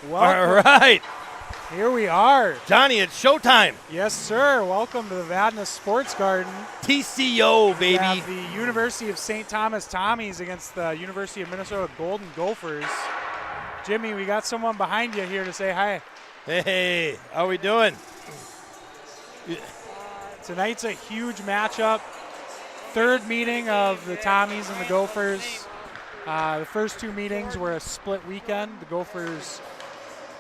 Welcome. All right. Here we are. Johnny, it's showtime. Yes, sir. Welcome to the Vadnais Sports Garden. TCO, baby. We have the University of St. Thomas Tommies against the University of Minnesota Golden Gophers. Jimmy, we got someone behind you here to say hi. Hey, how we doing? Tonight's a huge matchup. Third meeting of the Tommies and the Gophers. The first two meetings were a split weekend. The Gophers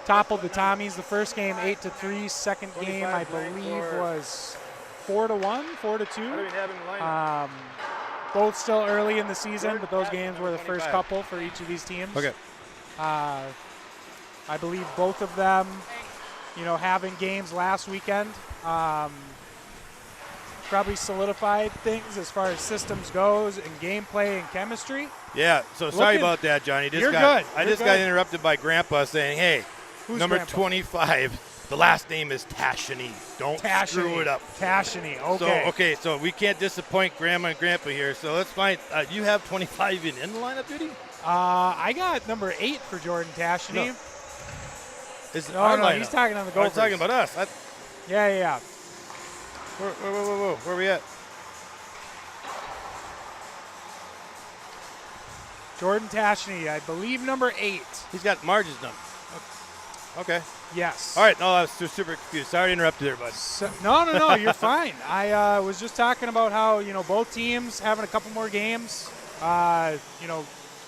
toppled the Tommies. The first game 8-3. Second game, I believe, was 4-1, 4-2. Both still early in the season, but those games were the first couple for each of these teams. Okay. I believe both of them, having games last weekend, probably solidified things as far as systems goes and gameplay and chemistry. Yeah, so sorry about that, Johnny. You're good. I just got interrupted by Grandpa saying, hey, Who's number Grandpa? 25, the last name is Tashany. Don't screw it up. Tashany, okay. So we can't disappoint Grandma and Grandpa here, so let's find you have 25 in the lineup, Judy? I got number 8 for Jordan Tashany. No, he's talking on the Gophers. I'm talking about us. Yeah. Whoa. Where are we at? Jordan Tashany, I believe number 8. He's got Marge's number. Okay. Yes. All right. No, I was super confused. Sorry to interrupt you there, bud. No, you're fine. I was just talking about how, both teams having a couple more games,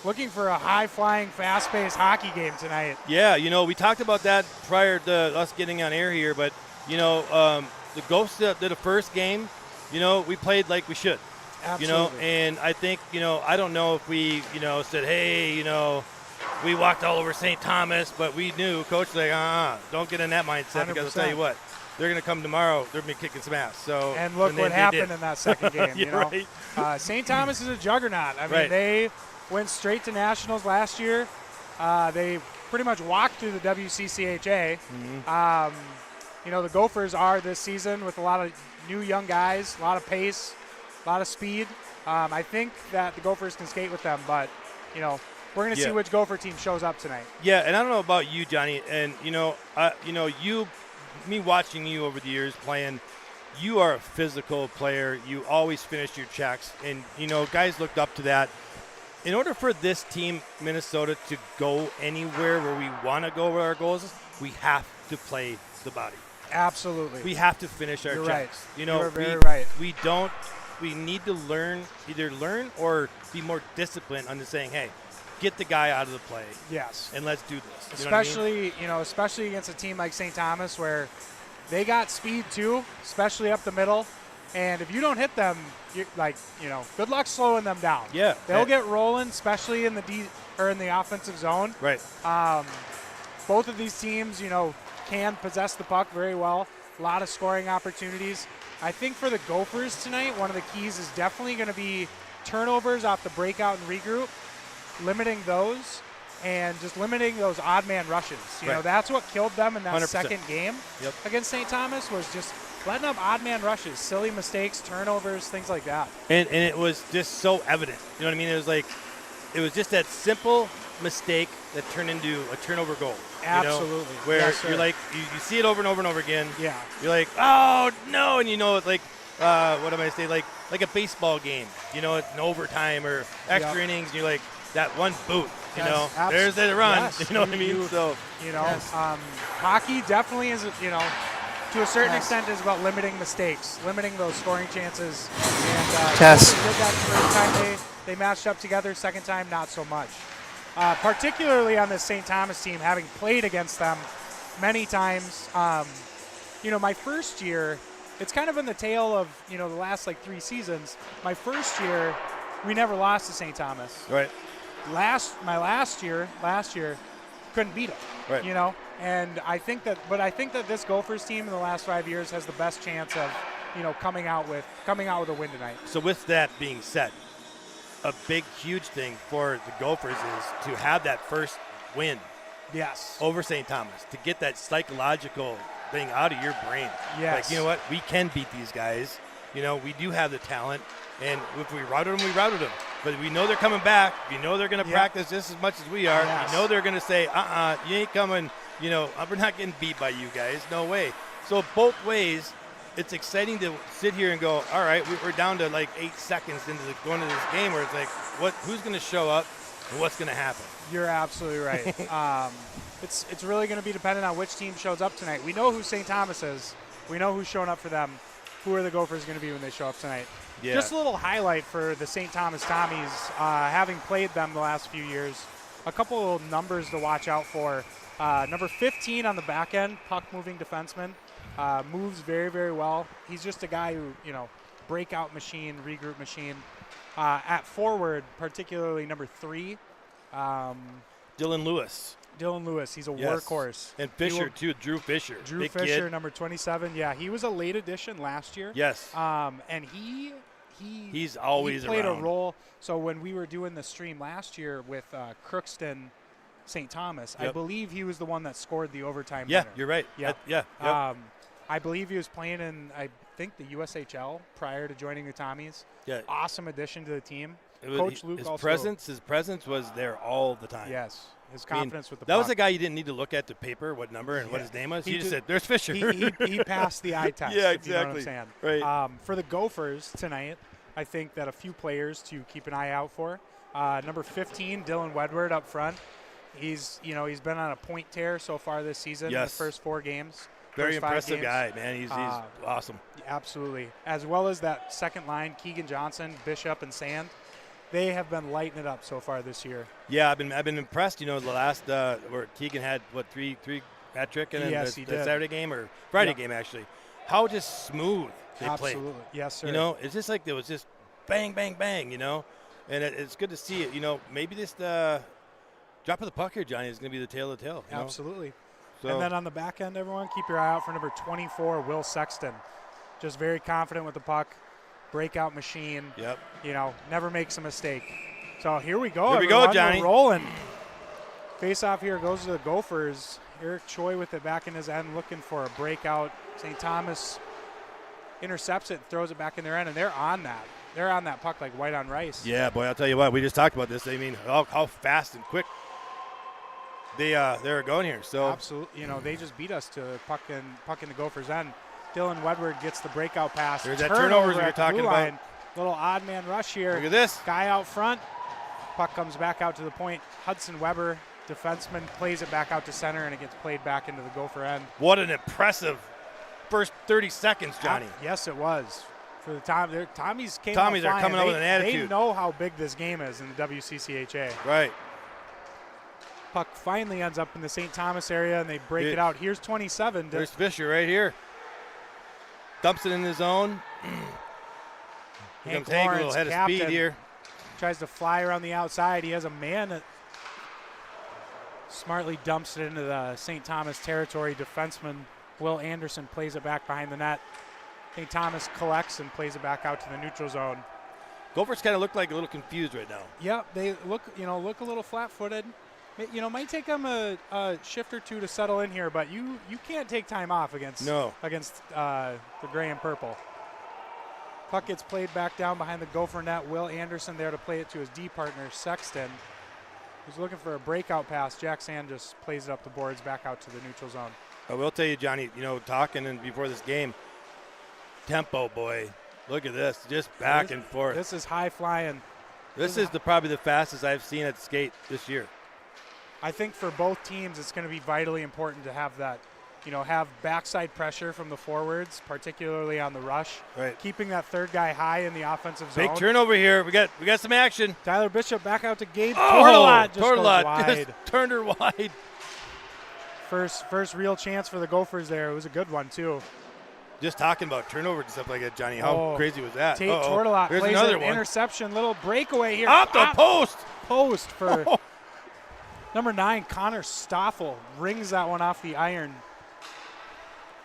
looking for a high-flying, fast-paced hockey game tonight. Yeah, we talked about that prior to us getting on air here, but, the Gophers did a first game, we played like we should. Absolutely. And I think, I don't know if we, said, hey, we walked all over St. Thomas, but we knew, Coach was like, don't get in that mindset 100%. Because I'll tell you what, they're going to come tomorrow, they're going to be kicking some ass. So, and look what happened in that second game, Right. St. Thomas is a juggernaut. I mean, right. They went straight to nationals last year. They pretty much walked through the WCCHA. Mm-hmm. The Gophers are this season with a lot of new young guys, a lot of pace, a lot of speed. I think that the Gophers can skate with them, but, we're going to see which Gopher team shows up tonight. Yeah, and I don't know about you, Johnny, and, me watching you over the years playing, you are a physical player. You always finish your checks, and, guys looked up to that. In order for this team, Minnesota, to go anywhere where we want to go where our goals is, we have to play the body. Absolutely. We have to finish our You're checks. Right. You're very right. We need to either learn or be more disciplined on just saying, hey, get the guy out of the play. Yes. And let's do this. Especially, especially against a team like St. Thomas where they got speed too, especially up the middle. And if you don't hit them, good luck slowing them down. Yeah. They'll get rolling, especially in the in the offensive zone. Right. Both of these teams, can possess the puck very well. A lot of scoring opportunities. I think for the Gophers tonight, one of the keys is definitely going to be turnovers off the breakout and regroup, limiting those, and just limiting those odd man rushes. That's what killed them in that 100%. second game against St. Thomas, was just letting up odd man rushes, silly mistakes, turnovers, things like that. And it was just so evident. You know what I mean? It was just that simple mistake that turned into a turnover goal. Absolutely. Where you're like, you see it over and over and over again. Yeah. You're like, oh, no. And it's like, what am I saying? Like a baseball game. It's an overtime or extra innings. And you're like, that one boot, there's the run. Yes. You know what I mean? Hockey definitely is, to a certain extent is about limiting mistakes, limiting those scoring chances. And Test. Did that the first time they matched up together. Second time, not so much. Particularly on this St. Thomas team, having played against them many times. My first year, it's kind of in the tail of, the last 3 seasons. My first year, we never lost to St. Thomas. Right. Last year, couldn't beat them. Right. And I think that this Gophers team in the last 5 years has the best chance of, coming out with a win tonight. So with that being said, a big, huge thing for the Gophers is to have that first win. Yes. Over St. Thomas, to get that psychological thing out of your brain. Yes. Like, you know what? We can beat these guys. We do have the talent. And if we routed them, we routed them. But we know they're coming back. You know they're going to practice just as much as we are. Yes. You know they're going to say, you ain't coming. You know, we're not getting beat by you guys. No way. So both ways, it's exciting to sit here and go, all right, we're down to like 8 seconds into going into this game where it's like, who's going to show up and what's going to happen? You're absolutely right. It's really going to be dependent on which team shows up tonight. We know who St. Thomas is. We know who's showing up for them. Who are the Gophers going to be when they show up tonight? Yeah. Just a little highlight for the St. Thomas Tommies, having played them the last few years. A couple of numbers to watch out for. Number 15 on the back end, puck-moving defenseman, moves very, very well. He's just a guy who, breakout machine, regroup machine. At forward, particularly number 3. Dylan Lewis. He's a workhorse. And Fisher, too, Drew Fisher. Drew Big Fisher, kid. number 27. Yeah, he was a late addition last year. Yes. And he's always played around. a role. So when we were doing the stream last year with Crookston, St. Thomas, I believe he was the one that scored the overtime winner. You're right. Yeah. Yep. I believe he was playing in, I think, the USHL prior to joining the Tommies. Yeah. Awesome addition to the team. Coach Luke his also. presence was there all the time. Yes. His confidence with the That puck. was a guy you didn't need to look at the paper, what number and what his name was. You just said, "There's Fisher." He passed the eye test. Yeah, if you know what I'm exactly. saying. Right. For the Gophers tonight, I think that a few players to keep an eye out for. Number 15, Dylan Wedward up front. He's been on a point tear so far this season. In the first 4 games. Very first 5 impressive games. guy, man. He's awesome. Absolutely. As well as that second line, Keegan Johnson, Bishop, and Sand. They have been lighting it up so far this year. Yeah, I've been impressed. The last where Keegan had three hat trick in the Saturday game or Friday game actually. How just smooth they played. Absolutely, yes, sir. It's just like there was just bang, bang, bang. And it's good to see it. Maybe this drop of the puck here, Johnny, is going to be the tail of the tail. Absolutely. So, and then on the back end, everyone, keep your eye out for number 24, Will Sexton. Just very confident with the puck. Breakout machine. Yep. Never makes a mistake. So here we go. Here we go, Johnny. We're rolling. Face off here goes to the Gophers. Eric Choi with it back in his end, looking for a breakout. St. Thomas intercepts it, throws it back in their end, and they're on that. They're on that puck like white on rice. Yeah, boy, I'll tell you what. We just talked about this. I mean, how fast and quick they're going here. So absolutely. They just beat us to puck in the Gophers' end. Dylan Wedward gets the breakout pass. There's that turnovers we were at the talking blue about. line. Little odd man rush here. Look at this. Guy out front. Puck comes back out to the point. Hudson Weber, defenseman, plays it back out to center, and it gets played back into the Gopher end. What an impressive first 30 seconds, Johnny. Yes, it was. For the Tommies came Tommies out are coming out with an attitude. They know how big this game is in the WCCHA. Right. Puck finally ends up in the St. Thomas area, and they break it out. Here's 27. There's Fisher right here. Dumps it in his zone. Hank a little head of speed here. Tries to fly around the outside. He has a man that smartly dumps it into the St. Thomas territory. Defenseman Will Anderson plays it back behind the net. St. Thomas collects and plays it back out to the neutral zone. Gophers kind of look like a little confused right now. Yeah, they look a little flat-footed. Might take them a shift or two to settle in here, but you can't take time off against the gray and purple. Puck gets played back down behind the Gopher net. Will Anderson there to play it to his D partner, Sexton, who's looking for a breakout pass. Jack Sand just plays it up the boards back out to the neutral zone. I will tell you, Johnny, talking before this game, tempo, boy. Look at this, just back and forth. This is high flying. This is probably the fastest I've seen at skate this year. I think for both teams, it's going to be vitally important to have that, have backside pressure from the forwards, particularly on the rush. Right. Keeping that third guy high in the offensive zone. Big turnover here. We got some action. Tyler Bishop back out to Gabe. Tortolot just goes wide. Just turned her wide. First real chance for the Gophers there. It was a good one, too. Just talking about turnovers and stuff like that, Johnny. How crazy was that? Tate Tortolot Here's plays another an one. interception. Little breakaway here. Off the post. Post for number 9, Connor Stoffel. Rings that one off the iron.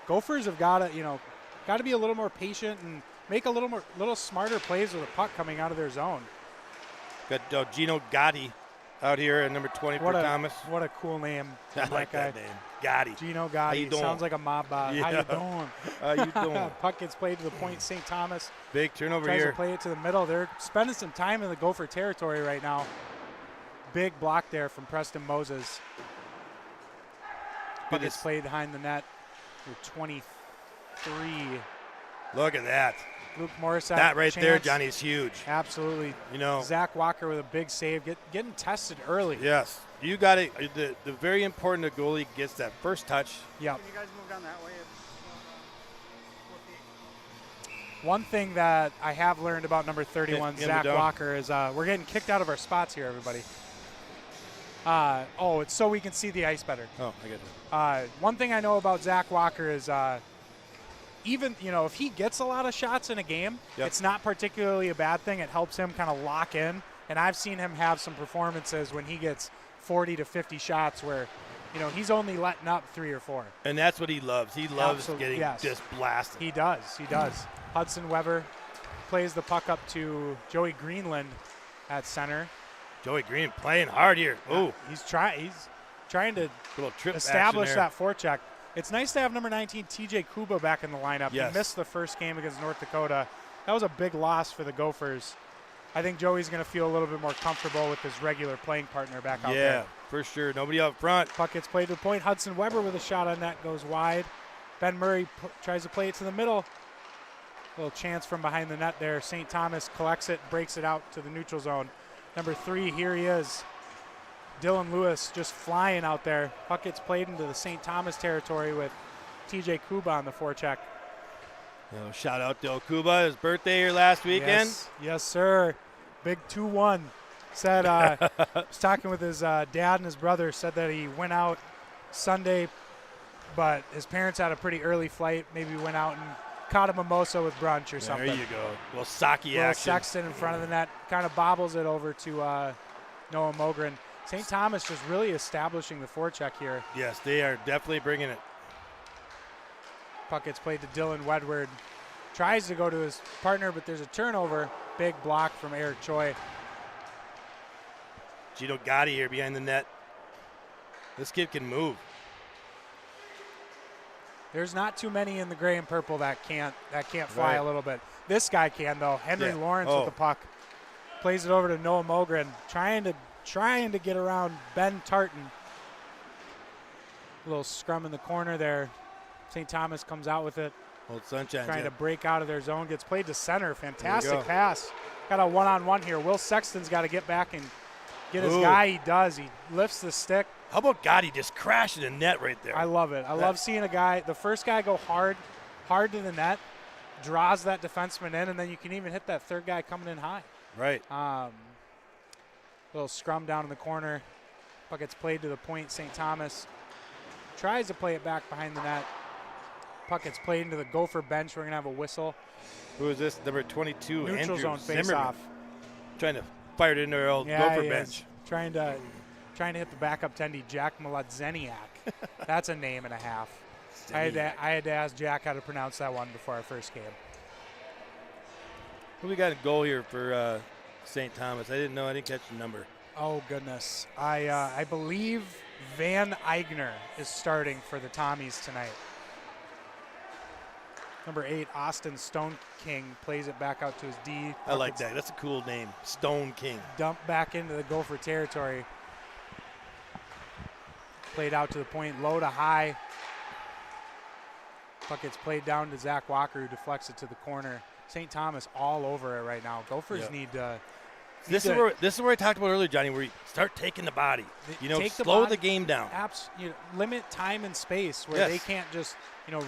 Gophers have got to be a little more patient and make a little smarter plays with the puck coming out of their zone. Got Gino Gotti out here at number 20 for Thomas. What a cool name. I like that name. Gotti. Gino Gotti. How you doing? Sounds like a mob boss. Yeah. How you doing? How you doing? Puck gets played to the point. St. Thomas Big turnover tries here. to play it to the middle. They're spending some time in the Gopher territory right now. Big block there from Preston Moses. Puck gets played behind the net with 23. Look at that. Luke Morris. That right there, Johnny, is huge. Absolutely. You know, Zach Walker with a big save, getting tested early. Yes. You got it. The very important the goalie gets that first touch. Yep. Can you guys move down that way? One thing that I have learned about number 31, Zach Walker, is we're getting kicked out of our spots here, everybody. It's so we can see the ice better. Oh, I get that. One thing I know about Zach Walker is even, if he gets a lot of shots in a game, it's not particularly a bad thing. It helps him kind of lock in. And I've seen him have some performances when he gets 40 to 50 shots where, he's only letting up 3 or 4. And that's what he loves. He loves getting just blasted. He does. Hudson Weber plays the puck up to Joey Greenland at center. Joey Green playing hard here. Yeah, he's trying to establish that forecheck. It's nice to have number 19 TJ Kuba back in the lineup. He missed the first game against North Dakota. That was a big loss for the Gophers. I think Joey's going to feel a little bit more comfortable with his regular playing partner back out there. Yeah, for sure. Nobody up front. Puck gets played to the point. Hudson Weber with a shot on net goes wide. Ben Murray tries to play it to the middle. Little chance from behind the net there. St. Thomas collects it, breaks it out to the neutral zone. Number 3, here he is. Dylan Lewis just flying out there. Puck gets played into the St. Thomas territory with TJ Kuba on the forecheck. Shout out to Kuba, his birthday here last weekend. Yes, sir. Big 2-1. Said, was talking with his dad and his brother, said that he went out Sunday, but his parents had a pretty early flight. Maybe went out and caught a mimosa with brunch or something. There you go. Well, Saki action. Sexton in front of the net, kind of bobbles it over to Noah Mogren. St. Thomas just really establishing the forecheck here. Yes, they are definitely bringing it. Puck gets played to Dylan Wedward. Tries to go to his partner, but there's a turnover. Big block from Eric Choi. Gino Gotti here behind the net. This kid can move. There's not too many in the gray and purple that can't fly a little bit. This guy can, though. Henry Lawrence with the puck. Plays it over to Noah Mogren. Trying to get around Ben Tartan. A little scrum in the corner there. St. Thomas comes out with it. Old Sunshine. Trying to break out of their zone. Gets played to center. Fantastic pass. Got a one-on-one here. Will Sexton's got to get back and get his guy. He does. He lifts the stick. How about Gotti just crashing the net right there? I love it. I love seeing a guy, the first guy go hard to the net, draws that defenseman in, and then you can even hit that third guy coming in high. Right. Little scrum down in the corner. Puck gets played to the point. St. Thomas tries to play it back behind the net. Puck gets played into the Gopher bench. We're going to have a whistle. Who is this? Number 22, Neutral Andrew zone Zimmerman. face-off. Trying to fire it into our old Gopher bench. Trying to hit the backup tendy, Jack Maladzeniak. That's a name and a half. I had to ask Jack how to pronounce that one before our first game. Who we got a goal here for St. Thomas? I didn't know. I didn't catch the number. Oh, goodness. I believe Van Eigner is starting for the Tommies tonight. Number 8, Austin Stone King, plays it back out to his D. I like that. That's a cool name, Stone King. Dump back into the Gopher territory. Played out to the point, low to high. Puck gets played down to Zach Walker, who deflects it to the corner. St. Thomas all over it right now. Gophers need to. This is where I talked about earlier, Johnny, where you start taking the body. Slow the game down. Limit time and space where they can't just,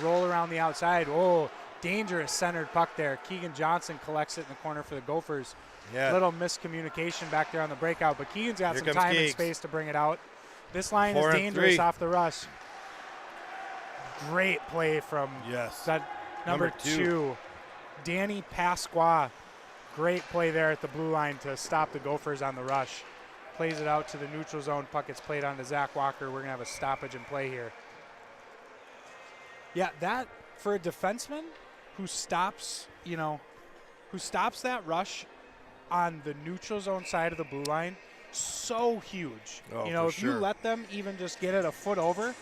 roll around the outside. Oh, dangerous centered puck there. Keegan Johnson collects it in the corner for the Gophers. Yeah. Little miscommunication back there on the breakout, but Keegan's got some time and space to bring it out. This line is dangerous off the rush. Great play from that number 2, Danny Pasqua. Great play there at the blue line to stop the Gophers on the rush. Plays it out to the neutral zone. Puck gets played on to Zach Walker. We're going to have a stoppage and play here. Yeah, that for a defenseman who stops that rush on the neutral zone side of the blue line so huge. Oh, you know, for if sure. you let them even just get it a foot over,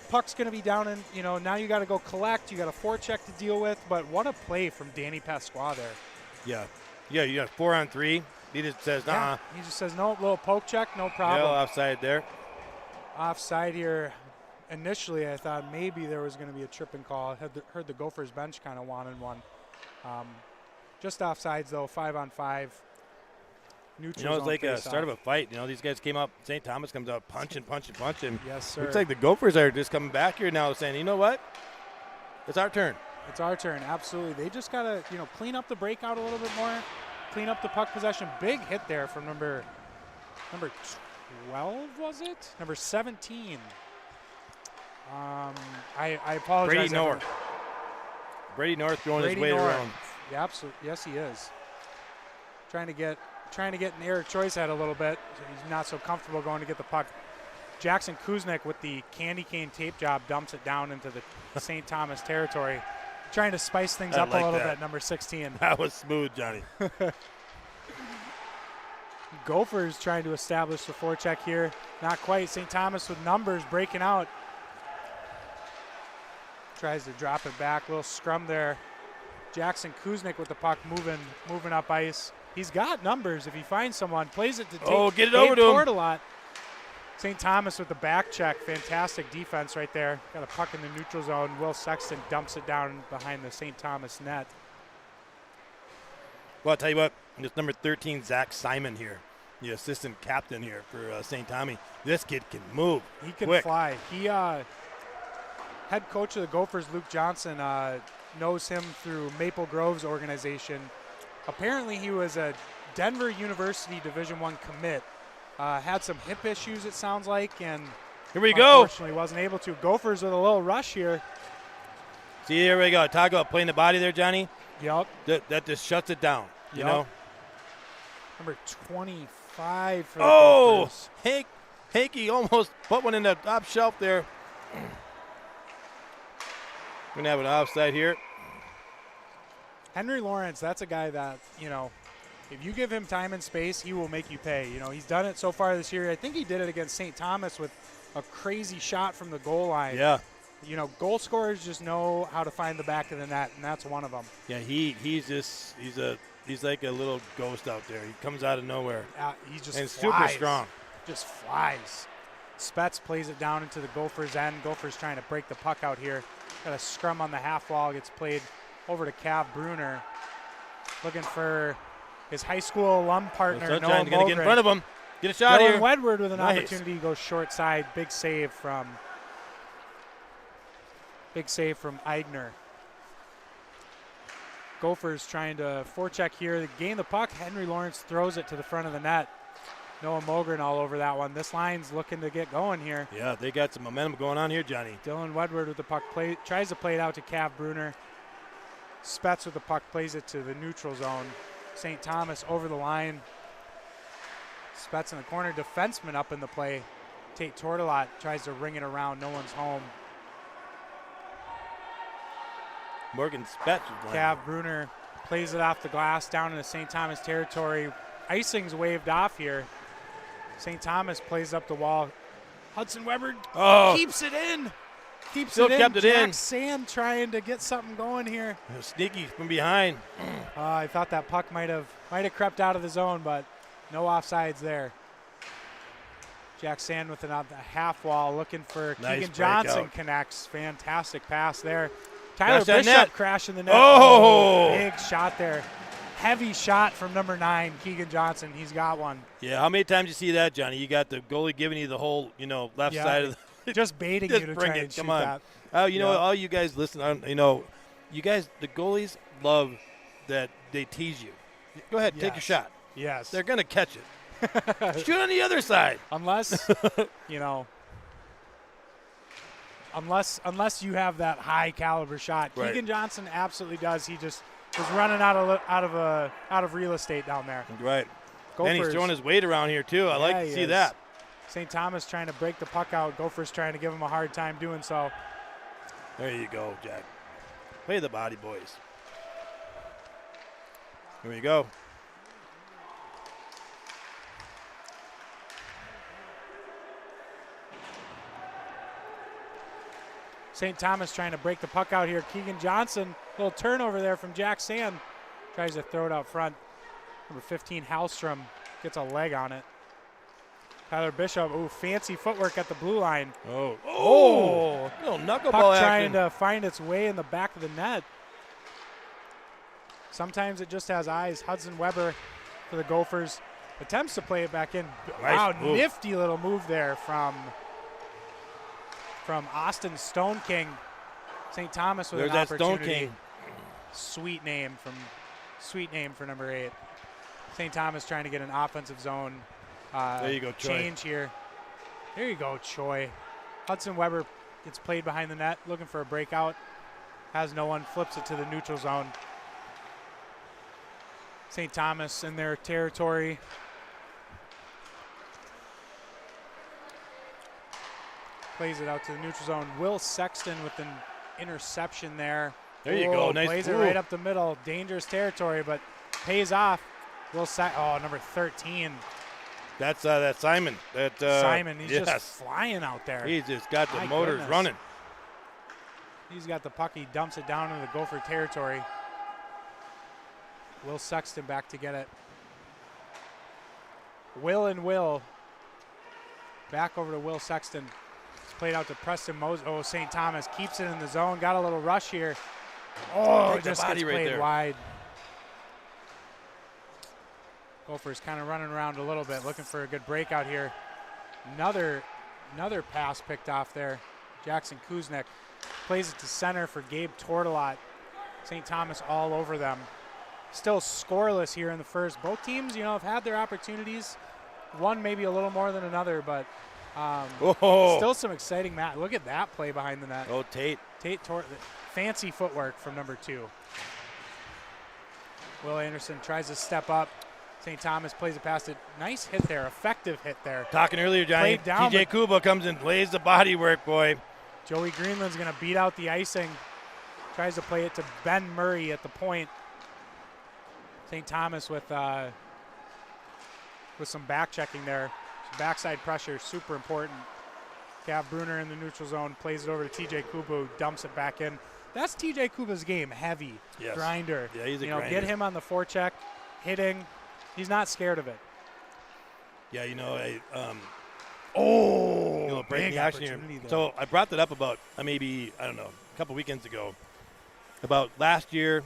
puck's going to be down in, you know, now you got to go collect. You got a forecheck to deal with. But what a play from Danny Pasqua there. Yeah. Yeah, you got 4-on-3. He just says, nah. Yeah, he just says, no, little poke check, no problem. Yeah, offside there. Offside here. Initially, I thought maybe there was going to be a tripping call. Heard the Gophers bench kind of wanted one. Just offsides, though, 5-on-5. Neutral You know, it's zone like a face-off. start of a fight. You know, these guys came up. St. Thomas comes out punching. Yes, sir. Looks like the Gophers are just coming back here now saying, you know what? It's our turn. It's our turn, absolutely. They just got to, you know, clean up the breakout a little bit more, clean up the puck possession. Big hit there from number 12, was it? Number 17. I apologize. Brady North. Brady North throwing his weight around. Yeah, absolutely. Yes, he is. Trying to get in Eric Choi's head a little bit. He's not so comfortable going to get the puck. Jackson Kuznick with the candy cane tape job dumps it down into the St. Thomas territory. Trying to spice things up a little bit, number 16. That was smooth, Johnny. Gophers trying to establish the forecheck here. Not quite. St. Thomas with numbers breaking out. Tries to drop it back. Little scrum there. Jackson Kuznick with the puck moving up ice. He's got numbers. If he finds someone, plays it to get it over to him. A lot. St. Thomas with the back check. Fantastic defense right there. Got a puck in the neutral zone. Will Sexton dumps it down behind the St. Thomas net. Well, I'll tell you what, this number 13, Zach Simon here, the assistant captain here for St. Tommy. This kid can move. He can quick. fly. He head coach of the Gophers, Luke Johnson, knows him through Maple Grove's organization. Apparently he was a Denver University Division I commit. Had some hip issues, it sounds like, and here we go. Unfortunately wasn't able to. Gophers with a little rush here. See, here we go. Talk about playing the body there, Johnny. Yep. That just shuts it down, you know. Number 25 for the Gophers. Hanky almost put one in the top shelf there. We're going to have an offside here. Henry Lawrence, that's a guy that, you know, if you give him time and space, he will make you pay. You know, he's done it so far this year. I think he did it against St. Thomas with a crazy shot from the goal line. Yeah. You know, goal scorers just know how to find the back of the net, and that's one of them. Yeah, he's like a little ghost out there. He comes out of nowhere. He just and flies. super strong. Just flies. Spetz plays it down into the Gophers' end. Gophers trying to break the puck out here. Got a scrum on the half wall. Gets played over to Cav Bruner. Looking for his high school alum partner, Noah Going to get in front of him. Get a shot Dylan here. Wedward with an Nice. opportunity. Goes short side. Big save from Eigner. Gophers trying to forecheck here. They gain the puck. Henry Lawrence throws it to the front of the net. Noah Mogren all over that one. This line's looking to get going here. Yeah, they got some momentum going on here, Johnny. Dylan Wedward with the puck. Tries to play it out to Cav Bruner. Spetz with the puck plays it to the neutral zone. St. Thomas over the line. Spetz in the corner. Defenseman up in the play. Tate Tortolot tries to ring it around. No one's home. Morgan Spetz is playing. Cav Bruner plays it off the glass down into St. Thomas territory. Icing's waved off here. St. Thomas plays up the wall. Hudson Weber keeps it in. Still kept it in. Jack Sand trying to get something going here. Sneaky from behind. I thought that puck might have crept out of the zone, but no offsides there. Jack Sand with a half wall looking for Nice Keegan Johnson. breakout. Connects. Fantastic pass there. Tyler that Bishop net. crashing the net. Oh! Big shot there. Heavy shot from number 9, Keegan Johnson. He's got one. Yeah, how many times you see that, Johnny? You got the goalie giving you the whole, left side of the just baiting just you to bring try it. and shoot Come on. that. Oh, you know, all you guys listen, you guys, the goalies love that they tease you. Go ahead, take your shot. Yes. They're going to catch it. Shoot on the other side. Unless, unless you have that high caliber shot. Right. Keegan Johnson absolutely does. He just was running out of real estate down there. Right. Gophers. And he's throwing his weight around here, too. I like to see that. St. Thomas trying to break the puck out. Gophers trying to give him a hard time doing so. There you go, Jack. Play the body, boys. Here we go. St. Thomas trying to break the puck out here. Keegan Johnson, little turnover there from Jack Sand. Tries to throw it out front. Number 15, Hallstrom, gets a leg on it. Tyler Bishop, ooh, fancy footwork at the blue line. Oh, little knuckleball Puck action. trying to find its way in the back of the net. Sometimes it just has eyes. Hudson Weber for the Gophers attempts to play it back in. Nice Wow, move. nifty little move there from Austin Stone King. St. Thomas with There's an that Stone opportunity. King. Sweet name for number 8. St. Thomas trying to get an offensive zone There you go, Troy. change here. There you go, Choi. Hudson Weber gets played behind the net, looking for a breakout. Has no one, flips it to the neutral zone. St. Thomas in their territory. Plays it out to the neutral zone. Will Sexton with an interception there. There you go. Nice plays it move. right up the middle. Dangerous territory, but pays off. Number 13. That's that Simon. Simon, he's yes. just flying out there. He's just got the My motors goodness. running. He's got the puck. He dumps it down into the Gopher territory. Will Sexton back to get it. Will back over to Will Sexton. It's played out to Preston Moses. Oh, St. Thomas keeps it in the zone. Got a little rush here. Oh, Take the just body gets right played there. wide. Gophers kind of running around a little bit, looking for a good breakout here. Another pass picked off there. Jackson Kuznick plays it to center for Gabe Tortolot. St. Thomas all over them. Still scoreless here in the first. Both teams, have had their opportunities. One maybe a little more than another, but still some exciting match. Look at that play behind the net. Oh, Tate. Fancy footwork from number 2. Will Anderson tries to step up. St. Thomas plays it past it. Nice hit there, effective hit there. Talking earlier, Johnny. Played down, TJ Kuba comes and lays the body work, boy. Joey Greenland's going to beat out the icing. Tries to play it to Ben Murray at the point. St. Thomas with some back checking there. Some backside pressure, super important. Cav Bruner in the neutral zone, plays it over to TJ Kuba, dumps it back in. That's TJ Kuba's game, heavy, Yes. grinder. Yeah, he's a grinder. Get him on the forecheck, hitting. He's not scared of it. Yeah, Oh, breaking big action here. opportunity there. So I brought that up about a couple weekends ago, about last year,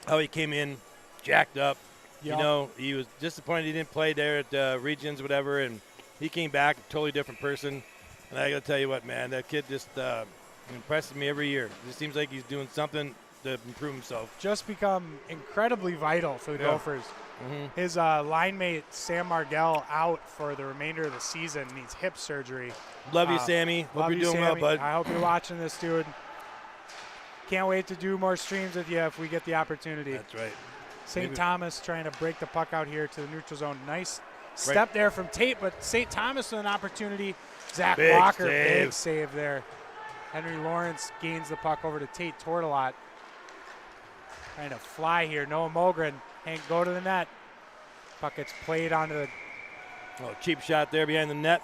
how he came in jacked up. Yep. He was disappointed he didn't play there at Regions, whatever, and he came back a totally different person. And I got to tell you what, man, that kid just impresses me every year. It just seems like he's doing something to improve himself. Just become incredibly vital for the Gophers. Mm-hmm. His line mate, Sam Margell, out for the remainder of the season, needs hip surgery. Love you, Sammy. Hope Love you're you, doing Sammy. well, bud. I hope you're watching this, dude. Can't wait to do more streams with you if we get the opportunity. That's right. St. Maybe- Thomas trying to break the puck out here to the neutral zone. Nice step there from Tate, but St. Thomas with an opportunity. Zach Big Walker, save. big save there. Henry Lawrence gains the puck over to Tate Tortolot. Trying to fly here. Noah Mogren can't go to the net. Puck gets played onto the. Oh, cheap shot there behind the net.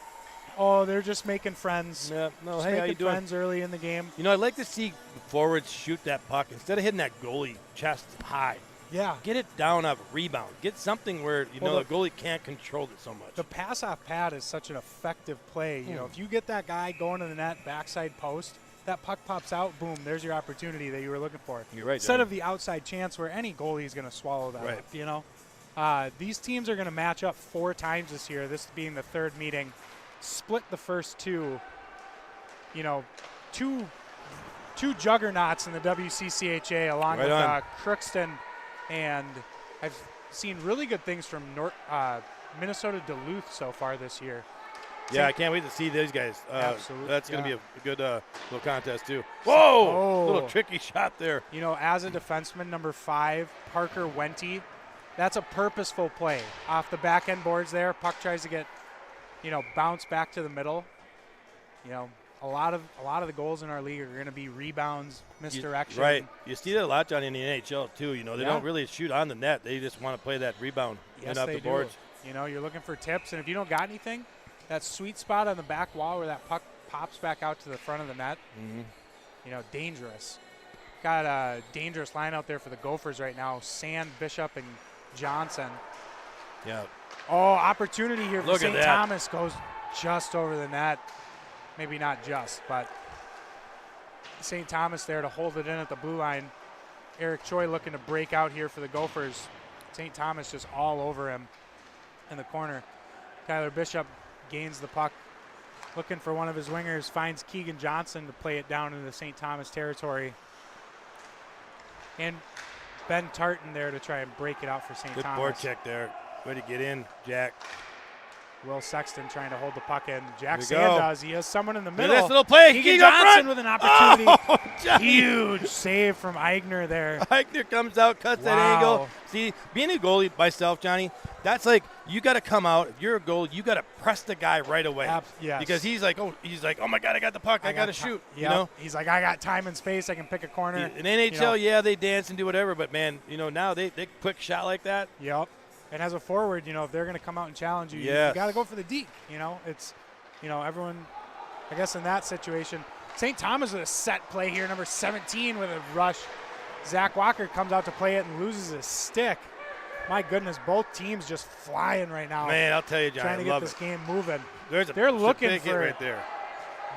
Oh, they're just making friends. Yeah. No, Just hey, how making you doing? friends early in the game. I'd like to see forwards shoot that puck instead of hitting that goalie chest high. Yeah. Get it down off a rebound. Get something where the goalie can't control it so much. The pass off pad is such an effective play. If you get that guy going to the net, backside post, that puck pops out, boom, there's your opportunity that you were looking for. You're right. Instead Johnny. of the outside chance where any goalie is going to swallow that Right. up, these teams are going to match up 4 times this year, this being the 3rd meeting. Split the first 2. Two juggernauts in the WCCHA along Right with on. Crookston, and I've seen really good things from Minnesota Duluth so far this year. Yeah, I can't wait to see these guys. Absolutely, That's going to yeah. be a good little contest, too. Whoa! Oh. Little tricky shot there. As a defenseman, number 5, Parker Wente, that's a purposeful play. Off the back end boards there, puck tries to get, bounce back to the middle. A lot of the goals in our league are going to be rebounds, misdirection. Right. You see that a lot, Johnny, in the NHL, too. They Yeah. don't really shoot on the net. They just want to play that rebound Yes, off they the boards. do. You're looking for tips, and if you don't got anything, that sweet spot on the back wall where that puck pops back out to the front of the net. Mm-hmm. You know, dangerous. Got a dangerous line out there for the Gophers right now. Sand, Bishop, and Johnson. Yeah. Oh, opportunity here for Look at St. that. Thomas. Goes just over the net. Maybe not just, but St. Thomas there to hold it in at the blue line. Eric Choi looking to break out here for the Gophers. St. Thomas just all over him in the corner. Tyler Bishop gains the puck. Looking for one of his wingers. Finds Keegan Johnson to play it down into St. Thomas territory. And Ben Tartan there to try and break it out for St. Good Thomas. board check there. Way to get in, Jack. Will Sexton trying to hold the puck in. Jack There we go. Sand does. He has someone in the Look at middle. this little play. Keegan Keegan up Johnson front. with an opportunity. Oh, Johnny. Huge save from Eigner there. Eigner comes out, cuts that Wow. angle. See, being a goalie myself, Johnny, that's like you got to come out. If you're a goalie, you got to press the guy right away. Yes. Because he's like, oh my God, I got the puck. I got to shoot. Yep. You know. He's like, I got time and space. I can pick a corner. In NHL, yeah, they dance and do whatever, but man, now they quick shot like that. Yep. And as a forward, if they're going to come out and challenge you, Yes. you got to go for the D. It's, everyone, I guess in that situation. St. Thomas with a set play here, number 17 with a rush. Zach Walker comes out to play it and loses his stick. My goodness, both teams just flying right now. Man, I'll tell you, Johnny, trying to I get love this it. game moving. They're looking big hit for right there.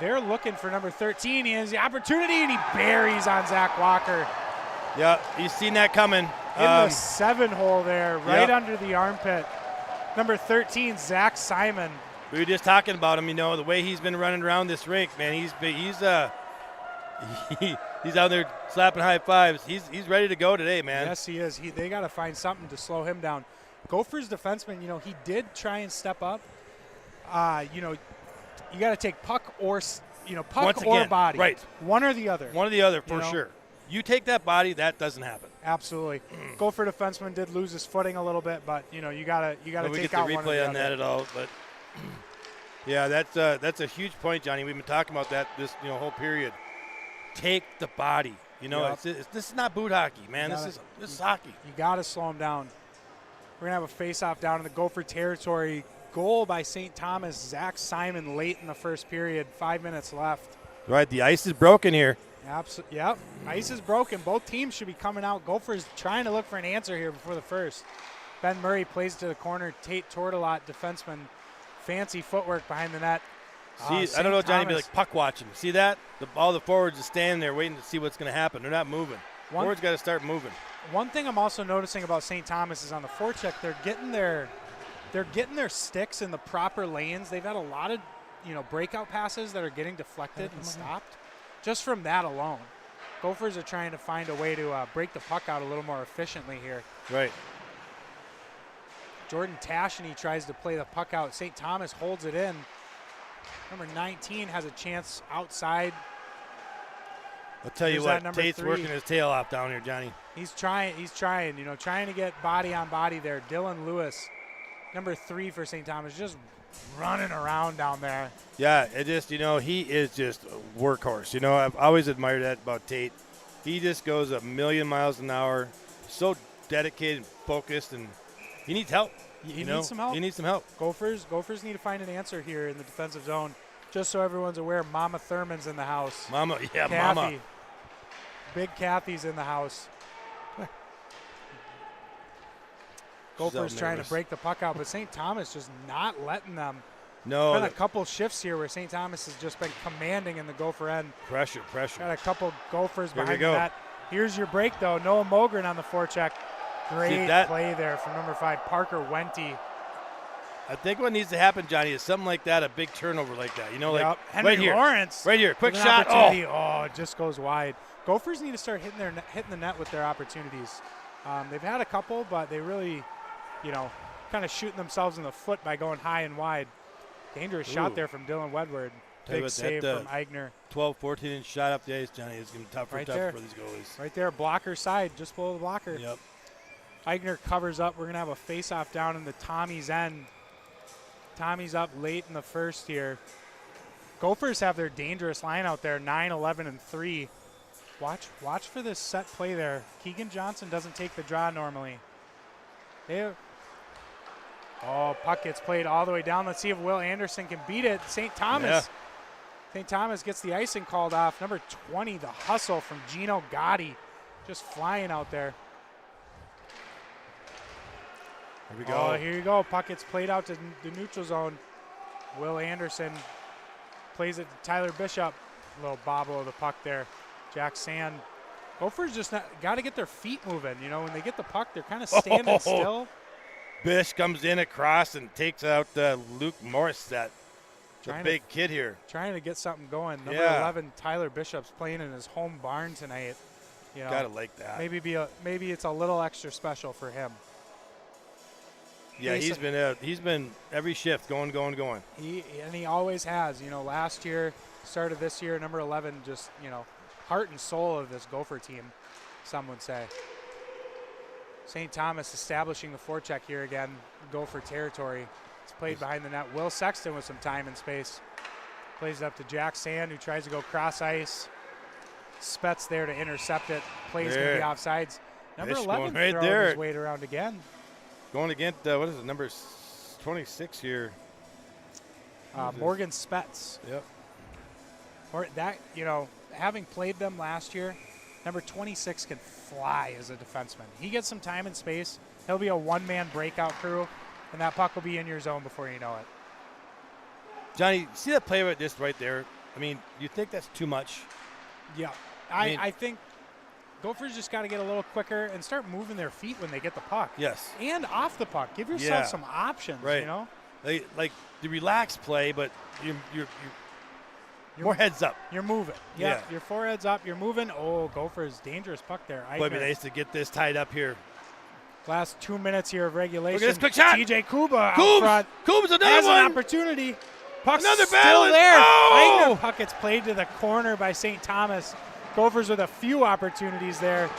They're looking for number 13. He has the opportunity, and he buries on Zach Walker. Yeah, he's seen that coming. In the 7-hole there, right Yep. under the armpit. Number 13, Zach Simon. We were just talking about him, the way he's been running around this rink, man. He's out there slapping high fives. He's ready to go today, man. Yes, he is. They got to find something to slow him down. Gophers defenseman, he did try and step up. You got to take puck or puck Once or again, body. right. One or the other. One or the other for sure. You take that body, that doesn't happen. Absolutely. Gopher defenseman did lose his footing a little bit, but you gotta take out one or the other. We get the replay on that at all, but yeah, that's a huge point, Johnny. We've been talking about that this whole period. Take the body. This is not boot hockey, man. This is hockey. You gotta slow him down. We're gonna have a face-off down in the Gopher territory. Goal by St. Thomas. Zach Simon late in the first period. 5 minutes left. Right, the ice is broken here. Yep. Ice is broken. Both teams should be coming out. Gophers trying to look for an answer here before the first. Ben Murray plays to the corner. Tate Tortolot, defenseman. Fancy footwork behind the net. See, I don't know, Johnny, be like puck watching. See that? All the forwards are standing there waiting to see what's going to happen. They're not moving. Forwards got to start moving. One thing I'm also noticing about St. Thomas is on the forecheck, they're getting their sticks in the proper lanes. They've had a lot of, breakout passes that are getting deflected and stopped. Just from that alone, Gophers are trying to find a way to break the puck out a little more efficiently here. Right. Jordan Tashany tries to play the puck out. St. Thomas holds it in. Number 19 has a chance outside. I'll tell you Here's what, Tate's 3. working his tail off down here, Johnny. He's trying, trying to get body on body there. Dylan Lewis, number 3 for St. Thomas, just running around down there. Yeah, it just, he is just a workhorse. I've always admired that about Tate. He just goes a million miles an hour, so dedicated and focused, and he needs help. He needs some help. He needs some help. Gophers need to find an answer here in the defensive zone. Just so everyone's aware, Mama Thurman's in the house. Mama. Big Kathy's in the house. Gophers trying to break the puck out, but St. Thomas just not letting them. No. Been a couple shifts here where St. Thomas has just been commanding in the Gopher end. Pressure. Got a couple Gophers Here we behind go. that. Here's your break, though. Noah Mogren on the forecheck. Great play there from number 5, Parker Wente. I think what needs to happen, Johnny, is something like that, a big turnover like that. Like Henry right here. Lawrence. Right here. Quick with shot. Oh, it just goes wide. Gophers need to start hitting the net with their opportunities. They've had a couple, but they really, kind of shooting themselves in the foot by going high and wide. Dangerous shot there from Dylan Wedward. Big save from Eigner. 12, 14-inch shot up the ice, Johnny. It's going to be tough for these goalies. Right there, blocker side, just below the blocker. Yep. Eigner covers up. We're going to have a face-off down in the Tommies end. Tommies up late in the first here. Gophers have their dangerous line out there, 9, 11, and 3. Watch for this set play there. Keegan Johnson doesn't take the draw normally. Puck gets played all the way down. Let's see if Will Anderson can beat it. St. Thomas St. Thomas gets the icing called off. Number 20, the hustle from Gino Gotti, just flying out there. Here we go. Oh, here you go. Puck gets played out to the neutral zone. Will Anderson plays it to Tyler Bishop. A little bobble of the puck there. Jack Sand. Gophers just got to get their feet moving. You know, when they get the puck, they're kind of standing still. Bish comes in across and takes out Luke Morissette. The big kid here. Trying to get something going. Number 11, Tyler Bishop's playing in his home barn tonight. You know, gotta like that. Maybe it's a little extra special for him. Yeah, he's been every shift going. He always has. You know, last year, start of this year, number 11, just, you know, heart and soul of this Gopher team, some would say. St. Thomas establishing the forecheck here again, Gopher territory. It's played behind the net. Will Sexton with some time and space. Plays it up to Jack Sand, who tries to go cross ice. Spets there to intercept it. Plays going to be offsides. Number 11 right throwing there. his weight around again. Going against, what is it, number 26 here? Morgan Spets. Yep. Or that, you know, having played them last year, number 26 can fly as a defenseman. He gets some time and space. He'll be a one-man breakout crew, and that puck will be in your zone before you know it. Johnny, see that play right there? I mean, you think that's too much? Yeah. I think Gophers just got to get a little quicker and start moving their feet when they get the puck. Yes. And off the puck. Give yourself some options, right. You know? Like the relaxed play, but you're more heads up. You're moving. Yeah. Your forehead's up. You're moving. Oh, Gophers, dangerous puck there. Boy, it'd be nice to get this tied up here. Last 2 minutes here of regulation. Look at this quick shot. TJ Kuba out front. Kuba's another has one. An opportunity. Puck's another still battle. there. Oh! Eigner puck gets played to the corner by St. Thomas. Gophers with a few opportunities there.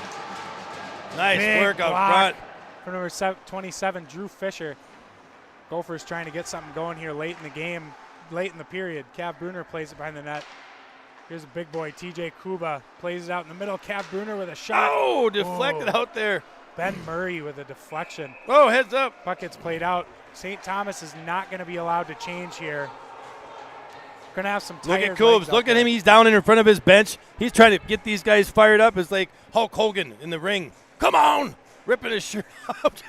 Nice Big work up block front. For number 27, Drew Fisher. Gophers trying to get something going here late in the game, late in the period. Cav Bruner plays it behind the net. Here's a big boy, TJ Kuba. Plays it out in the middle. Cav Bruner with a shot. Oh, deflected out there. Ben Murray with a deflection. Oh, heads up. Puck gets played out. St. Thomas is not going to be allowed to change here. Going to have some tired Look at Coobs. Look at him. He's down in front of his bench. He's trying to get these guys fired up. It's like Hulk Hogan in the ring. Come on. Ripping his shirt off.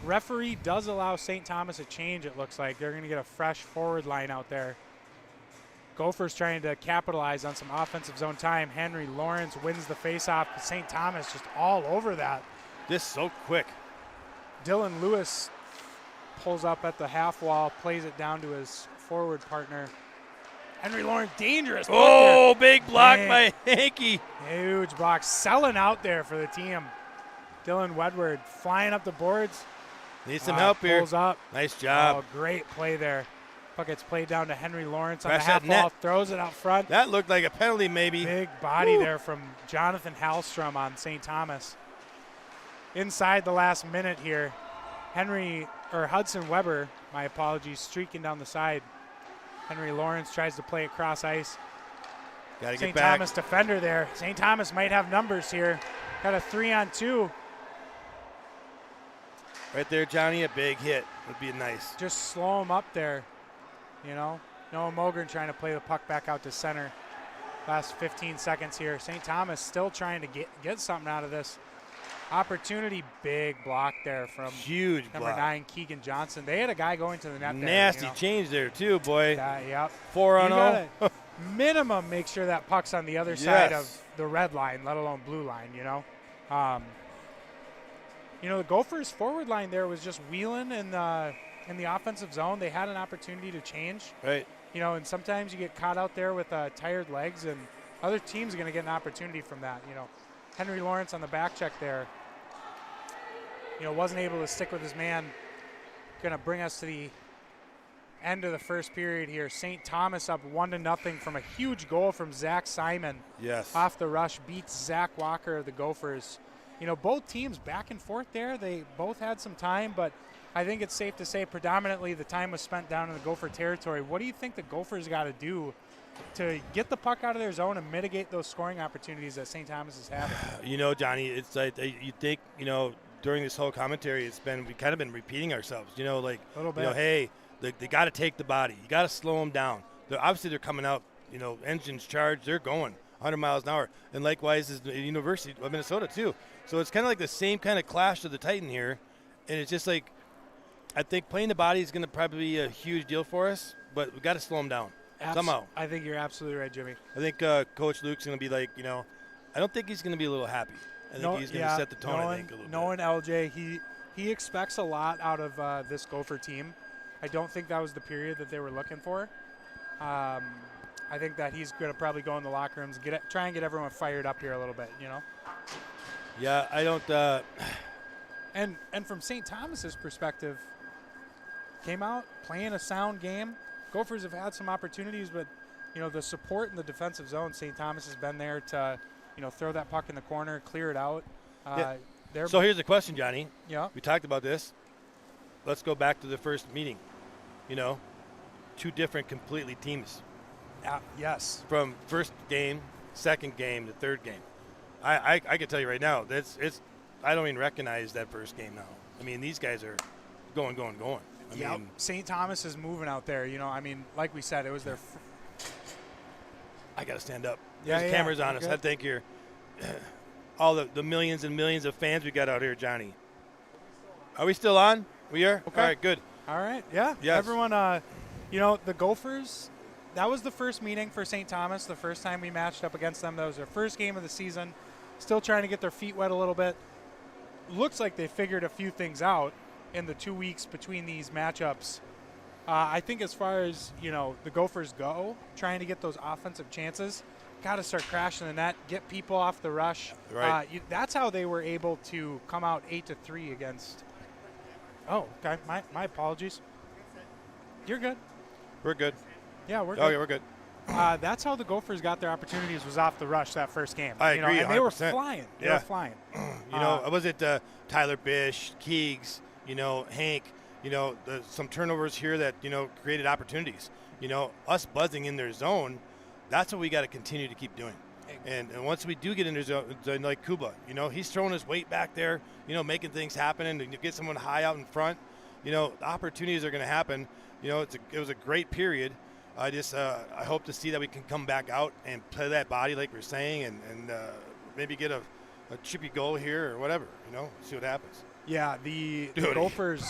Referee does allow St. Thomas a change, it looks like. They're going to get a fresh forward line out there. Gophers trying to capitalize on some offensive zone time. Henry Lawrence wins the faceoff. St. Thomas just all over that. This so quick. Dylan Lewis pulls up at the half wall, plays it down to his forward partner. Henry Lawrence, dangerous. Oh, big block by Hanky. Huge block. Selling out there for the team. Dylan Wedward flying up the boards. Needs some help here. Pulls up. Nice job. Oh, great play there. Puck gets played down to Henry Lawrence on the half wall. Throws it out front. That looked like a penalty maybe. Big body there from Jonathan Hallstrom on St. Thomas. Inside the last minute here, Hudson Weber, my apologies, streaking down the side. Henry Lawrence tries to play across ice. Got to get St. back. Thomas defender there. St. Thomas might have numbers here. Got a 3-on-2. Right there, Johnny, a big hit would be nice. Just slow him up there, you know. Noah Mogren trying to play the puck back out to center. Last 15 seconds here. St. Thomas still trying to get something out of this. Opportunity, big block there from huge number 9, Keegan Johnson. They had a guy going to the net there. Nasty change there too, boy. Yep. 4-on-0. Minimum make sure that puck's on the other side of the red line, let alone blue line, you know. The Gophers forward line there was just wheeling in the offensive zone. They had an opportunity to change. Right. You know, and sometimes you get caught out there with tired legs, and other teams are going to get an opportunity from that, you know. Henry Lawrence on the back check there. You know, wasn't able to stick with his man. Going to bring us to the end of the first period here. St. Thomas up 1-0 from a huge goal from Zach Simon. Yes. Off the rush, beats Zach Walker of the Gophers. You know, both teams back and forth there. They both had some time, but I think it's safe to say predominantly the time was spent down in the Gopher territory. What do you think the Gophers got to do to get the puck out of their zone and mitigate those scoring opportunities that St. Thomas is having? You know, Johnny, it's like you think, you know, during this whole commentary, we kind of been repeating ourselves. You know, like, a little bit. You know, hey, they got to take the body. You got to slow them down. Obviously they're coming out, engines charged, they're going 100 miles an hour. And likewise is the University of Minnesota too. So it's kind of like the same kind of clash to the Titan here. And it's just like, I think playing the body is going to probably be a huge deal for us, but we've got to slow them down somehow. I think you're absolutely right, Jimmy. I think Coach Luke's going to be like, I don't think he's going to be a little happy. I think he's going to set the tone, a little bit. Knowing LJ, he expects a lot out of this Gopher team. I don't think that was the period that they were looking for. I think that he's going to probably go in the locker rooms, try and get everyone fired up here a little bit, Yeah, I don't. And from St. Thomas's perspective, came out playing a sound game. Gophers have had some opportunities, but the support in the defensive zone, St. Thomas has been there to throw that puck in the corner, clear it out. So here's the question, Johnny. Yeah. We talked about this. Let's go back to the first meeting. Two different completely teams. Yes. From first game, second game, to third game. I can tell you right now, I don't even recognize that first game now. I mean, these guys are going. I mean, St. Thomas is moving out there. Like we said, it was their. I got to stand up. Yeah, There's cameras on us. Good. I think you're all the millions and millions of fans we got out here, Johnny. Are we still on? We are? Okay. All right, good. All right, yeah. Yes. Everyone, the Gophers, that was the first meeting for St. Thomas, the first time we matched up against them. That was their first game of the season. Still trying to get their feet wet a little bit. Looks like they figured a few things out in the 2 weeks between these matchups. I think as far as, the Gophers go, trying to get those offensive chances, got to start crashing the net, get people off the rush. Right. That's how they were able to come out 8-3 against. Oh, okay. My apologies. You're good. We're good. Yeah, we're good. Oh, yeah, we're good. That's how the Gophers got their opportunities, was off the rush that first game. I agree, And they were 100%. flying. They Yeah. were flying. Was it Tyler Bish, Keegs, Hank, some turnovers here that, created opportunities. Us buzzing in their zone, that's what we got to continue to keep doing. And once we do get in their zone, like Kuba, he's throwing his weight back there, making things happen, and to get someone high out in front, the opportunities are going to happen. It was a great period. I hope to see that we can come back out and play that body like we're saying, and maybe get a chippy goal here or whatever, see what happens. Yeah, the Gophers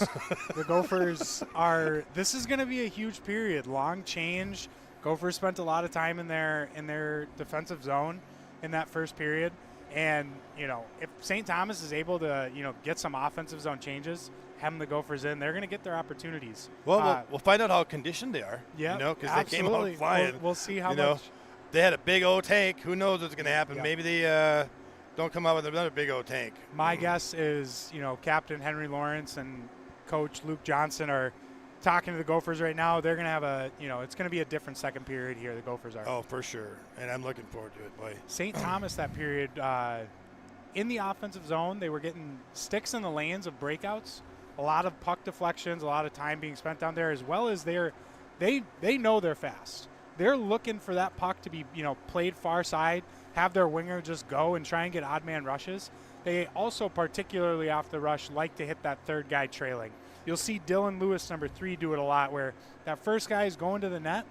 the Gophers are – this is going to be a huge period, long change. Gophers spent a lot of time in their defensive zone in that first period. And, if St. Thomas is able to, get some offensive zone changes, hem the Gophers in, they're going to get their opportunities. Well, we'll find out how conditioned they are. Yeah, because they came out flying. We'll see how much. They had a big old tank. Who knows what's going to happen? Yeah. Maybe they don't come out with another big old tank. My guess is, Captain Henry Lawrence and Coach Luke Johnson are talking to the Gophers right now. They're going to have it's going to be a different second period here, the Gophers are. Oh, for sure. And I'm looking forward to it, boy. St. Thomas, that period, in the offensive zone, they were getting sticks in the lanes of breakouts, a lot of puck deflections, a lot of time being spent down there, as well as they know they're fast. They're looking for that puck to be, played far side, have their winger just go and try and get odd man rushes. They also, particularly off the rush, like to hit that third guy trailing. You'll see Dylan Lewis, number 3, do it a lot, where that first guy is going to the net.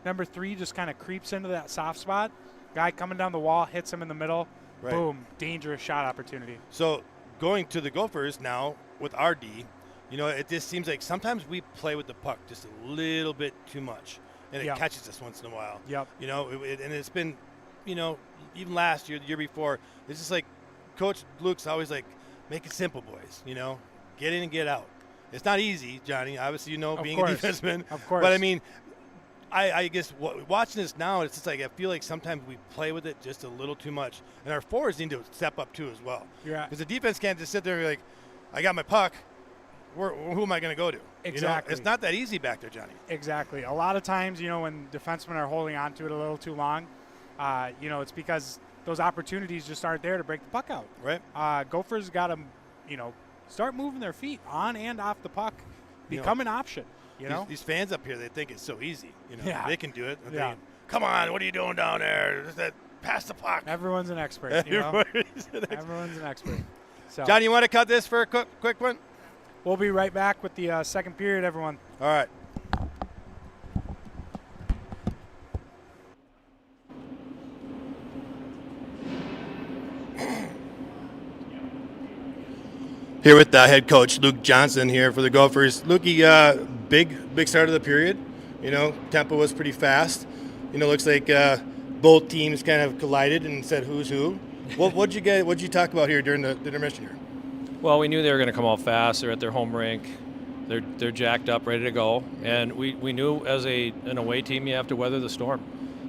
Number 3 just kind of creeps into that soft spot. Guy coming down the wall, hits him in the middle. Right. Boom, dangerous shot opportunity. So going to the Gophers now with our D, it just seems like sometimes we play with the puck just a little bit too much, and it catches us once in a while. Yep. And it's been, even last year, the year before, it's just like Coach Luke's always like, make it simple, boys. Get in and get out. It's not easy, Johnny. Obviously, being a defenseman. Of course. But I mean, I guess watching this now, it's just like I feel like sometimes we play with it just a little too much, and our forwards need to step up too as well. Yeah. Because the defense can't just sit there and be like, I got my puck. Who am I going to go to? Exactly. It's not that easy back there, Johnny. Exactly. A lot of times, when defensemen are holding on to it a little too long, it's because those opportunities just aren't there to break the puck out. Right. Gophers got to, start moving their feet on and off the puck, become an option. These fans up here, they think it's so easy. Yeah. They can do it. Yeah. Thinking, come on, what are you doing down there? Pass the puck. Everyone's an expert. Everyone's an expert. So, Johnny, you want to cut this for a quick one? We'll be right back with the second period, everyone. All right. Here with head coach Luke Johnson here for the Gophers. Lukey, big start of the period. You know, tempo was pretty fast. You know, looks like both teams kind of collided and said who's who. What'd you talk about here during the intermission here? Well, we knew they were going to come out fast. They're at their home rink. They're jacked up, ready to go. And we knew as an away team you have to weather the storm.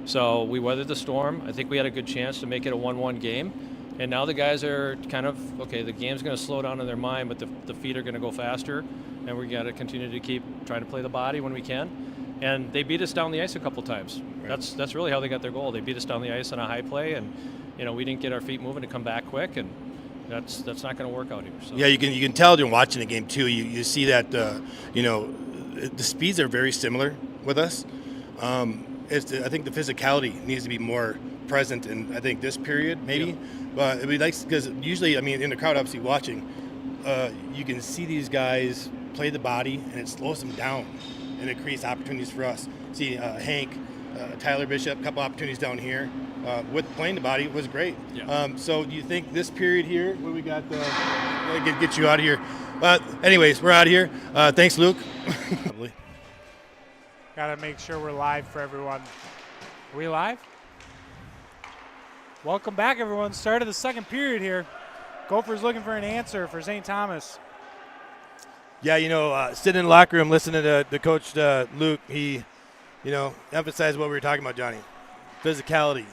So we weathered the storm. I think we had a good chance to make it a 1-1 game. And now the guys are kind of, okay, the game's going to slow down in their mind, but the feet are going to go faster. And we got to continue to keep trying to play the body when we can. And they beat us down the ice a couple times. Right. That's really how they got their goal. They beat us down the ice on a high play, and you know we didn't get our feet moving to come back quick, and that's not going to work out here. So. Yeah, you can tell during watching the game too. You see that you know the speeds are very similar with us. I think the physicality needs to be more present in I think this period maybe. Yeah. But it'd be nice because usually I mean in the crowd obviously watching, you can see these guys play the body and it slows them down. And it creates opportunities for us. See Hank, Tyler Bishop, a couple opportunities down here with playing the body was great. Yeah. So do you think this period here, what we got, get you out of here? Anyways, we're out of here. Thanks, Luke. Got to make sure we're live for everyone. Are we live? Welcome back, everyone. Start of the second period here. Gophers looking for an answer for St. Thomas. Yeah, you know, sitting in the locker room listening to the coach, Luke, he, you know, emphasized what we were talking about, Johnny. Physicality.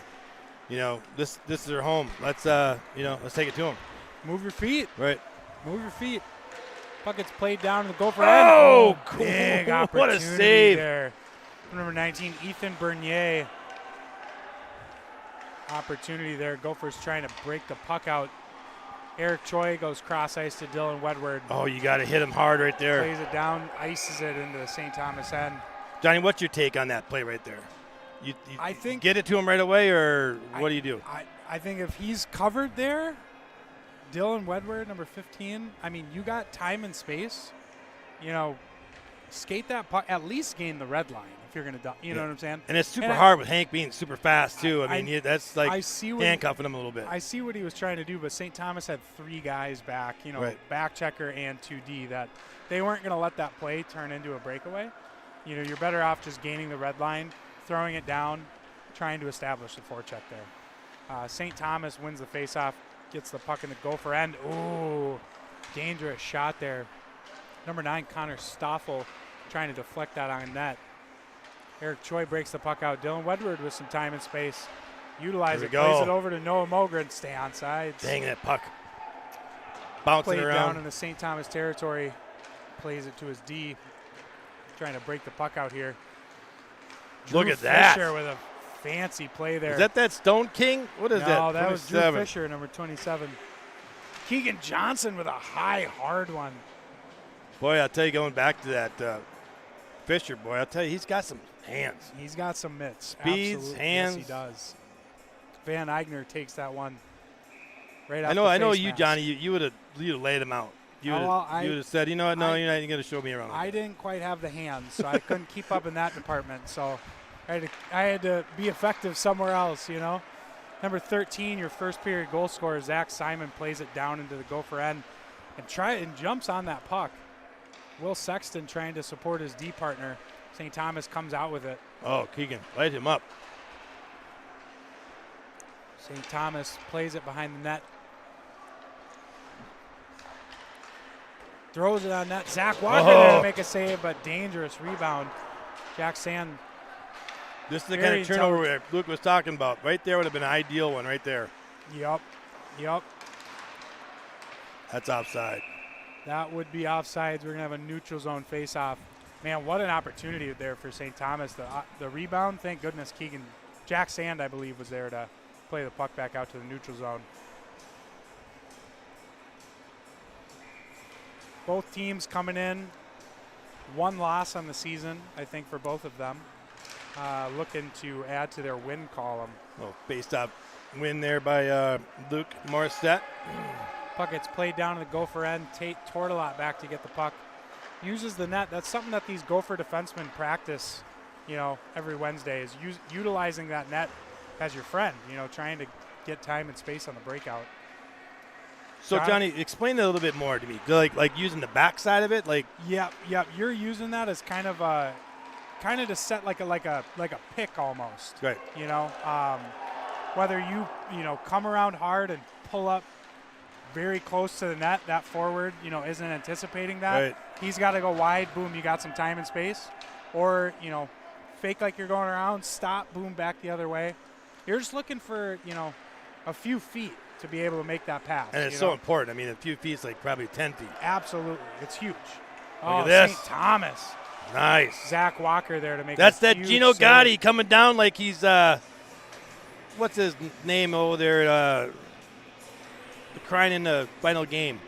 You know, this is their home. Let's, you know, let's take it to them. Move your feet. Right. Move your feet. Puck gets played down in the Gopher end. Oh, big opportunity what a save. There. Number 19, Ethan Bernier. Opportunity there. Gophers trying to break the puck out. Eric Choi goes cross ice to Dylan Wedward. Oh, you got to hit him hard right there. Plays it down, ices it into the St. Thomas end. Johnny, what's your take on that play right there? You I think get it to him right away, or what do you do? I think if he's covered there, Dylan Wedward, number 15. I mean, you got time and space. You know, skate that puck. At least gain the red line if you're going to. You know what I'm saying? And it's super hard with Hank being super fast too. I mean, that's like handcuffing him a little bit. I see what he was trying to do, but St. Thomas had 3 guys back. You know, right. Back checker and 2D that they weren't going to let that play turn into a breakaway. You know, you're better off just gaining the red line, throwing it down, trying to establish the forecheck there. St. Thomas wins the faceoff, gets the puck in the Gopher end. Ooh, dangerous shot there. Number 9, Connor Stoffel, trying to deflect that on net. Eric Choi breaks the puck out. Dylan Wedward with some time and space. Utilize it, plays it over to Noah Mogren. Stay on sides. Dang that puck. Bouncing Played around. down in the St. Thomas territory. Plays it to his D. Trying to break the puck out here. Look at that. Fisher with a fancy play there. Is that Stone King? What is that? No, that was Drew Fisher, number 27. Keegan Johnson with a high, hard one. Boy, I'll tell you, going back to that Fisher, boy, I'll tell you, he's got some hands. He's got some mitts. Speeds, absolutely. hands. Yes, he does. Van Eigner takes that one right off I know you, mask. Johnny, you would have laid him out. You would have said, you know what, no, you're not going to show me around. I didn't quite have the hands, so I couldn't keep up in that department. So I had to be effective somewhere else, you know. Number 13, your first period goal scorer, Zach Simon, plays it down into the Gopher end and jumps on that puck. Will Sexton trying to support his D partner. St. Thomas comes out with it. Oh, Keegan, light him up. St. Thomas plays it behind the net. Throws it on net. Zach Walker there to make a save, but dangerous rebound. Jack Sand. This is the kind of turnover Luke was talking about. Right there would have been an ideal one right there. Yup. That's offside. That would be offsides. We're going to have a neutral zone face-off. Man, what an opportunity there for St. Thomas. The rebound, thank goodness Jack Sand, I believe, was there to play the puck back out to the neutral zone. Both teams coming in. 1 loss on the season, I think, for both of them. Looking to add to their win column. Oh, face-off win there by Luke Morissette. Puck gets played down to the Gopher end. Tate Tortolot back to get the puck. Uses the net. That's something that these Gopher defensemen practice, you know, every Wednesday, is utilizing that net as your friend, you know, trying to get time and space on the breakout. So, Johnny, explain that a little bit more to me. Like using the backside of it, like. Yep. You're using that as kind of to set like a pick almost. Right. You know, whether you come around hard and pull up very close to the net, that forward isn't anticipating that. Right. He's got to go wide. Boom, you got some time and space, or fake like you're going around, stop, boom, back the other way. You're just looking for a few feet to be able to make that pass. And it's so important. I mean, a few feet is like probably 10 feet. Absolutely. It's huge. Look at this. St. Thomas. Nice. Zach Walker there to make That's a that huge Gino save. Gotti coming down like he's, what's his name over there, crying in the final game,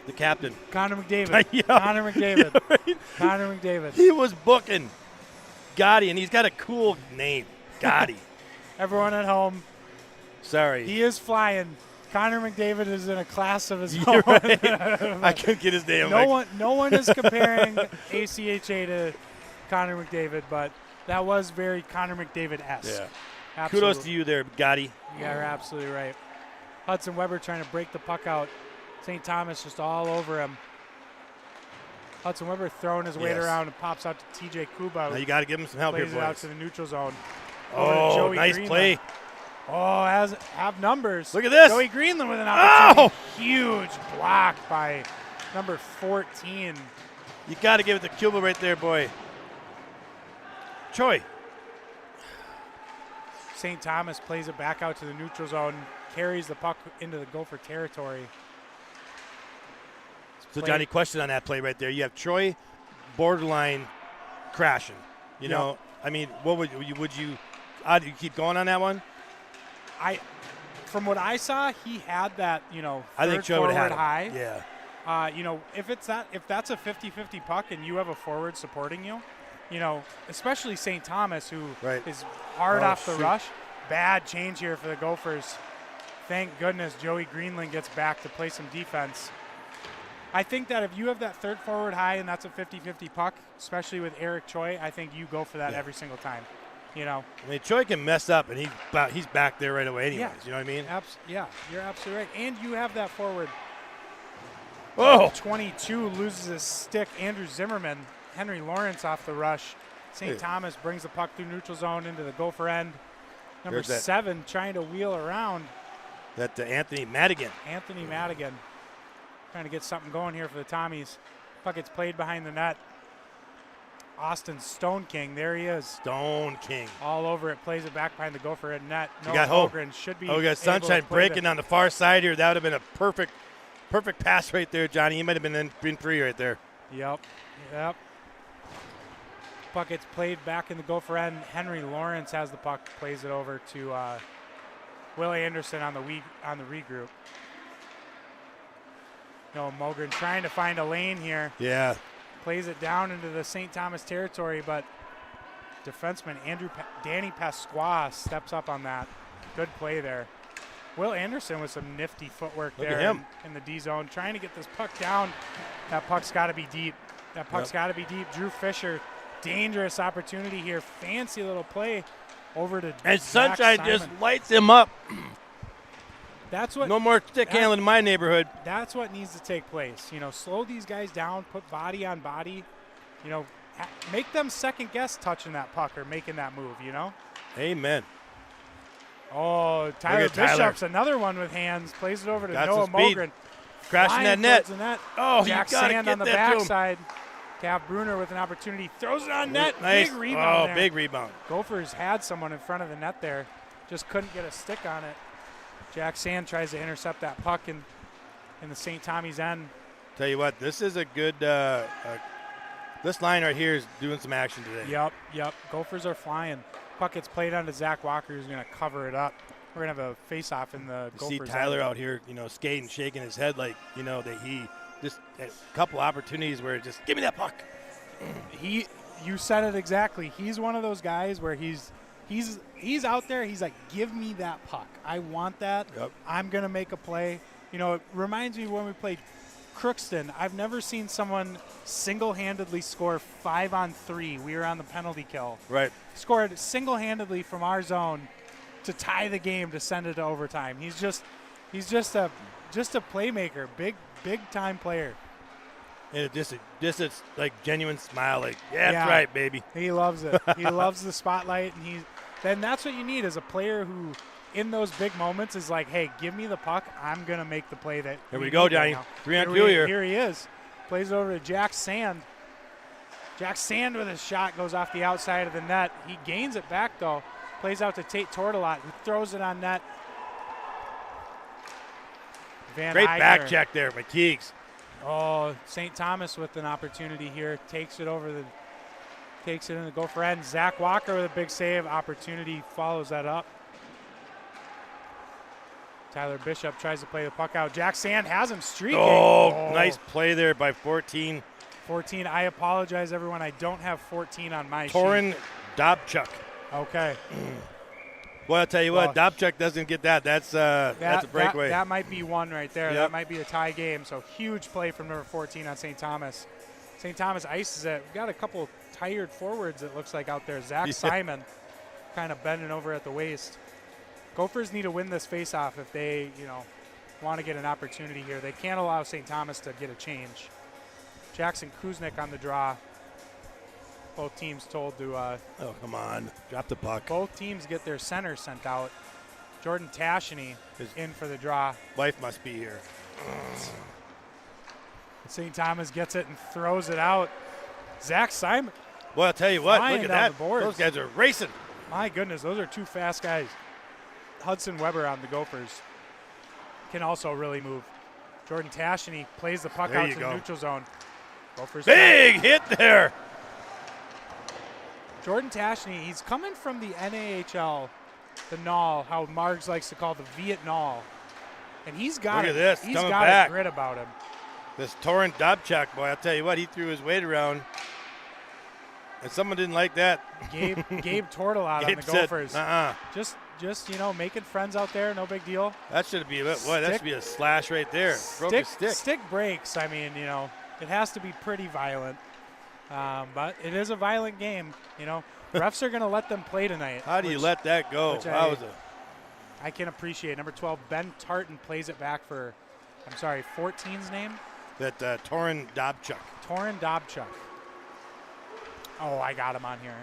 the captain. Connor McDavid. Yeah. Connor McDavid. Yeah, right? Connor McDavid. He was booking Gotti, and he's got a cool name, Gotti. Everyone at home, Sorry. he is flying. Connor McDavid is in a class of his You're own. right. I couldn't get his name. No one is comparing ACHA to Connor McDavid, but that was very Connor McDavid-esque. Yeah. Absolutely. Kudos to you there, Gotti. Yeah, you're absolutely right. Hudson Weber trying to break the puck out. St. Thomas just all over him. Hudson Weber throwing his weight around and pops out to TJ Kuba. Now you got to give him some help here, Plays boys. it out to the neutral zone. Oh, Joey nice Greenland. play. Oh, have numbers. Look at this. Joey Greenland with an opportunity. Oh! Huge block by number 14. You got to give it to Cuba right there, boy. Choi. St. Thomas plays it back out to the neutral zone, carries the puck into the Gopher territory. So, Johnny, question on that play right there. You have Troy borderline crashing. You know, I mean, what would you do you keep going on that one? From what I saw, he had that, I think third Troy would forward have high. Yeah. If that's a 50-50 puck and you have a forward supporting you, especially St. Thomas, who is hard off the rush. Bad change here for the Gophers. Thank goodness Joey Greenland gets back to play some defense. I think that if you have that third forward high and that's a 50-50 puck, especially with Eric Choi, I think you go for that every single time. I mean, Choi can mess up, and he's back there right away anyways. You know what I mean? Yeah, you're absolutely right. And you have that forward. Oh! 22 loses his stick. Andrew Zimmerman, Henry Lawrence off the rush. St. Thomas brings the puck through neutral zone into the Gopher end. Number 7 trying to wheel around. That Anthony Madigan. Anthony Madigan trying to get something going here for the Tommies. Puck gets played behind the net. Austin Stone King, there he is. Stone King. All over it, plays it back behind the Gopher end net. You got hope. Should be we got Sunshine breaking on the far side here. That would have been a perfect pass right there, Johnny. You might have been free right there. Yep. Puck gets played back in the Gopher end. Henry Lawrence has the puck, plays it over to Willie Anderson on the regroup. Noah Mogren trying to find a lane here. Yeah. Plays it down into the St. Thomas territory, but defenseman Danny Pasqua steps up on that. Good play there. Will Anderson with some nifty footwork Look there at him. in the D zone, trying to get this puck down. That puck's got to be deep. Got to be deep. Drew Fisher, dangerous opportunity here. Fancy little play over to And Zach Sunshine Simon. just lights him up. That's what. No more stick handling in my neighborhood. That's what needs to take place. Slow these guys down, put body on body. Make them second guess touching that puck or making that move. Amen. Oh, Tyler Bishop's another one with hands. Plays it over to Noah Mogren. Crashing that net. Oh, Jack you got to Sand get on the that to him. backside. Cav Bruner with an opportunity. Throws it on net. Nice. Big rebound there. Big rebound. Gophers had someone in front of the net there. Just couldn't get a stick on it. Jack Sand tries to intercept that puck in the St. Tommy's end. Tell you what, this is a good this line right here is doing some action today. Yep. Gophers are flying. Puck gets played onto Zach Walker, who's going to cover it up. We're going to have a face-off in the Gophers. See Tyler out here, skating, shaking his head like, that he just a couple opportunities where just give me that puck. You said it exactly. He's one of those guys where he's out there. He's like, give me that puck. I want that. Yep. I'm going to make a play. It reminds me when we played Crookston. I've never seen someone single-handedly score 5-on-3. We were on the penalty kill. Right. Scored single-handedly from our zone to tie the game to send it to overtime. He's just just a playmaker, big time player. And just a like genuine smile, like that's right, baby. He loves it. He loves the spotlight, and then that's what you need as a player who, in those big moments, is like, hey, give me the puck. I'm gonna make the play that. Here we go, Johnny. Right 3-on-2 here. Here he is. Plays over to Jack Sand. Jack Sand with a shot goes off the outside of the net. He gains it back though. Plays out to Tate Tortolot, who throws it on net. Great back check there by Keegs. Oh, St. Thomas with an opportunity here. Takes it in the Gopher end. Zach Walker with a big save. Opportunity follows that up. Tyler Bishop tries to play the puck out. Jack Sand has him streaking. Oh, nice play there by 14. 14. I apologize, everyone. I don't have 14 on my Torin sheet. Dobchuk. Okay. Well, I'll tell you what, Dobchuk doesn't get that. That's a breakaway. That might be one right there. Yep. That might be a tie game. So huge play from number 14 on St. Thomas. St. Thomas ices it. We've got a couple tired forwards, it looks like, out there. Zach Simon kind of bending over at the waist. Gophers need to win this faceoff if they, want to get an opportunity here. They can't allow St. Thomas to get a change. Jackson Kuznick on the draw. Both teams told to oh, come on. Drop the puck. Both teams get their center sent out. Jordan Tasheny is in for the draw. Wife must be here. St. Thomas gets it and throws it out. Zach Simon. Well, I'll tell you what. Look at that. Those guys are racing. My goodness, those are two fast guys. Hudson Weber on the Gophers can also really move. Jordan Tasheny plays the puck out to the neutral zone. Gophers big hit there. Jordan Tasheny, he's coming from the NAHL, the NAL, how Margs likes to call the Vietnal. And he's got He's got a grit about him. This Torin Dobchuk, boy, I'll tell you what, he threw his weight around. And someone didn't like that. Gabe Tortolot on the Gophers. Just making friends out there, no big deal. That should be a slash right there. Broke a stick. Stick breaks. I mean, it has to be pretty violent. But it is a violent game. Refs are going to let them play tonight. How do you let that go? I can appreciate. Number 12, Ben Tartan plays it back for, 14's name? That Torin Dobchuk. Torin Dobchuk. Oh, I got him on here.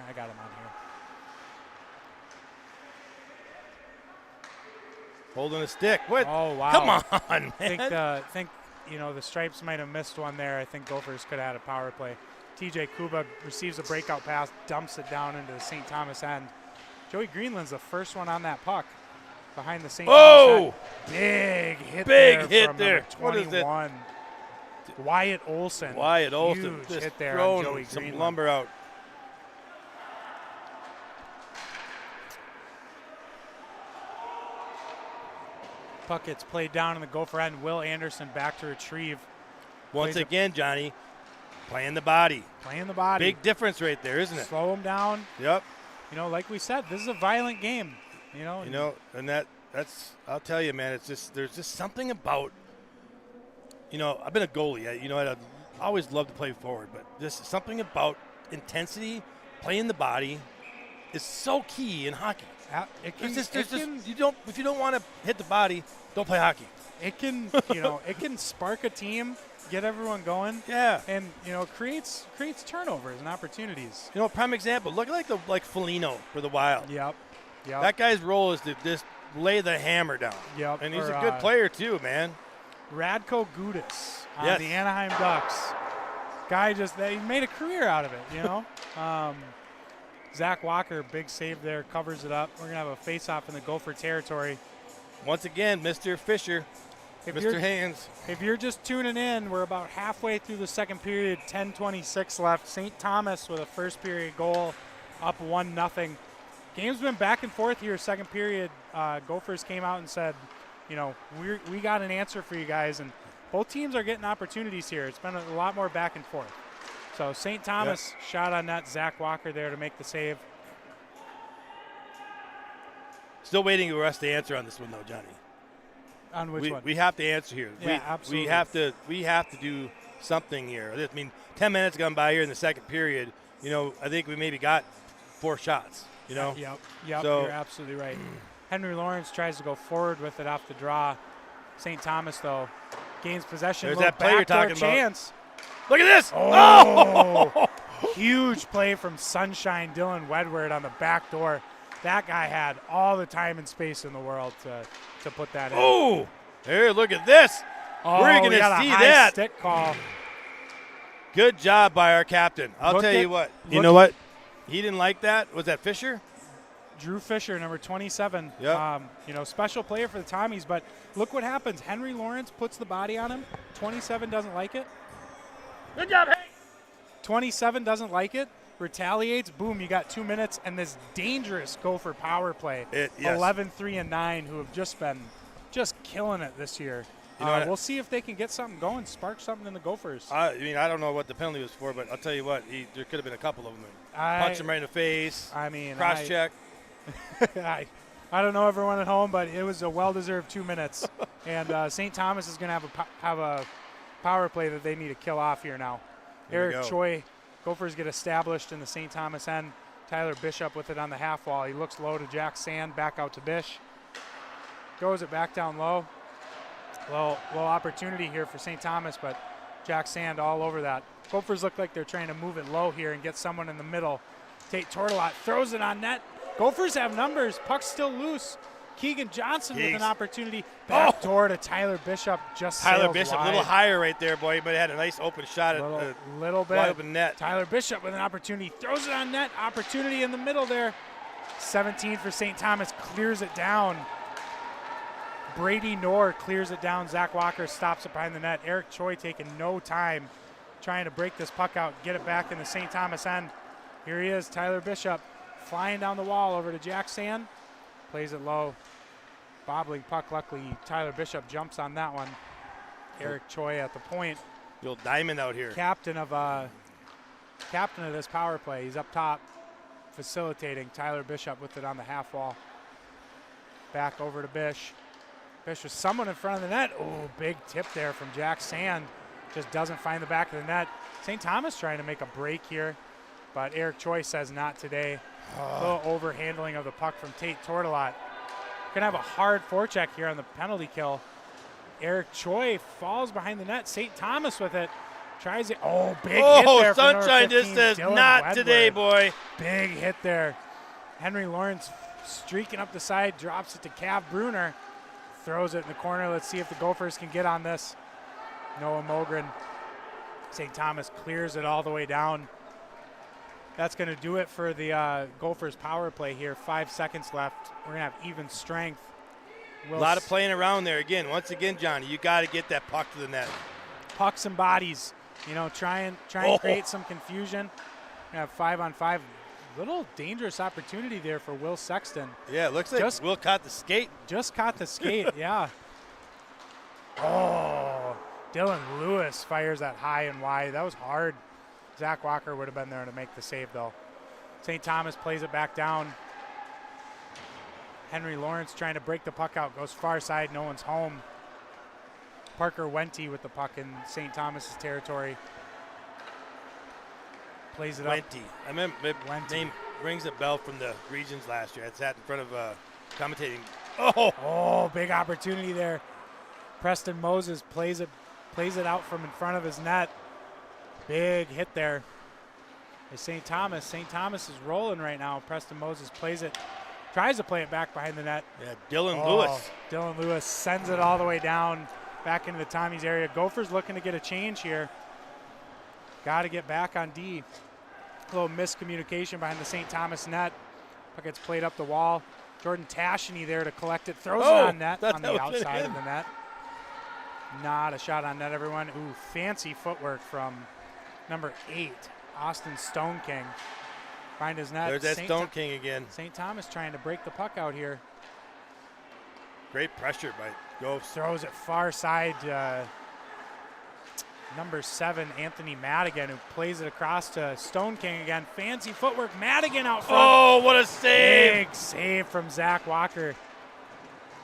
Holding a stick. What? Oh, wow. Come on, man. I think the Stripes might have missed one there. I think Gophers could have had a power play. TJ Kuba receives a breakout pass, dumps it down into the St. Thomas end. Joey Greenland's the first one on that puck behind the St. Thomas end. Big hit there. What is it? Wyatt Olson. Huge just hit there on Joey some Greenland. lumber out. Puck gets played down in the Gopher end. Will Anderson back to retrieve. Once again, Johnny, playing the body. Big difference right there, isn't it? Slow him down. Yep. Like we said, this is a violent game. And that's I'll tell you, man. It's just there's just something about. I've been a goalie. I always love to play forward, but there's something about intensity, playing the body, is so key in hockey. If you don't want to hit the body, don't play hockey. It can, it can spark a team, get everyone going. Yeah. And, creates turnovers and opportunities. Prime example. Look like Foligno for the Wild. Yep. That guy's role is to just lay the hammer down. Yep. And he's a good player too, man. Radko Gudas on the Anaheim Ducks. Guy he made a career out of it, Zach Walker, big save there, covers it up. We're going to have a face-off in the Gopher territory. Once again, Mr. Fisher, Mr. Haynes. If you're just tuning in, we're about halfway through the second period, 10:26 left. St. Thomas with a first period goal, up 1-0. Game's been back and forth here, second period. Gophers came out and said, we got an answer for you guys, and both teams are getting opportunities here. It's been a lot more back and forth. So St. Thomas shot on net. Zach Walker there to make the save. Still waiting for us to answer on this one, though, Johnny. On which one? We have to answer here. Yeah, absolutely. We have to do something here. 10 minutes gone by here in the second period. I think we maybe got 4 shots. Yep. So, you're absolutely right. Henry Lawrence tries to go forward with it off the draw. St. Thomas, though, gains possession. There's Little that play you're backdoor talking about. chance. Look at this. Oh! Huge play from Sunshine Dylan Wedward on the back door. That guy had all the time and space in the world to put that in. Oh, here, look at this. We're going to see that. Stick call. Good job by our captain. I'll tell you what. You know what? He didn't like that. Was that Fisher? Drew Fisher, number 27. Yep. Special player for the Tommies, but look what happens. Henry Lawrence puts the body on him. 27 doesn't like it. Good job, Hank. 27 doesn't like it. Retaliates. Boom, you got 2 minutes, and this dangerous Gopher power play. Yes. 11, 3, and 9, who have just been killing it this year. We'll see if they can get something going, spark something in the Gophers. I don't know what the penalty was for, but I'll tell you what, there could have been a couple of them. Punch him right in the face. Cross check. I don't know everyone at home, but it was a well-deserved 2 minutes. And St. Thomas is going to have a power play that they need to kill off here now. Eric Choi, Gophers get established in the St. Thomas end. Tyler Bishop with it on the half wall. He looks low to Jack Sand, back out to Bish. Goes it back down low. Low opportunity here for St. Thomas, but Jack Sand all over that. Gophers look like they're trying to move it low here and get someone in the middle. Tate Tortolot throws it on net. Gophers have numbers. Puck's still loose. Keegan Johnson with an opportunity. Back door to Tyler Bishop. Tyler Bishop, wide. a little higher right there, boy, but had a nice open shot at little bit. wide open net. Tyler Bishop with an opportunity. Throws it on net. Opportunity in the middle there. 17 for St. Thomas. Clears it down. Brady Knorr clears it down. Zach Walker stops it behind the net. Eric Choi taking no time trying to break this puck out, get it back in the St. Thomas end. Here he is, Tyler Bishop, flying down the wall over to Jack Sand. Plays it low. Bobbling puck. Luckily, Tyler Bishop jumps on that one. Eric Choi at the point. Little diamond out here. Captain of this power play. He's up top facilitating. Tyler Bishop with it on the half wall. Back over to Bish. Bish with someone in front of the net. Oh, big tip there from Jack Sand. Just doesn't find the back of the net. St. Thomas trying to make a break here, but Eric Choi says not today. A little overhandling of the puck from Tate Tortolot. Gonna have a hard forecheck here on the penalty kill. Eric Choi falls behind the net. St. Thomas with it. Tries it. Oh, big hit there. Sunshine just says Dylan not Wedward. today, boy. Big hit there. Henry Lawrence streaking up the side, drops it to Cav Bruner. Throws it in the corner. Let's see if the Gophers can get on this. Noah Mogren. St. Thomas clears it all the way down. That's going to do it for the Gophers power play here. 5 seconds left. We're going to have even strength. A lot of playing around there. Once again, Johnny, you got to get that puck to the net. Pucks and bodies. Try and create some confusion. We have 5-on-5. Little dangerous opportunity there for Will Sexton. Yeah, it looks like Will caught the skate. Just caught the skate, yeah. Oh, Dylan Lewis fires that high and wide. That was hard. Zach Walker would have been there to make the save, though. St. Thomas plays it back down. Henry Lawrence trying to break the puck out. Goes far side. No one's home. Parker Wente with the puck in St. Thomas's territory. Plays it up. I remember name rings a bell from the regions last year. I sat in front of commentating. Oh, big opportunity there. Preston Moses plays it out from in front of his net. Big hit there. St. Thomas is rolling right now. Preston Moses plays it, tries to play it back behind the net. Yeah, Dylan Lewis sends it all the way down back into the Tommies area. Gophers looking to get a change here. Got to get back on D. A little miscommunication behind the St. Thomas net. Puck gets played up the wall. Jordan Tasheny there to collect it. Throws it on net on the outside of the net. Not a shot on net, everyone. Ooh, fancy footwork from number 8, Austin Stone King. Find his net. There's that Stone King again. St. Thomas trying to break the puck out here. Great pressure by Gophers. Throws it far side. Number 7, Anthony Madigan, who plays it across to Stone King again. Fancy footwork. Madigan out front. Oh, what a save. Big save from Zach Walker.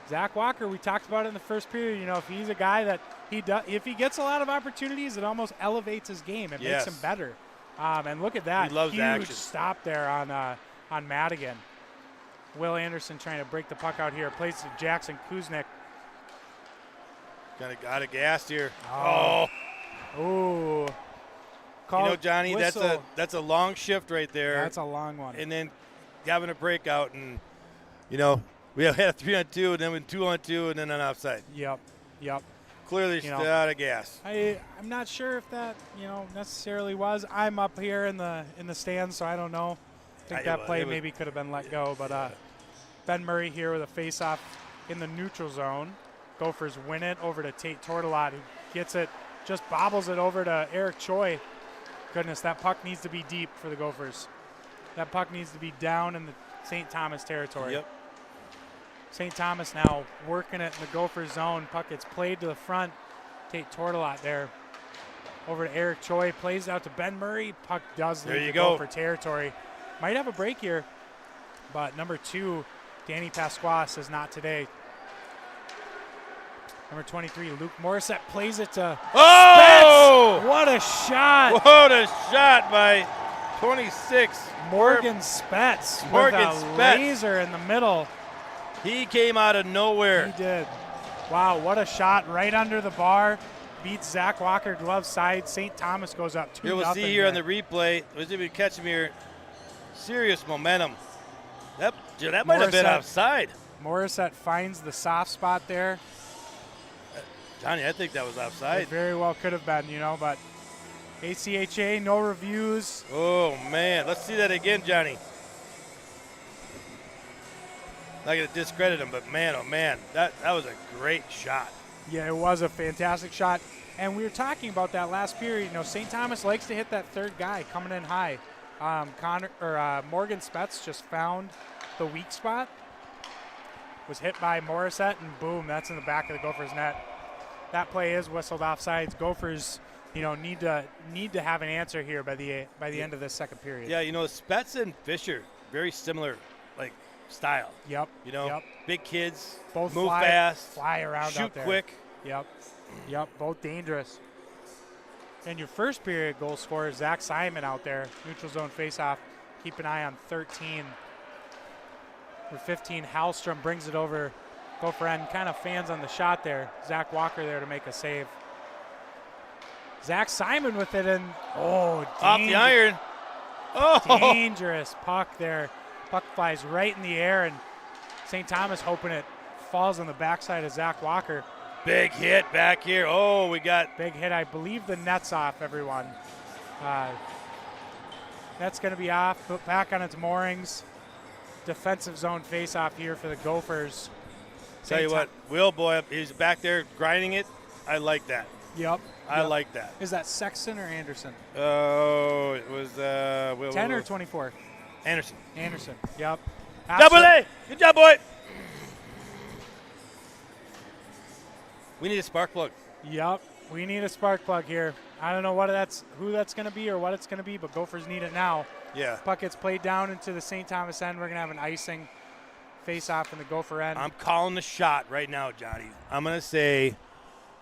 Zach Walker, we talked about it in the first period. If he's a guy that if he gets a lot of opportunities, it almost elevates his game. It makes him better. And look at that. He loves huge action. Stop there on Madigan. Will Anderson trying to break the puck out here. Plays to Jackson Kuznick. Kind of got a gas here. Oh. Ooh. Johnny, whistle. that's a long shift right there. That's a long one. And then having a breakout, and we had a 3-on-2, and then with 2-on-2, and then an offside. Yep. Clearly still out of gas. I'm not sure if that necessarily was. I'm up here in the stands, so I don't know. I think that play maybe could have been let go, but Ben Murray here with a face-off in the neutral zone. Gophers win it over to Tate Tortolot, who gets it, just bobbles it over to Eric Choi. Goodness, that puck needs to be deep for the Gophers. That puck needs to be down in the St. Thomas territory. Yep. St. Thomas now working it in the Gophers zone. Puck gets played to the front. Tate Tortolot there. Over to Eric Choi. Plays out to Ben Murray. Puck does leave the Gopher territory. Might have a break here, but number 2, Danny Pasqua says not today. Number 23, Luke Morissette plays it to Spetz. What a shot. What a shot by 26. Morgan Spetz with a laser in the middle. He came out of nowhere. He did. Wow, what a shot right under the bar. Beats Zach Walker glove side. St. Thomas goes up 2-0. We'll see here on the replay. Was able to catch him here. Serious momentum. That might have been offside. Morissette finds the soft spot there. Johnny, I think that was offside. It very well could have been, but ACHA, no reviews. Oh, man. Let's see that again, Johnny. Not going to discredit him, but man, oh, man, that was a great shot. Yeah, it was a fantastic shot. And we were talking about that last period. St. Thomas likes to hit that third guy coming in high. Morgan Spetz just found the weak spot. Was hit by Morissette, and boom, that's in the back of the Gophers net. That play is whistled offsides. Gophers, need to have an answer here by the end of this second period. Yeah, Spetz and Fisher, very similar, style. Yep. Big kids, both move fast, fly around, shoot out there. quick. Yep. Both dangerous. And your first period goal scorer, Zach Simon out there, neutral zone faceoff. Keep an eye on 13. With 15, Hallstrom brings it over. Gopher end, kind of fans on the shot there. Zach Walker there to make a save. Zach Simon with it, and off the iron. Dangerous puck there. Puck flies right in the air, and St. Thomas hoping it falls on the backside of Zach Walker. Big hit back here. We got big hit. I believe the net's off, everyone. Net's going to be off, put back on its moorings. Defensive zone face-off here for the Gophers. Tell you what, Will Boy, he's back there grinding it. I like that. Yep. I like that. Is that Sexton or Anderson? Oh, it was 10 or 24? Anderson. Yep. Double A. Good job, boy. We need a spark plug. Yep. We need a spark plug here. I don't know who that's going to be or what it's going to be, but Gophers need it now. Yeah. Puck gets played down into the St. Thomas end. We're going to have an icing face-off in the Gopher end. I'm calling the shot right now, Johnny. I'm going to say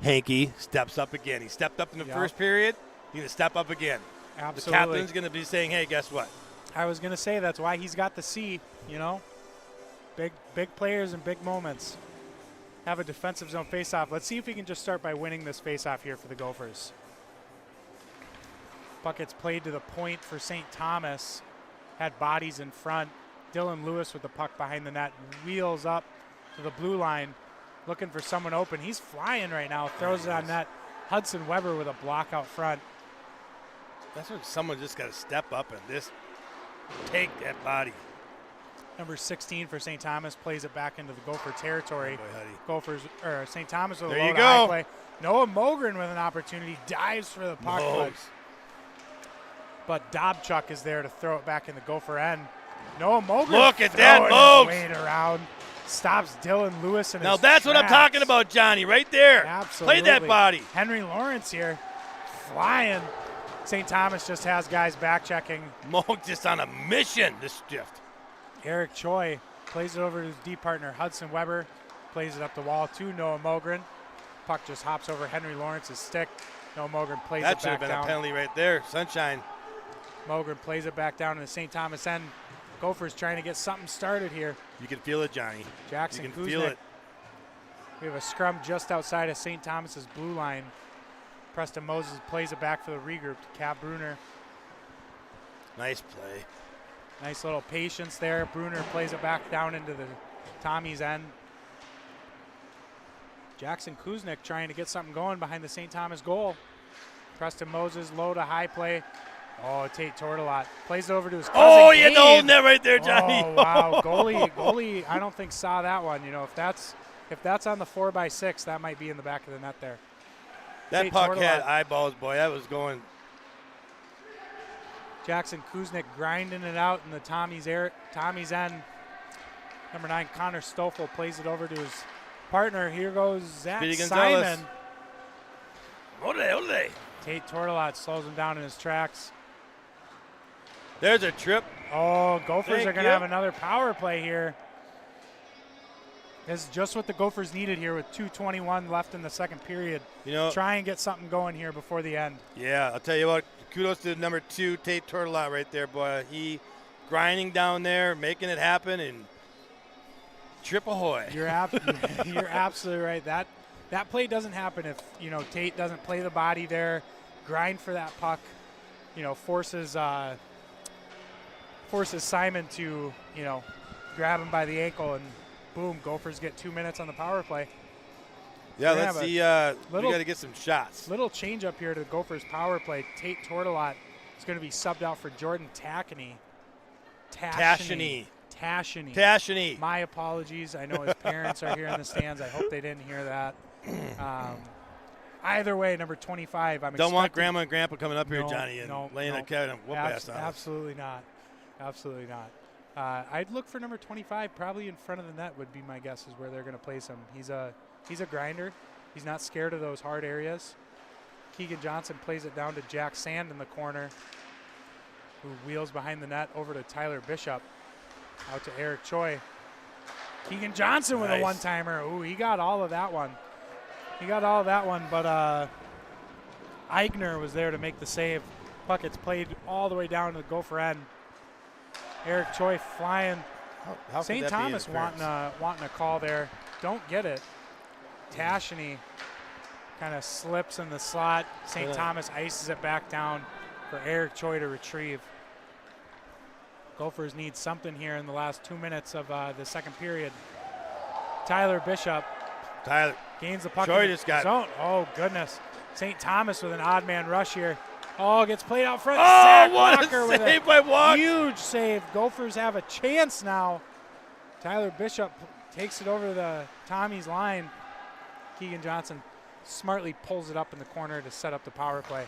Hanky steps up again. He stepped up in the first period. He's going to step up again. Absolutely. The captain's going to be saying, hey, guess what? I was going to say that's why he's got the C, Big players and big moments. Have a defensive zone face-off. Let's see if we can just start by winning this face-off here for the Gophers. Puck gets played to the point for St. Thomas. Had bodies in front. Dylan Lewis with the puck behind the net. Wheels up to the blue line. Looking for someone open. He's flying right now. Throws it on net. Hudson Weber with a block out front. That's when someone just got to step up and just take that body. Number 16 for St. Thomas plays it back into the Gopher territory. Oh, St. Thomas with there a low you to high go. play. Noah Mogren with an opportunity. Dives for the puck. But Dobchuk is there to throw it back in the Gopher end. Noah Mogren. Look at that, Mogs. Weight around. Stops Dylan Lewis in his Now that's what I'm talking about, Johnny, right there. Absolutely. Play that body. Henry Lawrence here, flying. St. Thomas just has guys back checking. Moog just on a mission this shift. Eric Choi plays it over to his D partner, Hudson Weber. Plays it up the wall to Noah Mogren. Puck just hops over Henry Lawrence's stick. Noah Mogren plays it back down. That should have been a penalty right there. Sunshine. Mogren plays it back down to the St. Thomas end. Gophers trying to get something started here. You can feel it, Johnny. Jackson You can Kuznick feel it. We have a scrum just outside of St. Thomas's blue line. Preston Moses plays it back for the regroup to Cap Bruner. Nice play. Nice little patience there. Bruner plays it back down into the Tommies end. Jackson Kuznick trying to get something going behind the St. Thomas goal. Preston Moses, low to high play. Oh, Tate Tortolot plays it over to his cousin. Oh, you had to Gabe. hold net right there, Johnny. Oh, wow. Goalie, I don't think saw that one. You know, if that's on the 4x6, that might be in the back of the net there. That Tate puck Tortolot. had eyeballs, boy. That was going. Jackson Kuznick grinding it out in the Tommy's end. Number 9, Connor Stoffel plays it over to his partner. Here goes Zach Speedy Gonzalez. Simon. Ole. Tate Tortolot slows him down in his tracks. There's a trip. Oh, Gophers Thank are going you. to have another power play here. This is just what the Gophers needed here with 2:21 left in the second period. You know, Try and get something going here before the end. yeah, I'll tell you what. Kudos to number 2, Tate Tortolot right there, boy. He grinding down there, making it happen, and trip ahoy. You're absolutely right. That play doesn't happen if, you know, Tate doesn't play the body there, grind for that puck, you know, forces Simon to, you know, grab him by the ankle, and boom, Gophers get 2 minutes on the power play. Yeah, We're let's gonna see. We little- got to get some shots. Little change up here to the Gophers power play. Tate Tortolot is going to be subbed out for Jordan Tasheny. Tasheny. My apologies. I know his parents are here in the stands. I hope they didn't hear that. Either way, number 25. Don't want Grandma and Grandpa coming up here, No, Johnny, and no, laying no. a cat and whoop ass on us. Absolutely not. Absolutely not. I'd look for number 25, probably in front of the net would be my guess is where they're going to place him. He's a grinder. He's not scared of those hard areas. Keegan Johnson plays it down to Jack Sand in the corner, who wheels behind the net over to Tyler Bishop. Out to Eric Choi. Keegan Johnson with a Nice. one-timer. Ooh, he got all of that one. But Eigner was there to make the save. Puck gets played all the way down to the Gopher end. Eric Choi flying. How could St. that be Thomas interference? wanting a call there. Don't get it. Tasheny kind of slips in the slot. St. Yeah. Thomas ices it back down for Eric Choi to retrieve. Gophers need something here in the last 2 minutes of the second period. Tyler Bishop Tyler. gains the puck Choi in the just got- zone. Oh, goodness. St. Thomas with an odd man rush here. Oh, gets played out front. Oh, Zach what Walker a with save by Walker. huge save. Gophers have a chance now. Tyler Bishop takes it over the Tommy's line. Keegan Johnson smartly pulls it up in the corner to set up the power play.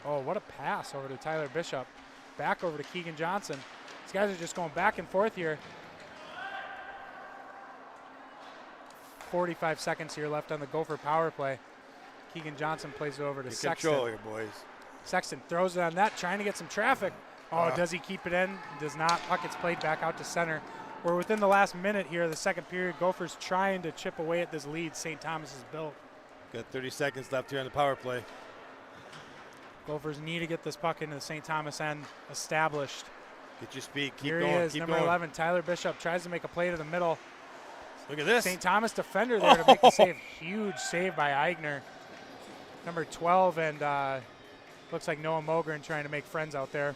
Oh, what a pass over to Tyler Bishop. Back over to Keegan Johnson. These guys are just going back and forth here. 45 seconds here left on the Gopher power play. Keegan Johnson plays it over to Get Sexton. control here, boys. Sexton throws it on that, trying to get some traffic. Oh, does he keep it in? Does not. Puck gets played back out to center. We're within the last minute here of the second period. Gophers trying to chip away at this lead St. Thomas has built. Got 30 seconds left here on the power play. Gophers need to get this puck into the St. Thomas end established. Get your speed. Keep Here going. he is, Keep number going. 11, Tyler Bishop tries to make a play to the middle. Look at this. St. Thomas defender there to make the save. Huge save by Eigner. Number 12, and looks like Noah Mogren trying to make friends out there.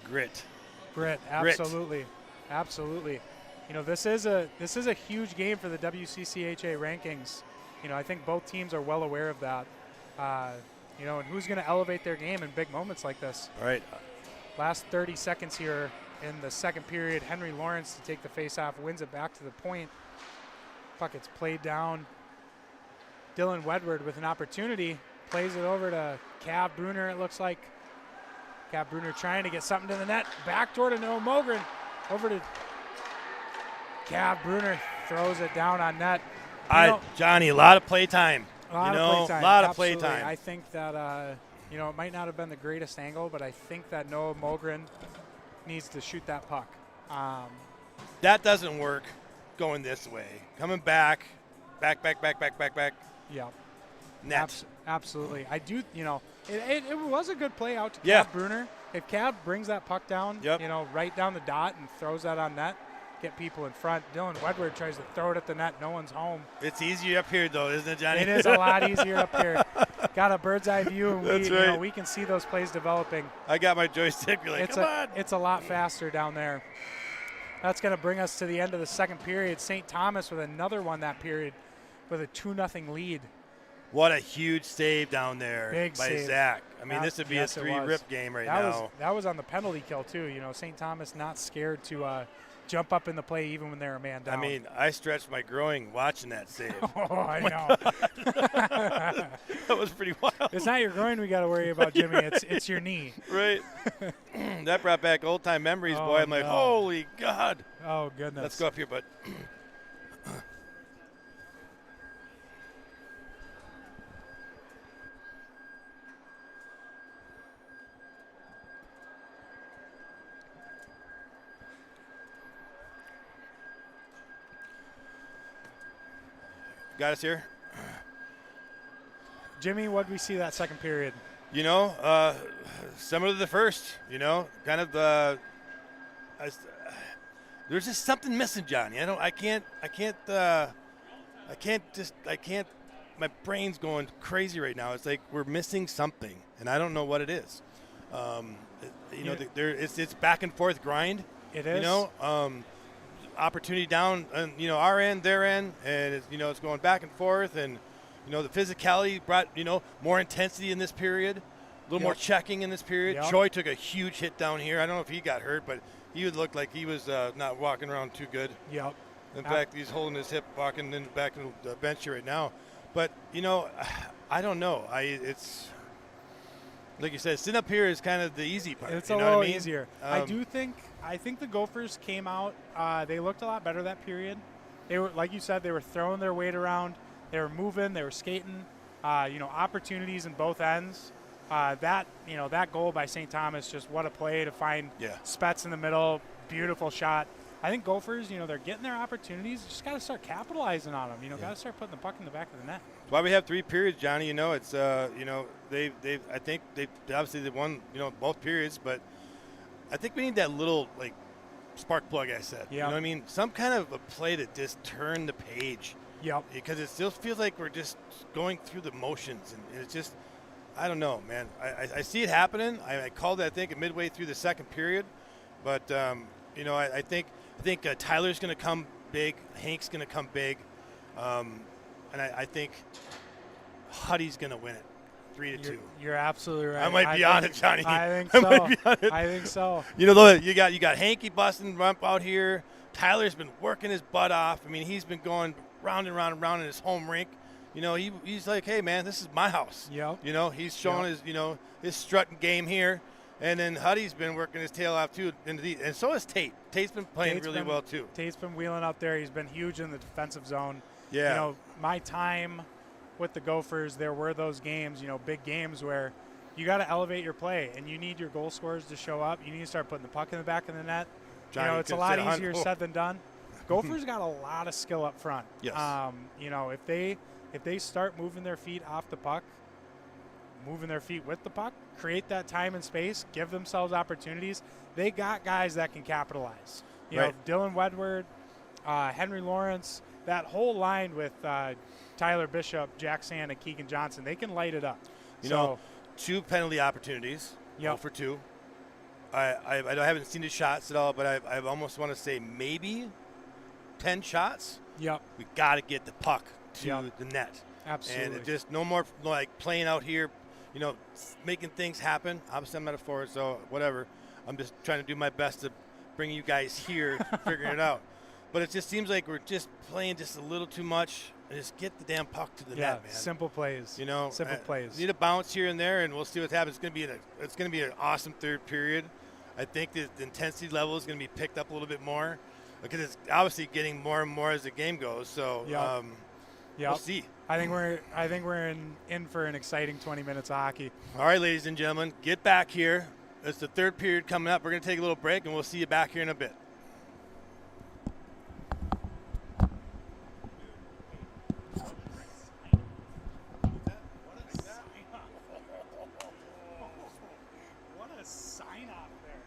Grit. Absolutely. Absolutely. You know, this is a huge game for the WCCHA rankings. You know, I think both teams are well aware of that. You know, and who's going to elevate their game in big moments like this? All right. Last 30 seconds here in the second period. Henry Lawrence to take the faceoff, wins it back to the point. Puck gets played down. Dylan Wedward with an opportunity. Plays it over to Cab Bruner, it looks like. Cab Bruner trying to get something to the net. Backdoor to Noah Mogren. Over to Cab Bruner. Throws it down on net. Johnny, a lot of play time. A lot of play time. I think that, you know, it might not have been the greatest angle, but I think that Noah Mogren needs to shoot that puck. That doesn't work going this way. Coming back. Yeah. Net. Absolutely. I do, you know, it was a good play out to Yeah. Cab Bruner. If Cab brings that puck down, Yep. you know, right down the dot and throws that on net, get people in front. Dylan Wedward tries to throw it at the net. No one's home. It's easier up here, though, isn't it, Johnny? It is a lot easier up here. Got a bird's eye view, and That's right. we can see those plays developing. I got my joystick. You're like, come on. It's a lot faster down there. That's going to bring us to the end of the second period. St. Thomas with another one that period with a 2-0 lead. What a huge save down there by save. Zach. I mean, this would be a 3-rip game now. That was on the penalty kill, too. You know, St. Thomas not scared to jump up in the play even when they're a man down. I mean, I stretched my groin watching that save. Oh, I know. That was pretty wild. It's not your groin we got to worry about, Jimmy. It's your knee. Right. That brought back old-time memories, boy. I'm like, holy God. Oh, goodness. Let's go up here, bud. Got us here. Jimmy, what did we see that second period? You know, similar to the first, you know, kind of there's just something missing, Johnny. I can't, my brain's going crazy right now. It's like we're missing something, and I don't know what it is. It's back and forth grind. It is. You know, opportunity down, and our end, their end, and it's going back and forth, and the physicality brought more intensity in this period, a little more checking in this period. Yep. Troy took a huge hit down here. I don't know if he got hurt, but he would look like he was not walking around too good. Yep. In fact, he's holding his hip, walking back in the bench here right now. But I don't know. It's like you said, sitting up here is kind of the easy part. It's a little easier. I think the Gophers came out. They looked a lot better that period. They were, like you said, they were throwing their weight around. They were moving. They were skating. Opportunities in both ends. That goal by St. Thomas, just what a play to find Spets in the middle. Beautiful shot. I think Gophers, they're getting their opportunities. Just got to start capitalizing on them. Got to start putting the puck in the back of the net. That's why we have 3 periods, Johnny. It's I think they obviously they won both periods, but I think we need that little spark plug. I said, you know what I mean, some kind of a play to just turn the page. Yep. Because it still feels like we're just going through the motions, and it's just, I don't know, man. I see it happening. I called it, I think, midway through the second period, but I think Tyler's going to come big, Hank's going to come big, and I think Huddy's going to win it, 3-2. You're absolutely right. I might be on it, Johnny. I think so. I think so. You got Hanky busting rump out here. Tyler's been working his butt off. I mean, he's been going round and round and round in his home rink. He's like, hey, man, this is my house. Yep. He's showing his strutting game here. And then Huddy's been working his tail off, too. And so has Tate. Tate's been playing really well, too. Tate's been wheeling out there. He's been huge in the defensive zone. Yeah. My time with the Gophers, there were those games, big games where you got to elevate your play, and you need your goal scorers to show up. You need to start putting the puck in the back of the net. Johnny, it's a lot easier said than done. Gophers got a lot of skill up front. Yes. If they start moving their feet off the puck, moving their feet with the puck, create that time and space, give themselves opportunities, they got guys that can capitalize. Dylan Wedward, Henry Lawrence, that whole line with Tyler Bishop, Jack Sand, and Keegan Johnson, they can light it up. 2 penalty opportunities. Yep. 0 for 2. I haven't seen the shots at all, but I almost want to say maybe 10 shots. Yep. We got to get the puck to the net. Absolutely. And just no more playing out here, making things happen. Obviously, I'm not a forward, so whatever. I'm just trying to do my best to bring you guys here, figuring it out. But it just seems like we're just playing just a little too much. And just get the damn puck to the net, man. Simple plays. Simple plays. Need a bounce here and there, and we'll see what happens. It's going to be an awesome third period. I think the intensity level is going to be picked up a little bit more because it's obviously getting more and more as the game goes. So we'll see. I think we're in for an exciting 20 minutes of hockey. All right, ladies and gentlemen, get back here. It's the third period coming up. We're going to take a little break, and we'll see you back here in a bit. What a sign off there.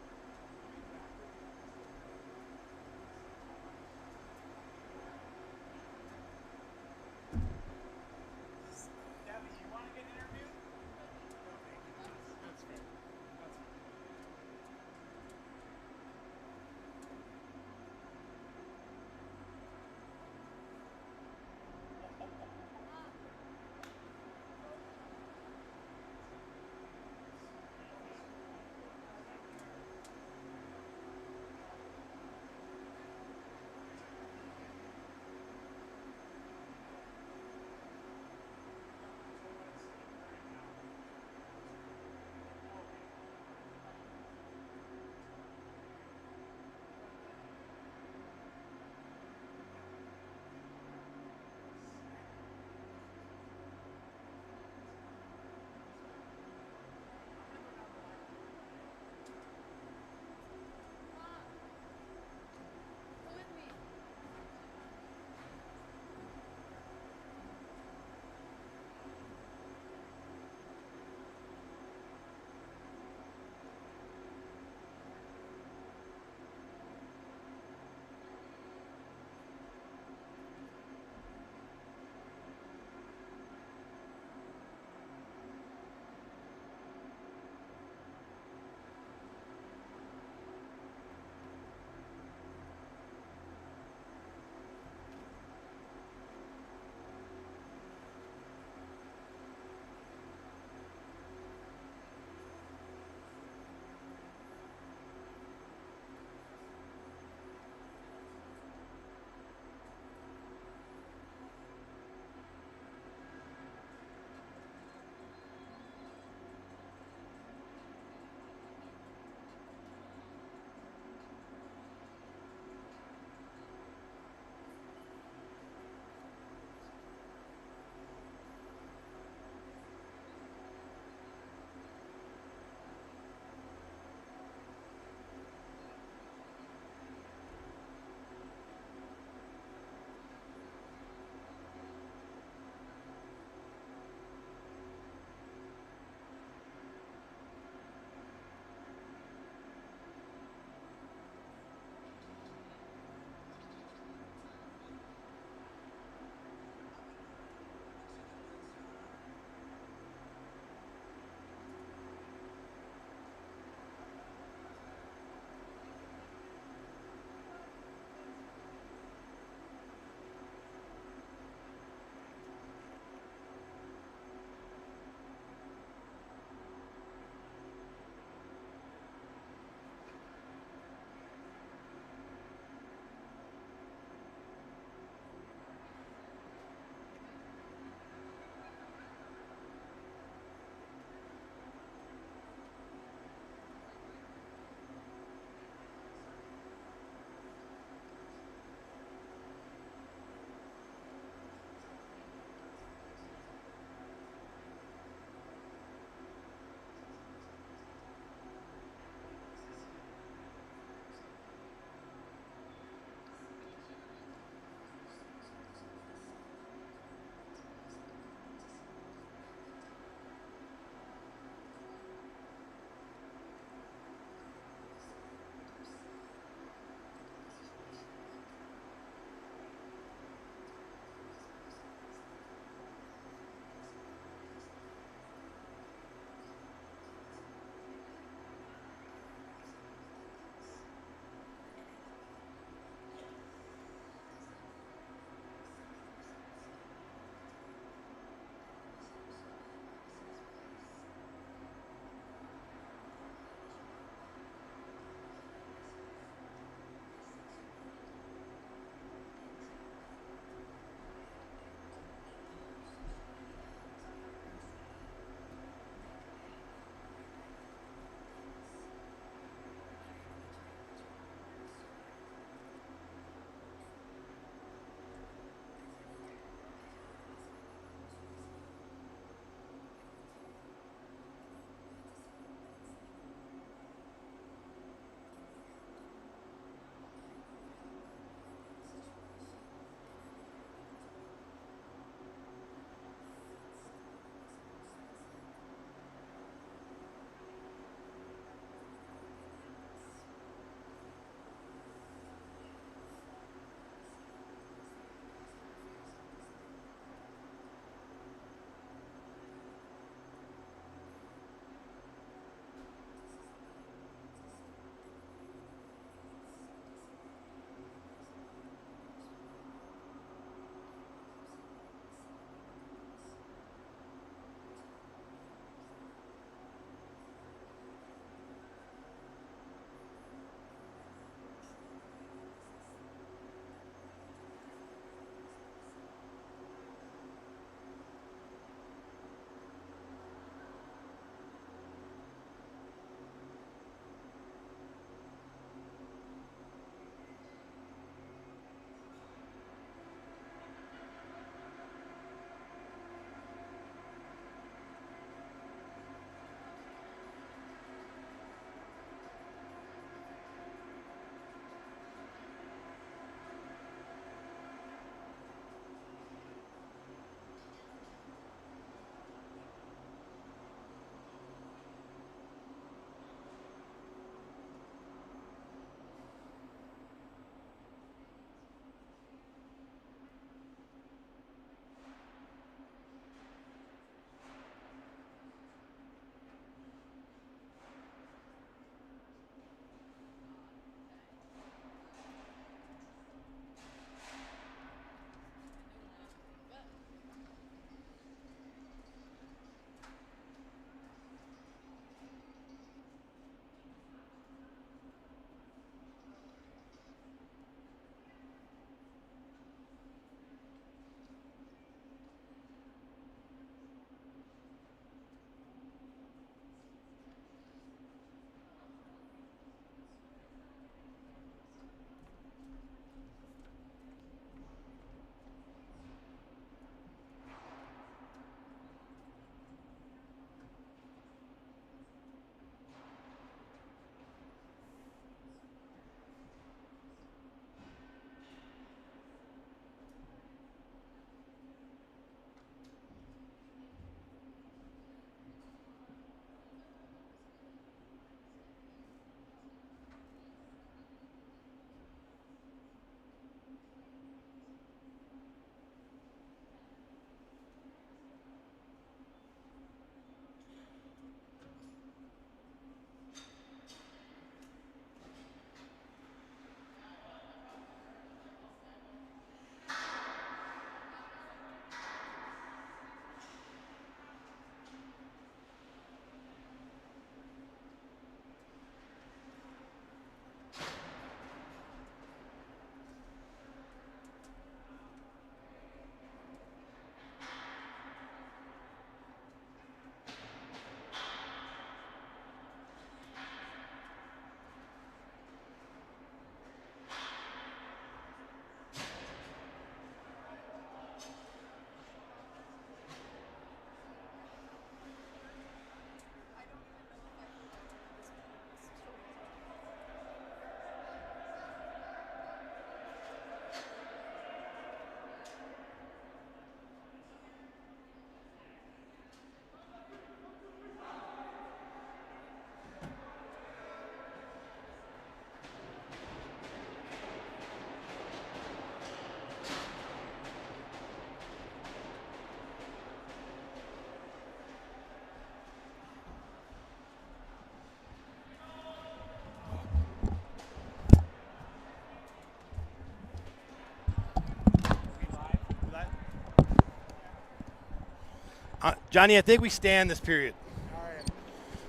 Johnny, I think we stand this period. All right.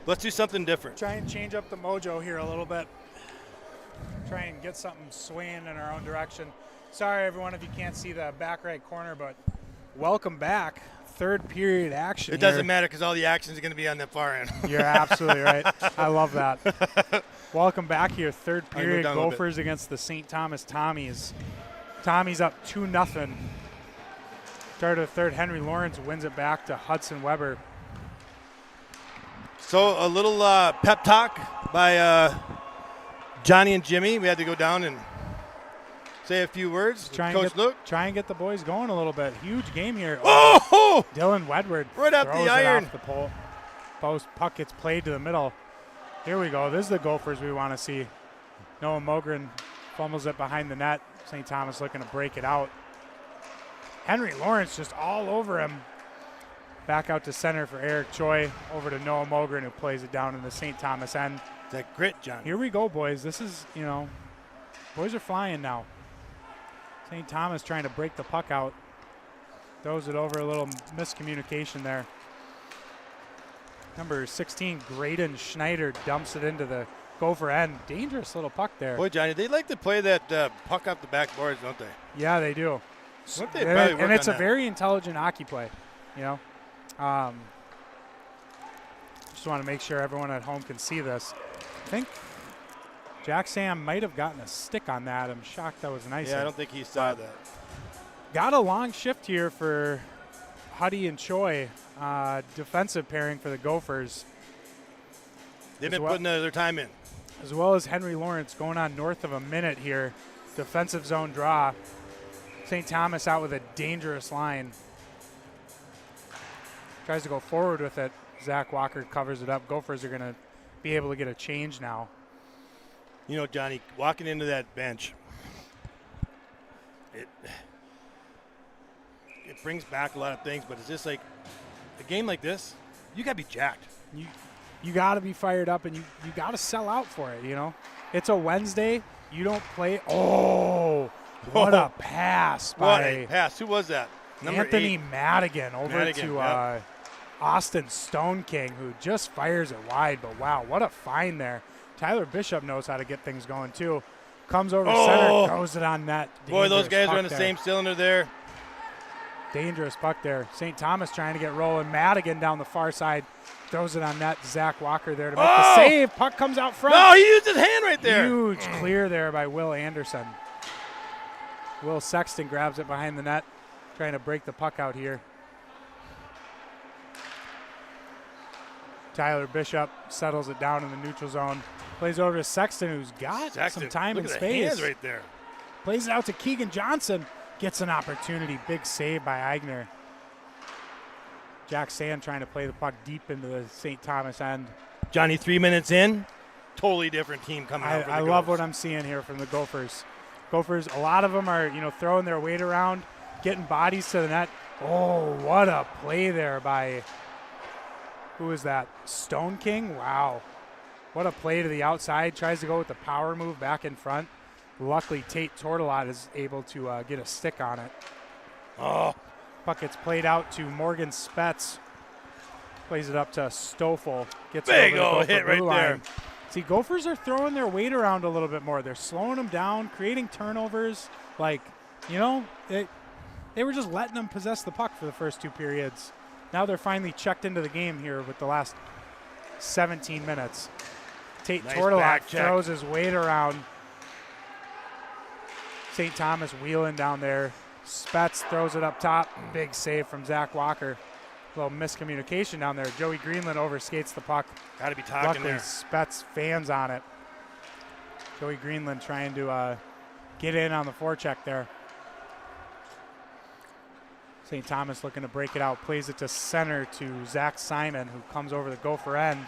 Let's do something different. Try and change up the mojo here a little bit. Try and get something swaying in our own direction. Sorry, everyone, if you can't see the back right corner, but welcome back. Third period action. It doesn't matter because all the action is going to be on the far end. You're absolutely right. I love that. Welcome back here. Third period. Gophers against the St. Thomas Tommies. Tommies up 2-0. Start of the third. Henry Lawrence wins it back to Hudson Weber. So a little pep talk by Johnny and Jimmy. We had to go down and say a few words. Coach Luke. Try and get the boys going a little bit. Huge game here. Oh! Dylan Wedward right up the iron. Off the pole. Post puck gets played to the middle. Here we go. This is the Gophers we want to see. Noah Mogren fumbles it behind the net. St. Thomas looking to break it out. Henry Lawrence just all over him. Back out to center for Eric Choi. Over to Noah Mogren, who plays it down in the St. Thomas end. That grit, Johnny. Here we go, boys. This is, boys are flying now. St. Thomas trying to break the puck out. Throws it over, a little miscommunication there. Number 16, Graydon Schneider, dumps it into the Gopher end. Dangerous little puck there. Boy, Johnny, they like to play that puck up the backboards, don't they? Yeah, they do. And it's a very intelligent hockey play, Just want to make sure everyone at home can see this. I think Jack Sam might have gotten a stick on that. I'm shocked that was an icing. Yeah, I don't think he saw that. Got a long shift here for Huddy and Choi, defensive pairing for the Gophers. They've been putting their time in. As well as Henry Lawrence going on north of a minute here. Defensive zone draw. St. Thomas out with a dangerous line. Tries to go forward with it. Zach Walker covers it up. Gophers are going to be able to get a change now. Johnny, walking into that bench, it brings back a lot of things, but it's just like a game like this, you got to be jacked. You got to be fired up, and you got to sell out for it, It's a Wednesday. You don't play. Oh, what a pass by. What a pass. Who was that? Number Anthony 8. Madigan over to Austin Stone King, who just fires it wide, but wow, what a find there. Tyler Bishop knows how to get things going, too. Comes over center, throws it on net. Boy, those guys are on the same cylinder there. Dangerous puck there. St. Thomas trying to get rolling. Madigan down the far side. Throws it on net. Zach Walker there to make the save. Puck comes out front. No, he used his hand right there. Huge clear there by Will Anderson. Will Sexton grabs it behind the net. Trying to break the puck out here. Tyler Bishop settles it down in the neutral zone. Plays over to Sexton, who's got some time and space. Hands right there. Plays it out to Keegan Johnson. Gets an opportunity. Big save by Eigner. Jack Sand trying to play the puck deep into the St. Thomas end. Johnny, 3 minutes in, totally different team coming out. I love what I'm seeing here from the Gophers. Gophers, a lot of them are, throwing their weight around, getting bodies to the net. Oh, what a play there by, who is that? Stone King? Wow. What a play to the outside. Tries to go with the power move back in front. Luckily, Tate Tortolot is able to get a stick on it. Puck gets played out to Morgan Spetz. Plays it up to Stoffel. Gets big over old hit right there. See, Gophers are throwing their weight around a little bit more. They're slowing them down, creating turnovers. They were just letting them possess the puck for the first 2 periods. Now they're finally checked into the game here with the last 17 minutes. Tate Tortolot throws his weight around. St. Thomas wheeling down there. Spetz throws it up top. Big save from Zach Walker. A little miscommunication down there. Joey Greenland overskates the puck. Got to be talking there. Spetz fans on it. Joey Greenland trying to get in on the forecheck there. St. Thomas looking to break it out. Plays it to center to Zach Simon, who comes over the Gopher end.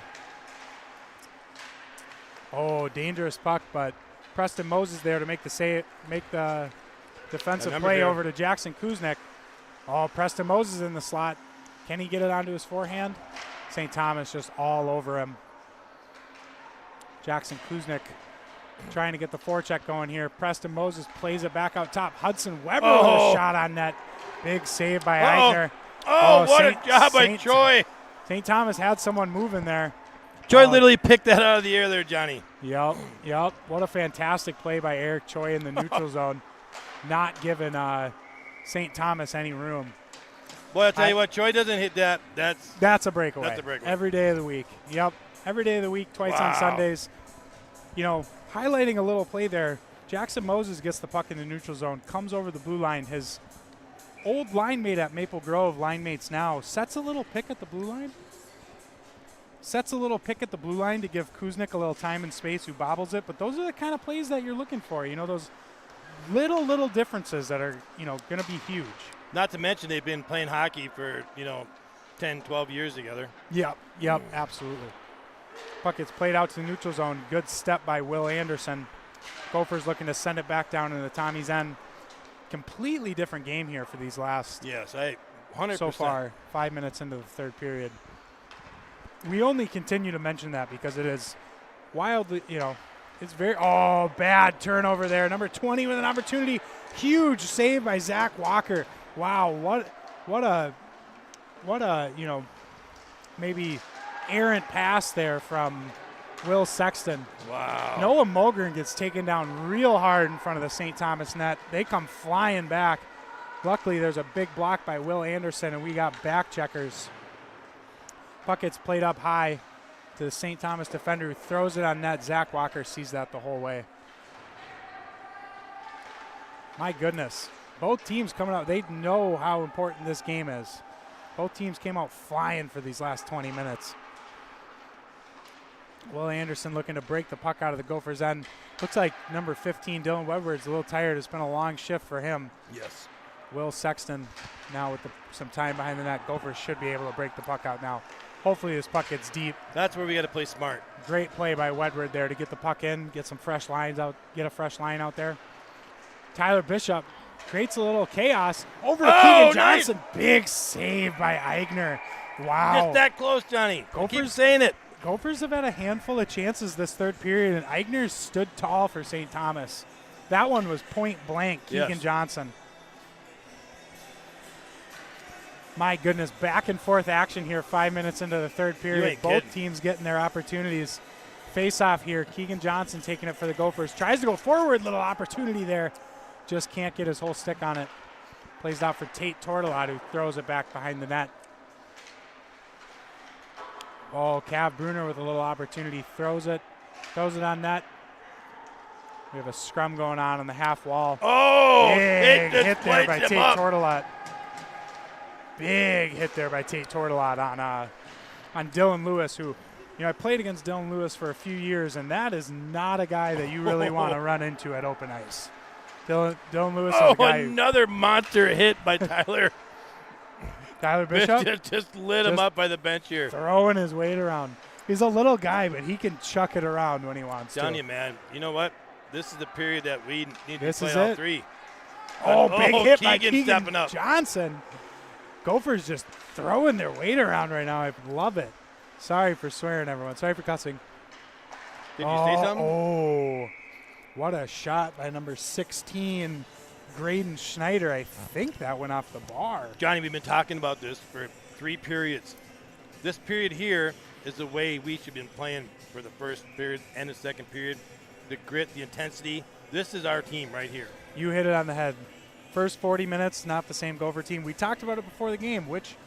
Oh, dangerous puck, but Preston Moses there to make the defensive play over to Jackson Kuznick. Oh, Preston Moses in the slot. Can he get it onto his forehand? St. Thomas just all over him. Jackson Kuznick trying to get the forecheck going here. Preston Moses plays it back out top. Hudson Weber with a shot on net. Big save by Eigner. Oh, what a job by Troy. St. Thomas had someone moving there. Troy literally picked that out of the air there, Johnny. Yep. What a fantastic play by Eric Choi in the neutral zone, not giving St. Thomas any room. Boy, I'll tell you what, Troy doesn't hit that. That's a breakaway. That's a breakaway. Every day of the week. Yep. Every day of the week, twice on Sundays. You know, highlighting a little play there, Jackson Moses gets the puck in the neutral zone, comes over the blue line. His old line mate at Maple Grove, line mates now, sets a little pick at the blue line. To give Kuznick a little time and space, who bobbles it. But those are the kind of plays that you're looking for. You know, those little differences that are, going to be huge. Not to mention they've been playing hockey for, 10, 12 years together. Yep, absolutely. Puck gets played out to the neutral zone. Good step by Will Anderson. Gophers looking to send it back down into the Tommies' end. Completely different game here for these last. Yes, 100%. So far, 5 minutes into the third period. We only continue to mention that because it is wildly, it's very, bad turnover there. Number 20 with an opportunity. Huge save by Zach Walker. Wow, what a, maybe errant pass there from Will Sexton. Wow. Noah Mogren gets taken down real hard in front of the St. Thomas net. They come flying back. Luckily, there's a big block by Will Anderson, and we got back checkers. Puck gets played up high to the St. Thomas defender who throws it on net. Zach Walker sees that the whole way. My goodness. Both teams coming out, they know how important this game is. Both teams came out flying for these last 20 minutes. Will Anderson looking to break the puck out of the Gophers' end. Looks like number 15, Dylan Wedward's a little tired. It's been a long shift for him. Yes. Will Sexton now with some time behind the net. Gophers should be able to break the puck out now. Hopefully this puck gets deep. That's where we got to play smart. Great play by Wedward there to get the puck in, get some fresh lines out, get a fresh line out there. Tyler Bishop creates a little chaos over to Keegan Johnson. Nice. Big save by Eigner. Wow. Just that close, Johnny. Keep saying it. Gophers have had a handful of chances this third period, and Eigner stood tall for St. Thomas. That one was point blank, Keegan Johnson. My goodness, back and forth action here 5 minutes into the third period. Both teams getting their opportunities. Face off here. Keegan Johnson taking it for the Gophers. Tries to go forward, little opportunity there. Just can't get his whole stick on it. Plays out for Tate Tortolot, who throws it back behind the net. Oh, Cav Bruner with a little opportunity. Throws it on net. We have a scrum going on the half wall. Oh, big hit there by Tate Tortolot. Big hit there by Tate Tortolot on Dylan Lewis, who, I played against Dylan Lewis for a few years, and that is not a guy that you really want to run into at open ice. Dylan Lewis is a guy. Another monster hit by Tyler. Tyler Bishop? just lit him up by the bench here. Throwing his weight around. He's a little guy, but he can chuck it around when he wants to. Telling you, man. You know what? This is the period that we need to play all three. Big hit by Keegan stepping up. Johnson. Gophers just throwing their weight around right now. I love it. Sorry for swearing, everyone. Sorry for cussing. Did you say something? Oh, what a shot by number 16, Graydon Schneider. I think that went off the bar. Johnny, we've been talking about this for 3 periods. This period here is the way we should have been playing for the first period and the second period. The grit, the intensity. This is our team right here. You hit it on the head. First 40 minutes, not the same Gopher team. We talked about it before the game. Which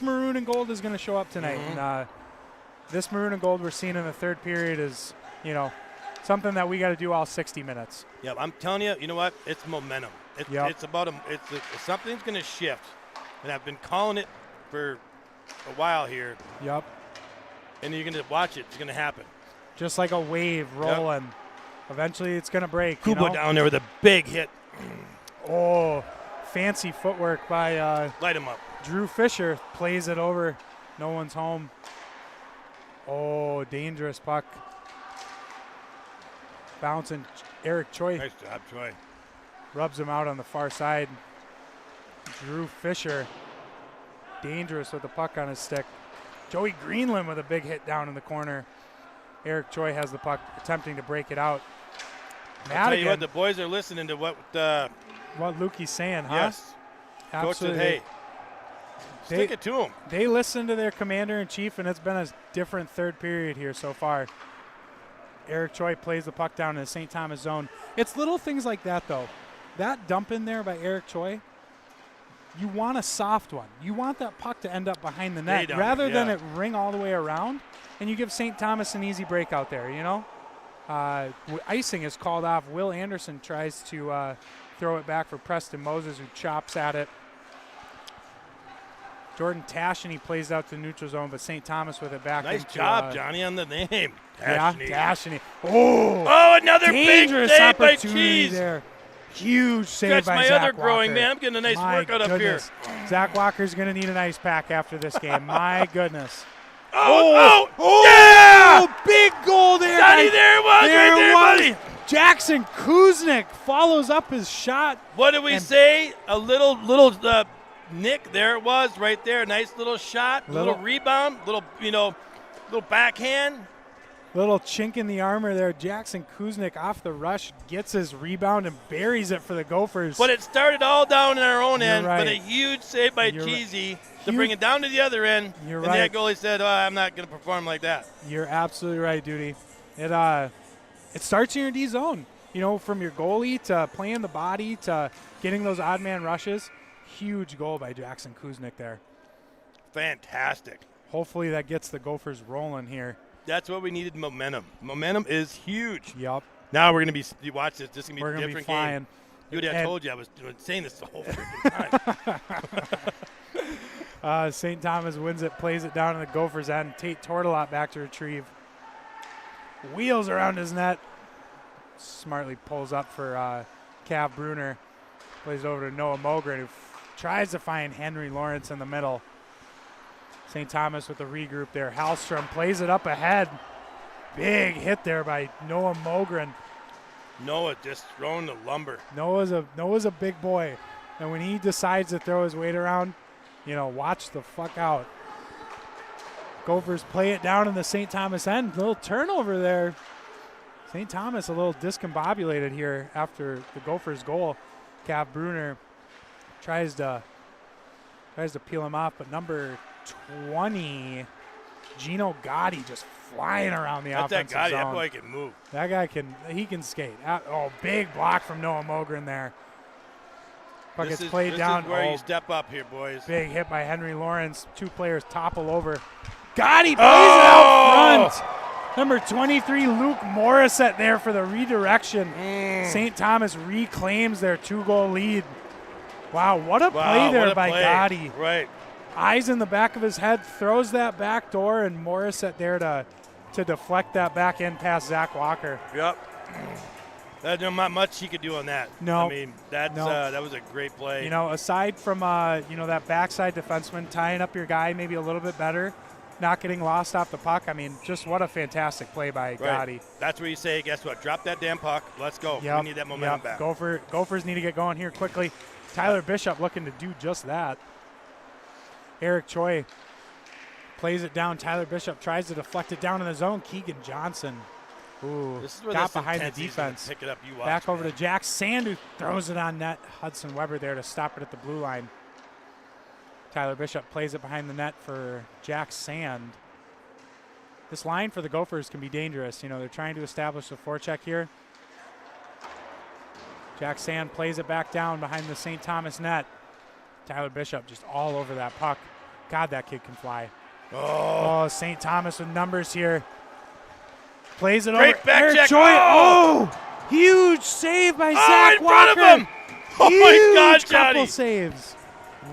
maroon and gold is going to show up tonight? Mm-hmm. And this maroon and gold we're seeing in the third period is, something that we got to do all 60 minutes. Yeah, I'm telling you, you know what? It's momentum. It's about something's going to shift, and I've been calling it for a while here. Yep. And you're going to watch it. It's going to happen. Just like a wave rolling. Yep. Eventually, it's going to break. Kubo down there with a big hit. Oh, fancy footwork by light him up. Drew Fisher plays it over. No one's home. Oh, dangerous puck. Bouncing Eric Choi. Nice job, Choi. Rubs him out on the far side. Drew Fisher, dangerous with the puck on his stick. Joey Greenland with a big hit down in the corner. Eric Choi has the puck, attempting to break it out. I'll tell you what, the boys are listening to what Lukey's saying, huh? Yes. Absolutely. Coach said, hey. Stick it to them. They listened to their commander-in-chief, and it's been a different third period here so far. Eric Choi plays the puck down in the St. Thomas zone. It's little things like that, though. That dump in there by Eric Choi, you want a soft one. You want that puck to end up behind the net rather than it ring all the way around, and you give St. Thomas an easy break out there, you know? Icing is called off. Will Anderson tries to throw it back for Preston Moses, who chops at it. Jordan Tashany plays out to the neutral zone, but St. Thomas with it back. Nice job, Johnny, on the name. Tashany. Yeah, Tashany. Oh, another big save by Cheese. There. Huge save That's by my Zach other Walker. growing, man. I'm getting a nice workout up here. Zach Walker's going to need an ice pack after this game. My goodness. Yeah! Big goal there. Johnny, there it was. Buddy. Jackson Kuznick follows up his shot. What did we say? A little nick. There it was right there. Nice little shot. Little rebound. Little backhand. Little chink in the armor there. Jackson Kuznick off the rush gets his rebound and buries it for the Gophers. But it started all down in our own end. Right. But a huge save by Cheesy to bring it down to the other end. You're and right. that goalie said, I'm not going to perform like that. You're absolutely right, Duty. It starts in your D zone. You know, from your goalie to playing the body to getting those odd man rushes. Huge goal by Jackson Kuznick there. Fantastic. Hopefully that gets the Gophers rolling here. That's what we needed, momentum. Momentum is huge. Yep. Now we're going to be – you watch this. This is going to be a different flying. game. I told you I was saying this the whole freaking time. St. Thomas wins it, plays it down in the Gophers' end. Tate Tortolot back to retrieve. Wheels around his net. Smartly pulls up for Cav Bruner. Plays over to Noah Mogren, who tries to find Henry Lawrence in the middle. St. Thomas with the regroup there. Hallstrom plays it up ahead. Big hit there by Noah Mogren. Noah just throwing the lumber. Noah's a big boy. And when he decides to throw his weight around, watch the fuck out. Gophers play it down in the St. Thomas end. Little turnover there. St. Thomas a little discombobulated here after the Gophers goal. Cav Bruner tries to peel him off, but number 20, Gino Gotti, just flying around the offensive zone. That boy can move. That guy he can skate. Big block from Noah Mogren there. Puck gets played down. This is where you step up here, boys. Big hit by Henry Lawrence. Two players topple over. Gotti plays it out front. Number 23, Luke Morissette there for the redirection. St. Thomas reclaims their 2-goal lead. Wow, what a play there by Gotti. Right. Eyes in the back of his head, throws that back door, and Morissette there to deflect that back end past Zach Walker. Yep. There's not much he could do on that. No. I mean, that was a great play. Aside from, that backside defenseman tying up your guy maybe a little bit better, not getting lost off the puck. I mean, just what a fantastic play by Gotti. That's where you say, guess what? Drop that damn puck. Let's go. Yep. We need that momentum back. Gophers need to get going here quickly. Tyler Bishop looking to do just that. Eric Choi plays it down. Tyler Bishop tries to deflect it down in the zone. Keegan Johnson. This is where got behind the defense. Pick it up. You watch, back over to Jack Sand, who throws it on net. Hudson Weber there to stop it at the blue line. Tyler Bishop plays it behind the net for Jack Sand. This line for the Gophers can be dangerous. They're trying to establish a forecheck here. Jack Sand plays it back down behind the St. Thomas net. Tyler Bishop just all over that puck. God, that kid can fly. Oh, St. Thomas with numbers here. Plays it Great over. back Eric check. Choi. Huge save by Zach in Walker. front of him. Oh, my God, Huge couple Johnny. saves.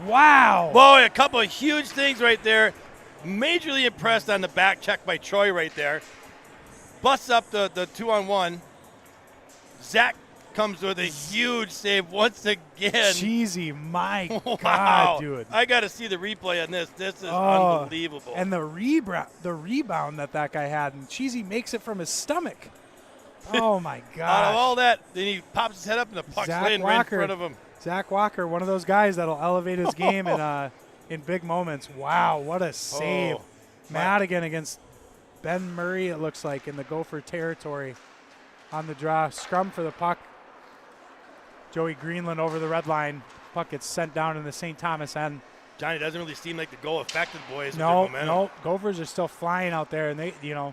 Wow. Boy, a couple of huge things right there. Majorly impressed on the back check by Troy right there. Busts up the 2-on-1. Zach comes with a huge save once again. Cheesy, my Wow. God, dude. I got to see the replay on this. This is unbelievable. And the rebound that guy had, and Cheesy makes it from his stomach. Oh, my God. Out of all that, then he pops his head up and the puck's laying right in front of him. Zach Walker, one of those guys that'll elevate his game in big moments. Wow, what a save. Madigan against Ben Murray, it looks like, in the Gopher territory on the draw. Scrum for the puck. Joey Greenland over the red line. Puck gets sent down in the St. Thomas end. Johnny, doesn't really seem like the goal affected boys with No, their momentum. no. Gophers are still flying out there, and they, The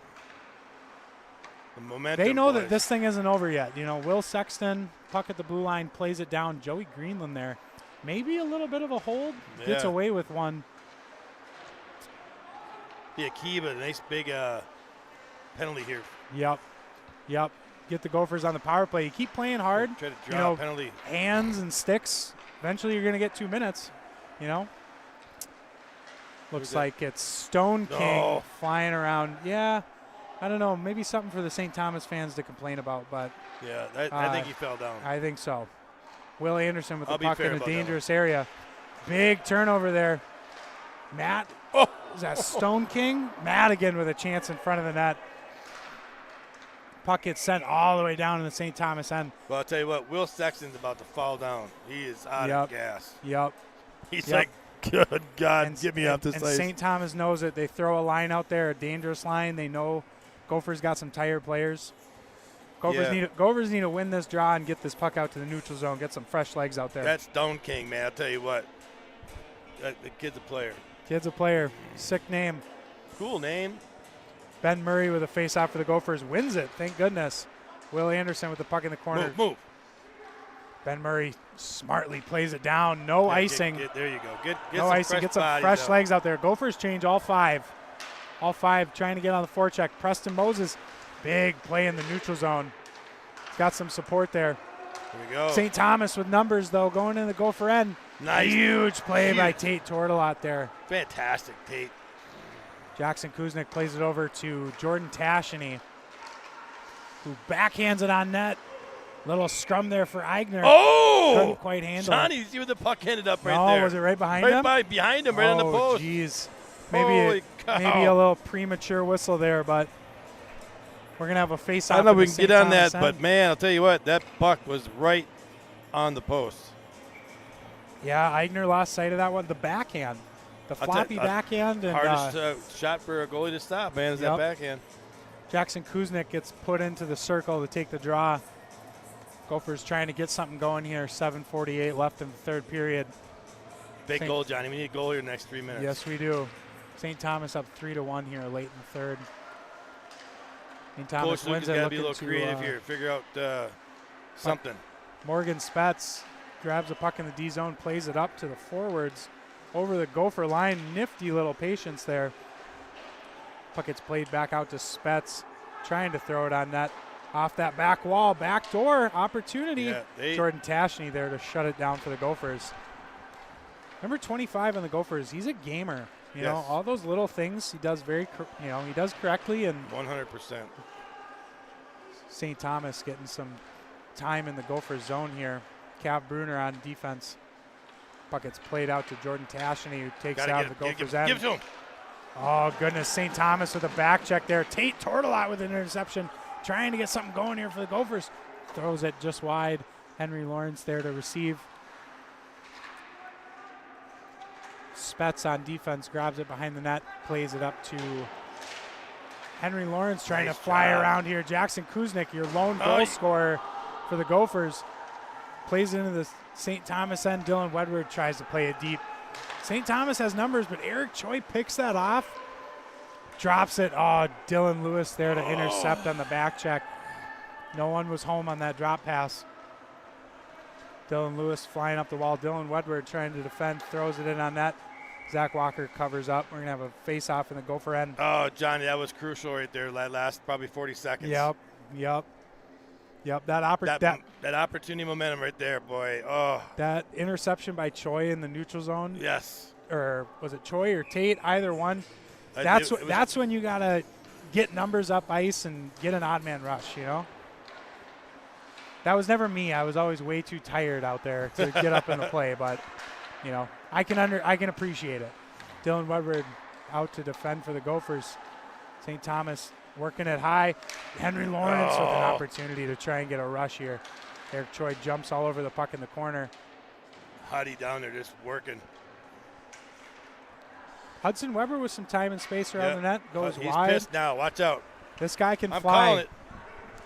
momentum, they know boys. that this thing isn't over yet. Will Sexton, puck at the blue line, plays it down. Joey Greenland there. Maybe a little bit of a hold. Gets Yeah. away with one. Be a key, but a nice big penalty here. Yep. Get the Gophers on the power play. You keep playing hard. Try to draw a penalty. Hands and sticks. Eventually you're going to get 2 minutes, Looks like it's Stone King flying around. Yeah, I don't know. Maybe something for the St. Thomas fans to complain about, but Yeah, I think he fell down. I think so. Will Anderson with the I'll be puck fair in a about that dangerous area. Big turnover there. Matt, is that Stone King? Matt again with a chance in front of the net. Puck gets sent all the way down in the St. Thomas end. Well, I'll tell you what, Will Sexton's about to fall down. He is out of gas. Yep. He's like, good God, get me off this and ice. St. Thomas knows it. They throw a line out there, a dangerous line. They know Gophers got some tired players. Gophers need to win this draw and get this puck out to the neutral zone, get some fresh legs out there. That's Stone King, man. I'll tell you what. The kid's a player. Kid's a player. Sick name. Cool name. Ben Murray with a face-off for the Gophers wins it. Thank goodness. Will Anderson with the puck in the corner. Move. Ben Murray smartly plays it down. No icing. There you go. Get No some icing. Get some fresh legs out there. Gophers change all 5. All 5 trying to get on the forecheck. Preston Moses, big play in the neutral zone. Got some support there. Here we go. St. Thomas with numbers, though, going in the Gopher end. Nice. Huge play by Tate Tortolot there. Fantastic, Tate. Jackson Kuznick plays it over to Jordan Tasheny, who backhands it on net. Little scrum there for Eigner. Oh! Couldn't quite handle Johnny, it. you see where the puck ended up right there. Was it right behind him? Behind him, right on the post. Jeez. Holy cow. Maybe a little premature whistle there, but we're going to have a face-off. I don't know if we can get on that, but, man, I'll tell you what, that puck was right on the post. Yeah, Eigner lost sight of that one. The backhand. The floppy backhand. And hardest shot for a goalie to stop, man, is that backhand. Jackson Kuznick gets put into the circle to take the draw. Gophers trying to get something going here. 7:48 left in the third period. Big goal, Johnny. We need a goal here in the next 3 minutes. Yes, we do. St. Thomas up 3-1 here late in the third. St. Thomas Coach wins Luke's it. got to be a little creative here. Figure out something. Morgan Spetz grabs the puck in the D zone, plays it up to the forwards over the Gopher line. Nifty little patience there. Puck gets played back out to Spetz, trying to throw it on net. Off that back wall, back door opportunity. Yeah, Jordan Tasheny there to shut it down for the Gophers. Number 25 on the Gophers, he's a gamer. You know, all those little things he does he does correctly. And 100%. St. Thomas getting some time in the Gophers zone here. Cav Bruner on defense. Puck gets played out to Jordan Tasheny, who takes out of the Gophers end. Give it to him. Oh, goodness. St. Thomas with a back check there. Tate Tortolot with an interception. Trying to get something going here for the Gophers. Throws it just wide. Henry Lawrence there to receive. Spetz on defense grabs it behind the net. Plays it up to Henry Lawrence trying to fly around here. Jackson Kuznick, your lone goal scorer for the Gophers. Plays it into the St. Thomas end. Dylan Wedward tries to play it deep. St. Thomas has numbers, but Eric Choi picks that off. Drops it. Oh, Dylan Lewis there to intercept on the back check. No one was home on that drop pass. Dylan Lewis flying up the wall. Dylan Wedward trying to defend, throws it in on net. Zach Walker covers up. We're going to have a face-off in the Gopher end. Oh, Johnny, that was crucial right there. That last probably 40 seconds. Yep. That opportunity momentum right there, boy. Oh. That interception by Choi in the neutral zone. Yes. Or was it Choi or Tate? Either one. That's when you got to get numbers up ice and get an odd man rush, you know? That was never me. I was always way too tired out there to get up in the play, but you know, I can appreciate it. Dylan Wedward out to defend for the Gophers. St. Thomas working it high. Henry Lawrence with an opportunity to try and get a rush here. Eric Choi jumps all over the puck in the corner. Huddy down there just working. Hudson Weber with some time and space around the net. Goes wide. He's pissed now. Watch out. This guy can I'm fly. calling it.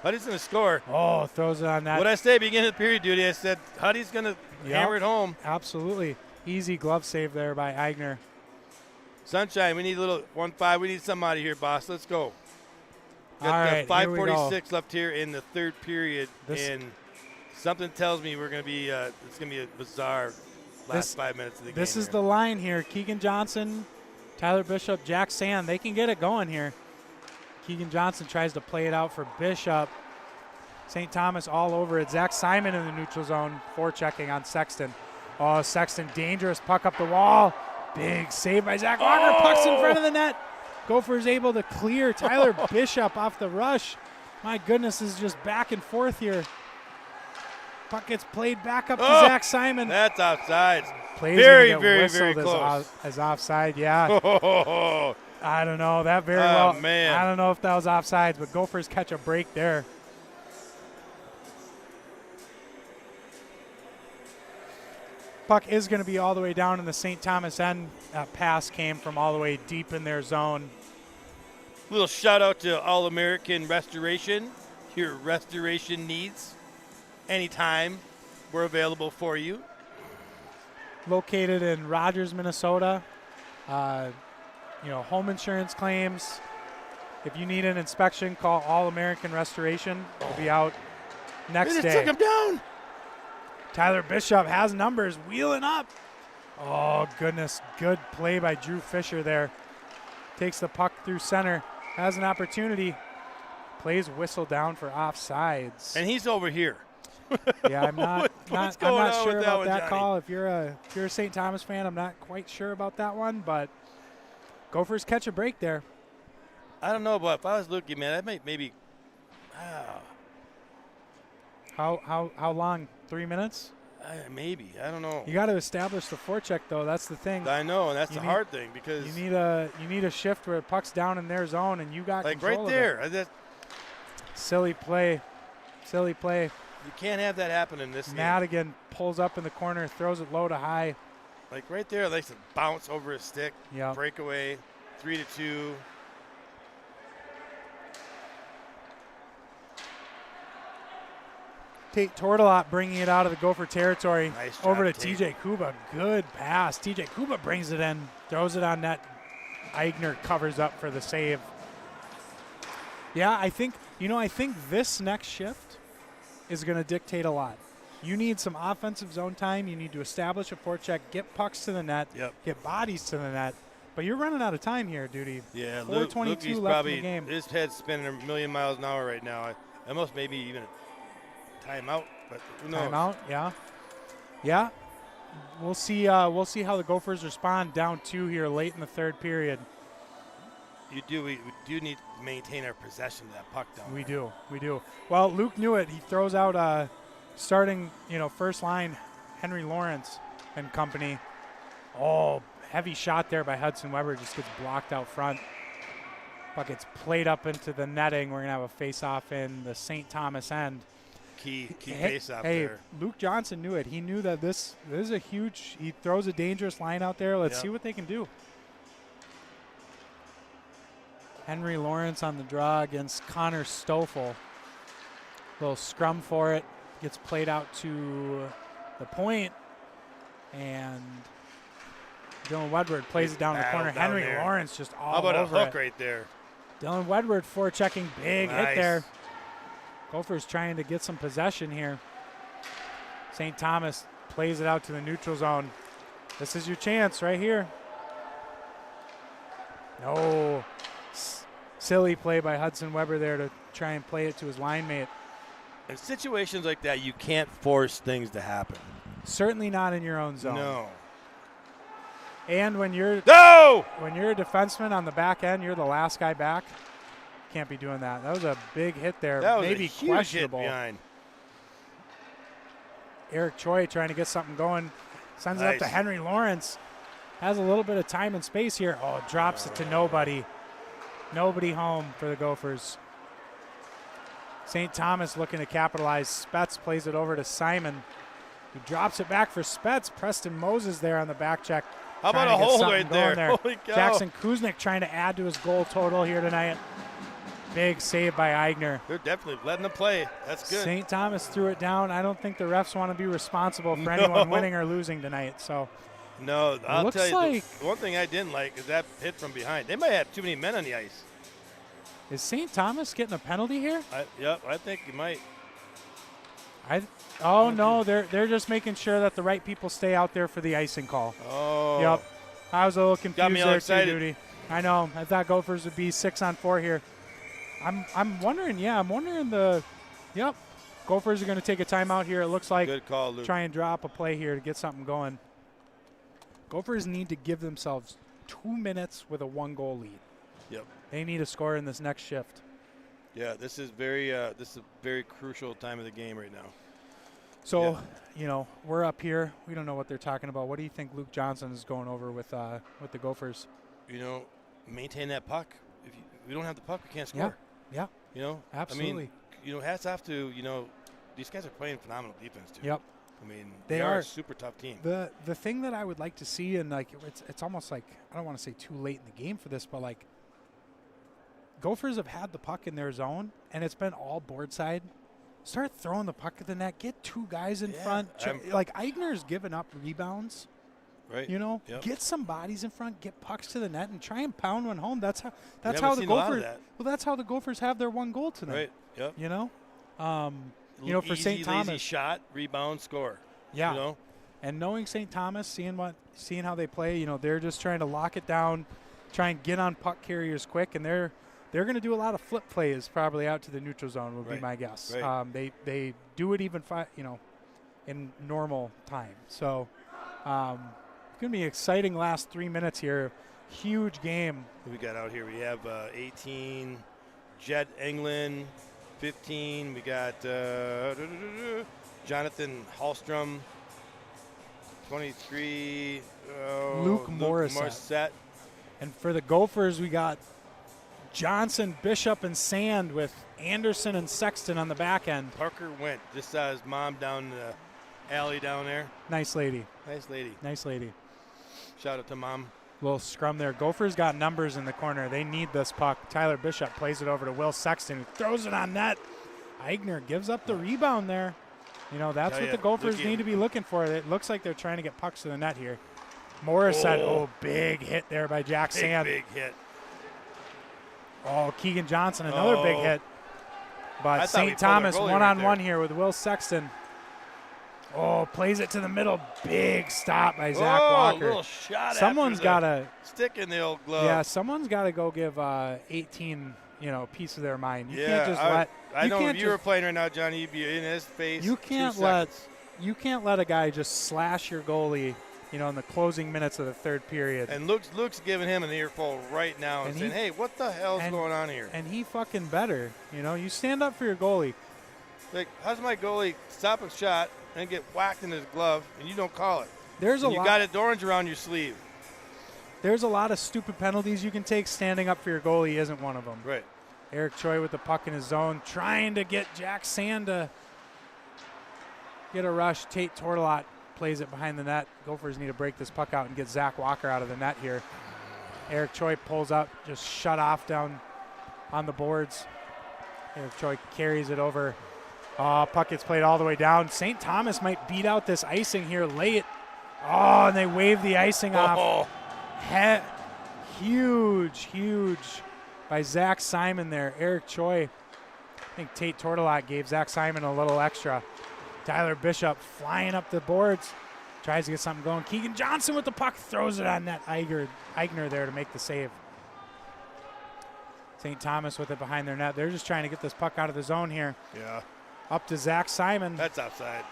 Huddy's going to score. Oh, throws it on that. What I say beginning of the period, duty, I said Huddy's going to hammer it home. Absolutely. Easy glove save there by Eigner. Sunshine, we need a little 1-5. We need something out of here, boss. Let's go. All right, got here we go. 5:46 left here in the third period, and something tells me we're going to be it's going to be a bizarre last 5 minutes of the game. This is the line here. Keegan Johnson, Tyler Bishop, Jack Sand. They can get it going here. Keegan Johnson tries to play it out for Bishop. St. Thomas all over it. Zach Simon in the neutral zone, forechecking on Sexton. Oh, Sexton, dangerous puck up the wall. Big save by Zach Walker. Puck's in front of the net. Gophers able to clear Tyler Bishop off the rush. My goodness, this is just back and forth here. Puck gets played back up to Zach Simon. That's offside. Plays very whistled close. As offside, yeah. I don't know. That very well. Man. I don't know if that was offsides, but Gophers catch a break there. Puck is going to be all the way down in the St. Thomas end. That pass came from all the way deep in their zone. Little shout out to All-American Restoration. Your restoration needs, anytime, we're available for you. Located in Rogers, Minnesota. Home insurance claims. If you need an inspection, call All-American Restoration. We'll be out next They day. just took him down. Tyler Bishop has numbers, wheeling up. Oh, goodness. Good play by Drew Fisher there. Takes the puck through center. Has an opportunity. Plays whistle down for offsides. And he's over here. Yeah, I'm not What's I'm going not on sure with about one, that Johnny? call. If you're a St. Thomas fan, I'm not quite sure about that one, but Gophers catch a break there. I don't know, but if I was looking, man, I might maybe. How long? 3 minutes? Maybe. I don't know. You got to establish the forecheck, though. That's the thing. I know, and that's You the need- hard thing because You need a shift where the puck's down in their zone and you got like control right of there, it. Silly play. you can't have that happen in this game. Madigan pulls up in the corner, throws it low to high. Like right there, likes to bounce over his stick. Yeah. Breakaway, 3-2. Tate Tortolot bringing it out of the Gopher territory. Nice job, Over to Tate. TJ Kuba. Good pass. TJ Kuba brings it in, throws it on net. Eigner covers up for the save. Yeah, I think this next shift is going to dictate a lot. You need some offensive zone time. You need to establish a forecheck, get pucks to the net, get bodies to the net. But you're running out of time here, Duty. Yeah, 4:22 Lukey's left probably, in the game. his head's spinning a million miles an hour right now. Almost maybe even a timeout, but who knows? Timeout, yeah. We'll see how the Gophers respond down 2 here late in the third period. We do need to maintain our possession of that puck down. We do. Well, Luke knew it. He throws out starting, first line, Henry Lawrence and company. Oh, heavy shot there by Hudson Weber. Just gets blocked out front. Puck gets played up into the netting. We're going to have a face-off in the St. Thomas end. Key face-off hey, there. Luke Johnson knew it. He knew that this is a huge – he throws a dangerous line out there. Let's see what they can do. Henry Lawrence on the draw against Connor Stoffel. Little scrum for it. Gets played out to the point. And Dylan Wedward plays it down the corner. Down Henry there. Lawrence just all How about over a hook it. right there? Dylan Wedward forechecking, big hit Nice. there. Gophers trying to get some possession here. St. Thomas plays it out to the neutral zone. This is your chance right here. No. Silly play by Hudson Weber there to try and play it to his line mate. In situations like that, you can't force things to happen. Certainly not in your own zone. No. And when you're No! when you're a defenseman on the back end, you're the last guy back. Can't be doing that. That was a big hit there. That was Maybe a huge questionable. hit behind. Eric Choi trying to get something going. Sends it up to Nice. Henry Lawrence. Has a little bit of time and space here. Oh, drops it to nobody. Nobody home for the Gophers. St. Thomas looking to capitalize. Spetz plays it over to Simon, who drops it back for Spetz. Preston Moses there on the back check. How about trying a to get hole something right going there? Holy cow. Jackson Kuznick trying to add to his goal total here tonight. Big save by Eigner. They're definitely letting them play. That's good. St. Thomas threw it down. I don't think the refs want to be responsible for anyone winning or losing tonight. So No, I'll looks tell you, like the one thing I didn't like is that hit from behind. They might have too many men on the ice. is St. Thomas getting a penalty here? I think you might. Oh no, they're just making sure that the right people stay out there for the icing call. Oh. Yep. I was a little Got me confused all there excited. too, Duty. I know. I thought Gophers would be 6-on-4 here. I'm wondering. Yeah, I'm wondering the. Yep. Gophers are going to take a timeout here. It looks like. Good call, Luke. Try and drop a play here to get something going. Gophers need to give themselves 2 minutes with a 1-goal lead. Yep. They need to score in this next shift. Yeah, this is a very crucial time of the game right now. So, we're up here. We don't know what they're talking about. What do you think Luke Johnson is going over with the Gophers? Maintain that puck. If we don't have the puck, we can't score. Yeah. Absolutely. I mean, hats off to, these guys are playing phenomenal defense too. Yep. I mean, They they are are. a super tough team. The thing that I would like to see, and it's almost like, I don't want to say too late in the game for this, but Gophers have had the puck in their zone, and it's been all board side. Start throwing the puck at the net. Get 2 guys in front. Eigner's given up rebounds. Right. Yep. Get some bodies in front. Get pucks to the net and try and pound one home. That's how the seen a lot of Gophers. that. Well, that's how the Gophers have their 1 goal tonight. Right. Yep. For St. Thomas, lazy shot, rebound, score. Yeah. And knowing St. Thomas, seeing how they play, they're just trying to lock it down, try and get on puck carriers quick, and they're going to do a lot of flip plays probably out to the neutral zone would be my guess. Right. They do it even in normal time. So it's going to be an exciting last 3 minutes here. Huge game. Who we got out here? We have 18, Jed Englund, 15. We got Jonathan Hallstrom, 23. Luke Morissette. And for the Gophers, we got Johnson, Bishop, and Sand with Anderson and Sexton on the back end. Parker Went. Just saw his mom down the alley down there. Nice lady. Nice lady. Shout out to Mom. Little scrum there. Gophers got numbers in the corner. They need this puck. Tyler Bishop plays it over to Will Sexton, who throws it on net. Eigner gives up the rebound there. That's what the Gophers need to be looking for. It looks like they're trying to get pucks to the net here. Morissette, big hit there by Jack Sand. Big hit. Oh, Keegan Johnson, another big hit. But St. Thomas one-on-one here with Will Sexton. Oh, plays it to the middle. Big stop by Zach Walker. Little shot. Someone's got to stick in the old glove. Yeah, someone's got to go give 18, a piece of their mind. You can't just I know if you were playing right now, Johnny, you'd be in his face. You can't let a guy just slash your goalie, in the closing minutes of the third period. And Luke's giving him an earful right now and saying, "Hey, what the hell's going on here?" And he fucking better. You stand up for your goalie. Like, how's my goalie stop a shot and get whacked in his glove, and you don't call it? You got it orange around your sleeve. There's a lot of stupid penalties you can take. Standing up for your goalie isn't one of them. Right. Eric Choi with the puck in his zone, trying to get Jack Sand to get a rush. Tate Tortolot plays it behind the net. Gophers need to break this puck out and get Zach Walker out of the net here. Eric Choi pulls up, just shut off down on the boards. Eric Choi carries it over. Puck gets played all the way down. St. Thomas might beat out this icing here late. And they wave the icing off. Huge by Zach Simon there. Eric Choi. I think Tate Tortolot gave Zach Simon a little extra. Tyler Bishop flying up the boards. Tries to get something going. Keegan Johnson with the puck. Throws it on net. Eigner there to make the save. St. Thomas with it behind their net. They're just trying to get this puck out of the zone here. Yeah. Up to Zach Simon. That's offside.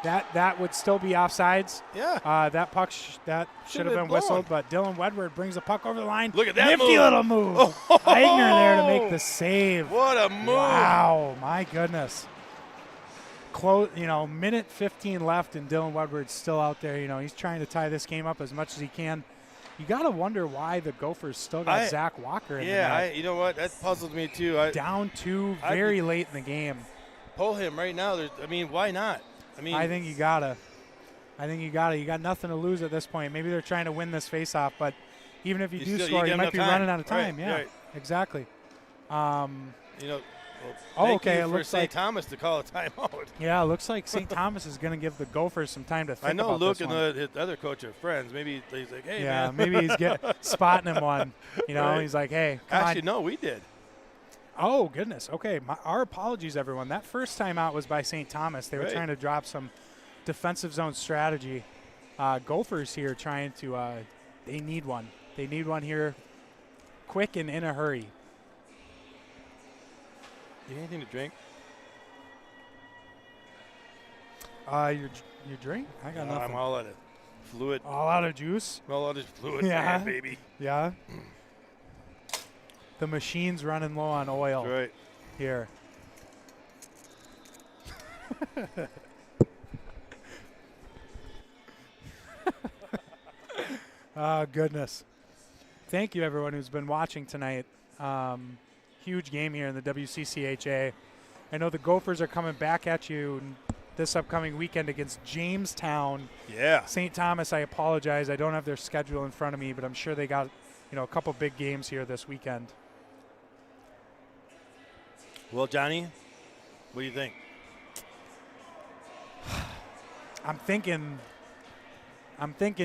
That would still be offsides. Yeah. That puck should have been whistled, but Dylan Wedward brings the puck over the line. Look at that Nifty little move. Eigner there to make the save. What a move. Wow, my goodness. Minute 15 left, and Dylan Wedward's still out there. He's trying to tie this game up as much as he can. You got to wonder why the Gophers still got Zach Walker in the net. You know what? That puzzles me too. Down 2 very late in the game. Pull him right now. Why not? I think you gotta. You got nothing to lose at this point. Maybe they're trying to win this faceoff, but even if you do score, you might be running out of time. Right, yeah, right. Exactly. And Okay. It for looks St. like Thomas to call a timeout. Yeah, it looks like St. Thomas is going to give the Gophers some time to think I know about Luke this and one. his other coach are friends. Maybe he's like, hey, Yeah, man. maybe he's spotting him one. You know, Right. he's like, hey, come Actually, on. no, we did. Oh, goodness. Okay, our apologies, everyone. That first time out was by St. Thomas. They were Right. trying to drop some defensive zone strategy. Gophers here trying to they need one. They need one here quick and in a hurry. You need anything to drink? Your drink? I got No, nothing. I'm all out of fluid. All out of juice? I'm all out of fluid, Yeah. man, baby. Yeah. The machine's running low on oil That's right. here. Oh, goodness. Thank you, everyone who's been watching tonight. Huge game here in the WCCHA. I know the Gophers are coming back at you this upcoming weekend against Jamestown. Yeah. St. Thomas, I apologize. I don't have their schedule in front of me, but I'm sure they got, a couple big games here this weekend. Well, Johnny, what do you think? I'm thinking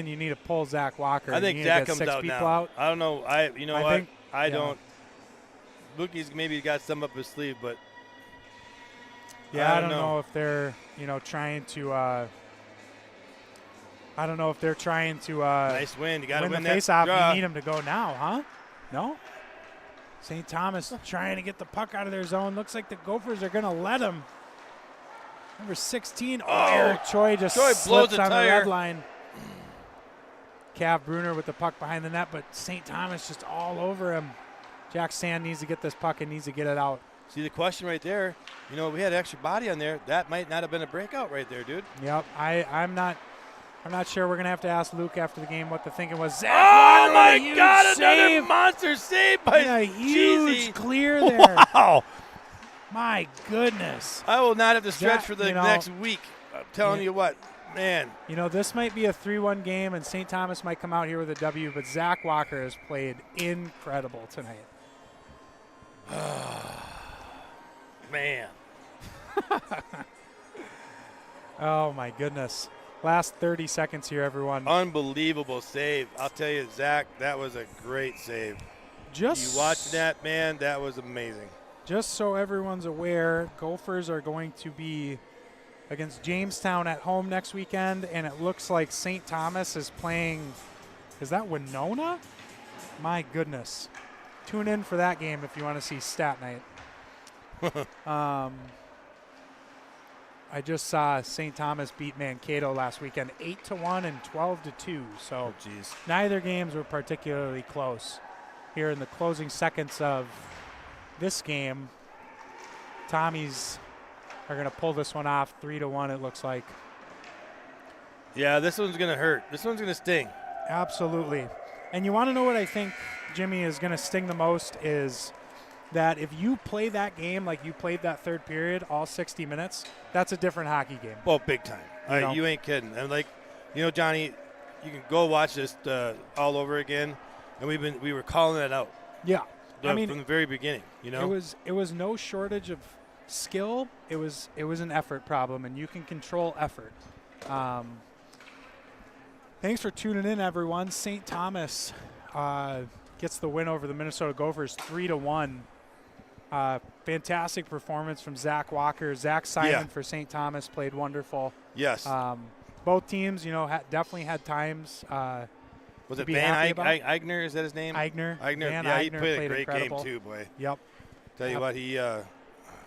you need to pull Zach Walker. I think You need to Zach get comes 6 out people now. out. I don't know. I think- yeah. don't. Lookie's maybe got some up his sleeve, but Yeah, I don't don't know. know if they're, trying to. I don't know if they're trying to nice win. You got to win win the that face-off. draw. You need them to go now, huh? No. St. Thomas trying to get the puck out of their zone. Looks like the Gophers are going to let him. Number 16. Oh, Eric Choi just Choi blows slips a on the tire. red line. Cav Bruner with the puck behind the net, but St. Thomas just all over him. Jack Sand needs to get this puck and needs to get it out. See the question right there. We had extra body on there. That might not have been a breakout right there, dude. Yep, I'm not sure. We're gonna have to ask Luke after the game what the thinking was. Zach Oh Walker my with a huge God! save. Another monster save by And a huge Cheesy. clear there. Wow! My goodness. I will not have to stretch Zach, for the next week. I'm telling you what, man. This might be a 3-1 game, and St. Thomas might come out here with a W, but Zach Walker has played incredible tonight. Man. Oh, my goodness. Last 30 seconds here, everyone. Unbelievable save. I'll tell you, Zach, that was a great save. You watching that, man, that was amazing. Just so everyone's aware, Gophers are going to be against Jamestown at home next weekend, and it looks like St. Thomas is playing, is that Winona? My goodness. Tune in for that game if you want to see Stat Night. I just saw St. Thomas beat Mankato last weekend 8-1 and 12-2. So Jeez. neither games were particularly close. Here in the closing seconds of this game, Tommies are going to pull this one off 3-1, it looks like. Yeah, this one's going to hurt. This one's going to sting. Absolutely. And you want to know what I think, Jimmy, is going to sting the most is that if you play that game like you played that third period, all 60 minutes, that's a different hockey game. Well, big time. You ain't kidding. And Johnny, you can go watch this all over again, and we were calling it out. Yeah. From the very beginning, It was no shortage of skill. It was an effort problem, and you can control effort. Thanks for tuning in, everyone. St. Thomas gets the win over the Minnesota Gophers 3-1. Fantastic performance from Zach Walker. Zach Simon for St. Thomas played wonderful. Yes. Both teams, definitely had times. Was it be Van happy about. Eigner? Is that his name? Eigner. Van Eigner he played a great incredible. game too, boy. Yep. Tell you what, he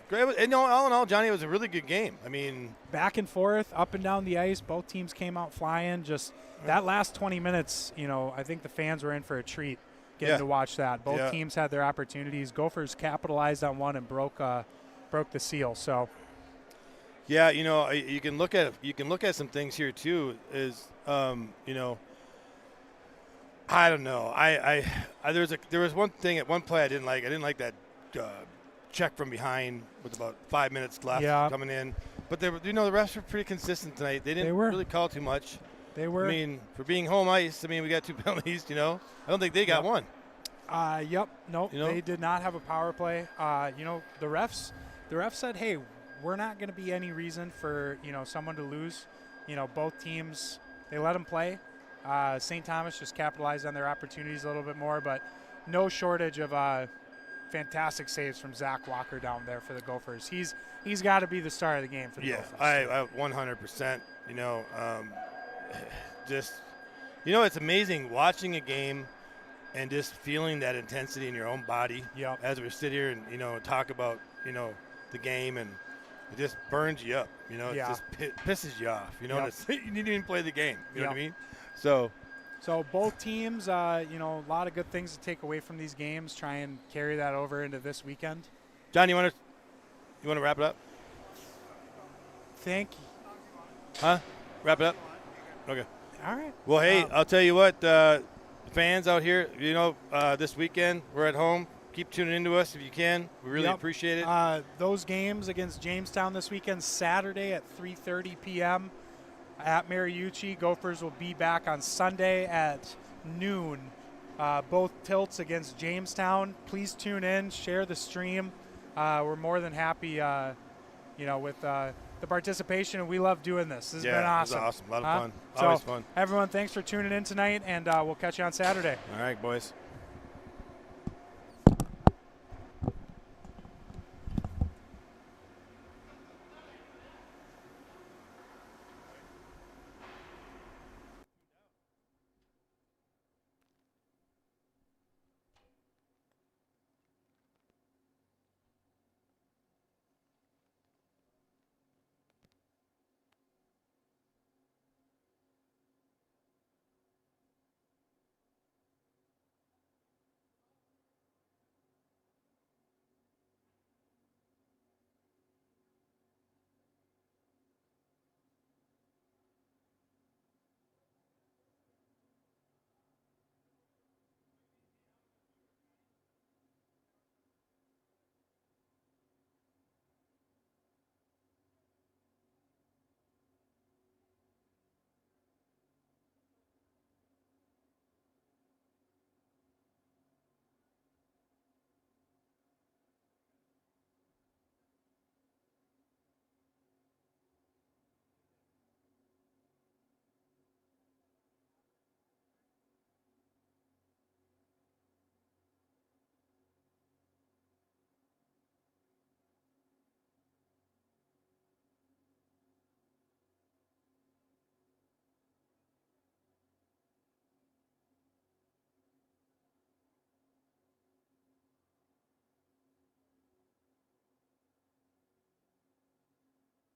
great. And all in all, Johnny, it was a really good game. Back and forth, up and down the ice. Both teams came out flying. Just that last 20 minutes, I think the fans were in for a treat getting to watch that. Both teams had their opportunities. Gophers capitalized on one and broke the seal. So. Yeah, you can look at some things here too. I don't know. There was one thing at one play I didn't like. I didn't like that check from behind with about 5 minutes left coming in. But the refs were pretty consistent tonight. They didn't really call too much. They were. For being home ice, we got 2 penalties. I don't think they got one. Yep. Nope. You know? They did not have a power play. The refs said, hey, we're not going to be any reason for, someone to lose. Both teams, they let them play. St. Thomas just capitalized on their opportunities a little bit more, but no shortage of fantastic saves from Zach Walker down there for the Gophers. He's got to be the star of the game for the Gophers. I 100%. It's amazing watching a game and just feeling that intensity in your own body. Yep. As we sit here and talk about the game, and it just burns you up. It just pisses you off. Yep. And you didn't even play the game. You know what I mean? So both teams, a lot of good things to take away from these games. Try and carry that over into this weekend. John, you want to wrap it up? Thank you. Huh? Wrap it up? Okay. All right. Well, hey, I'll tell you what, fans out here, this weekend we're at home. Keep tuning into us if you can. We really appreciate it. Those games against Jamestown this weekend, Saturday at 3:30 p.m. at Mariucci. Gophers will be back on Sunday at noon. Both tilts against Jamestown. Please tune in, share the stream. We're more than happy, with the participation, and we love doing this. This has been awesome. It was awesome. A lot of fun. So Always fun. Everyone, thanks for tuning in tonight, and we'll catch you on Saturday. All right, boys.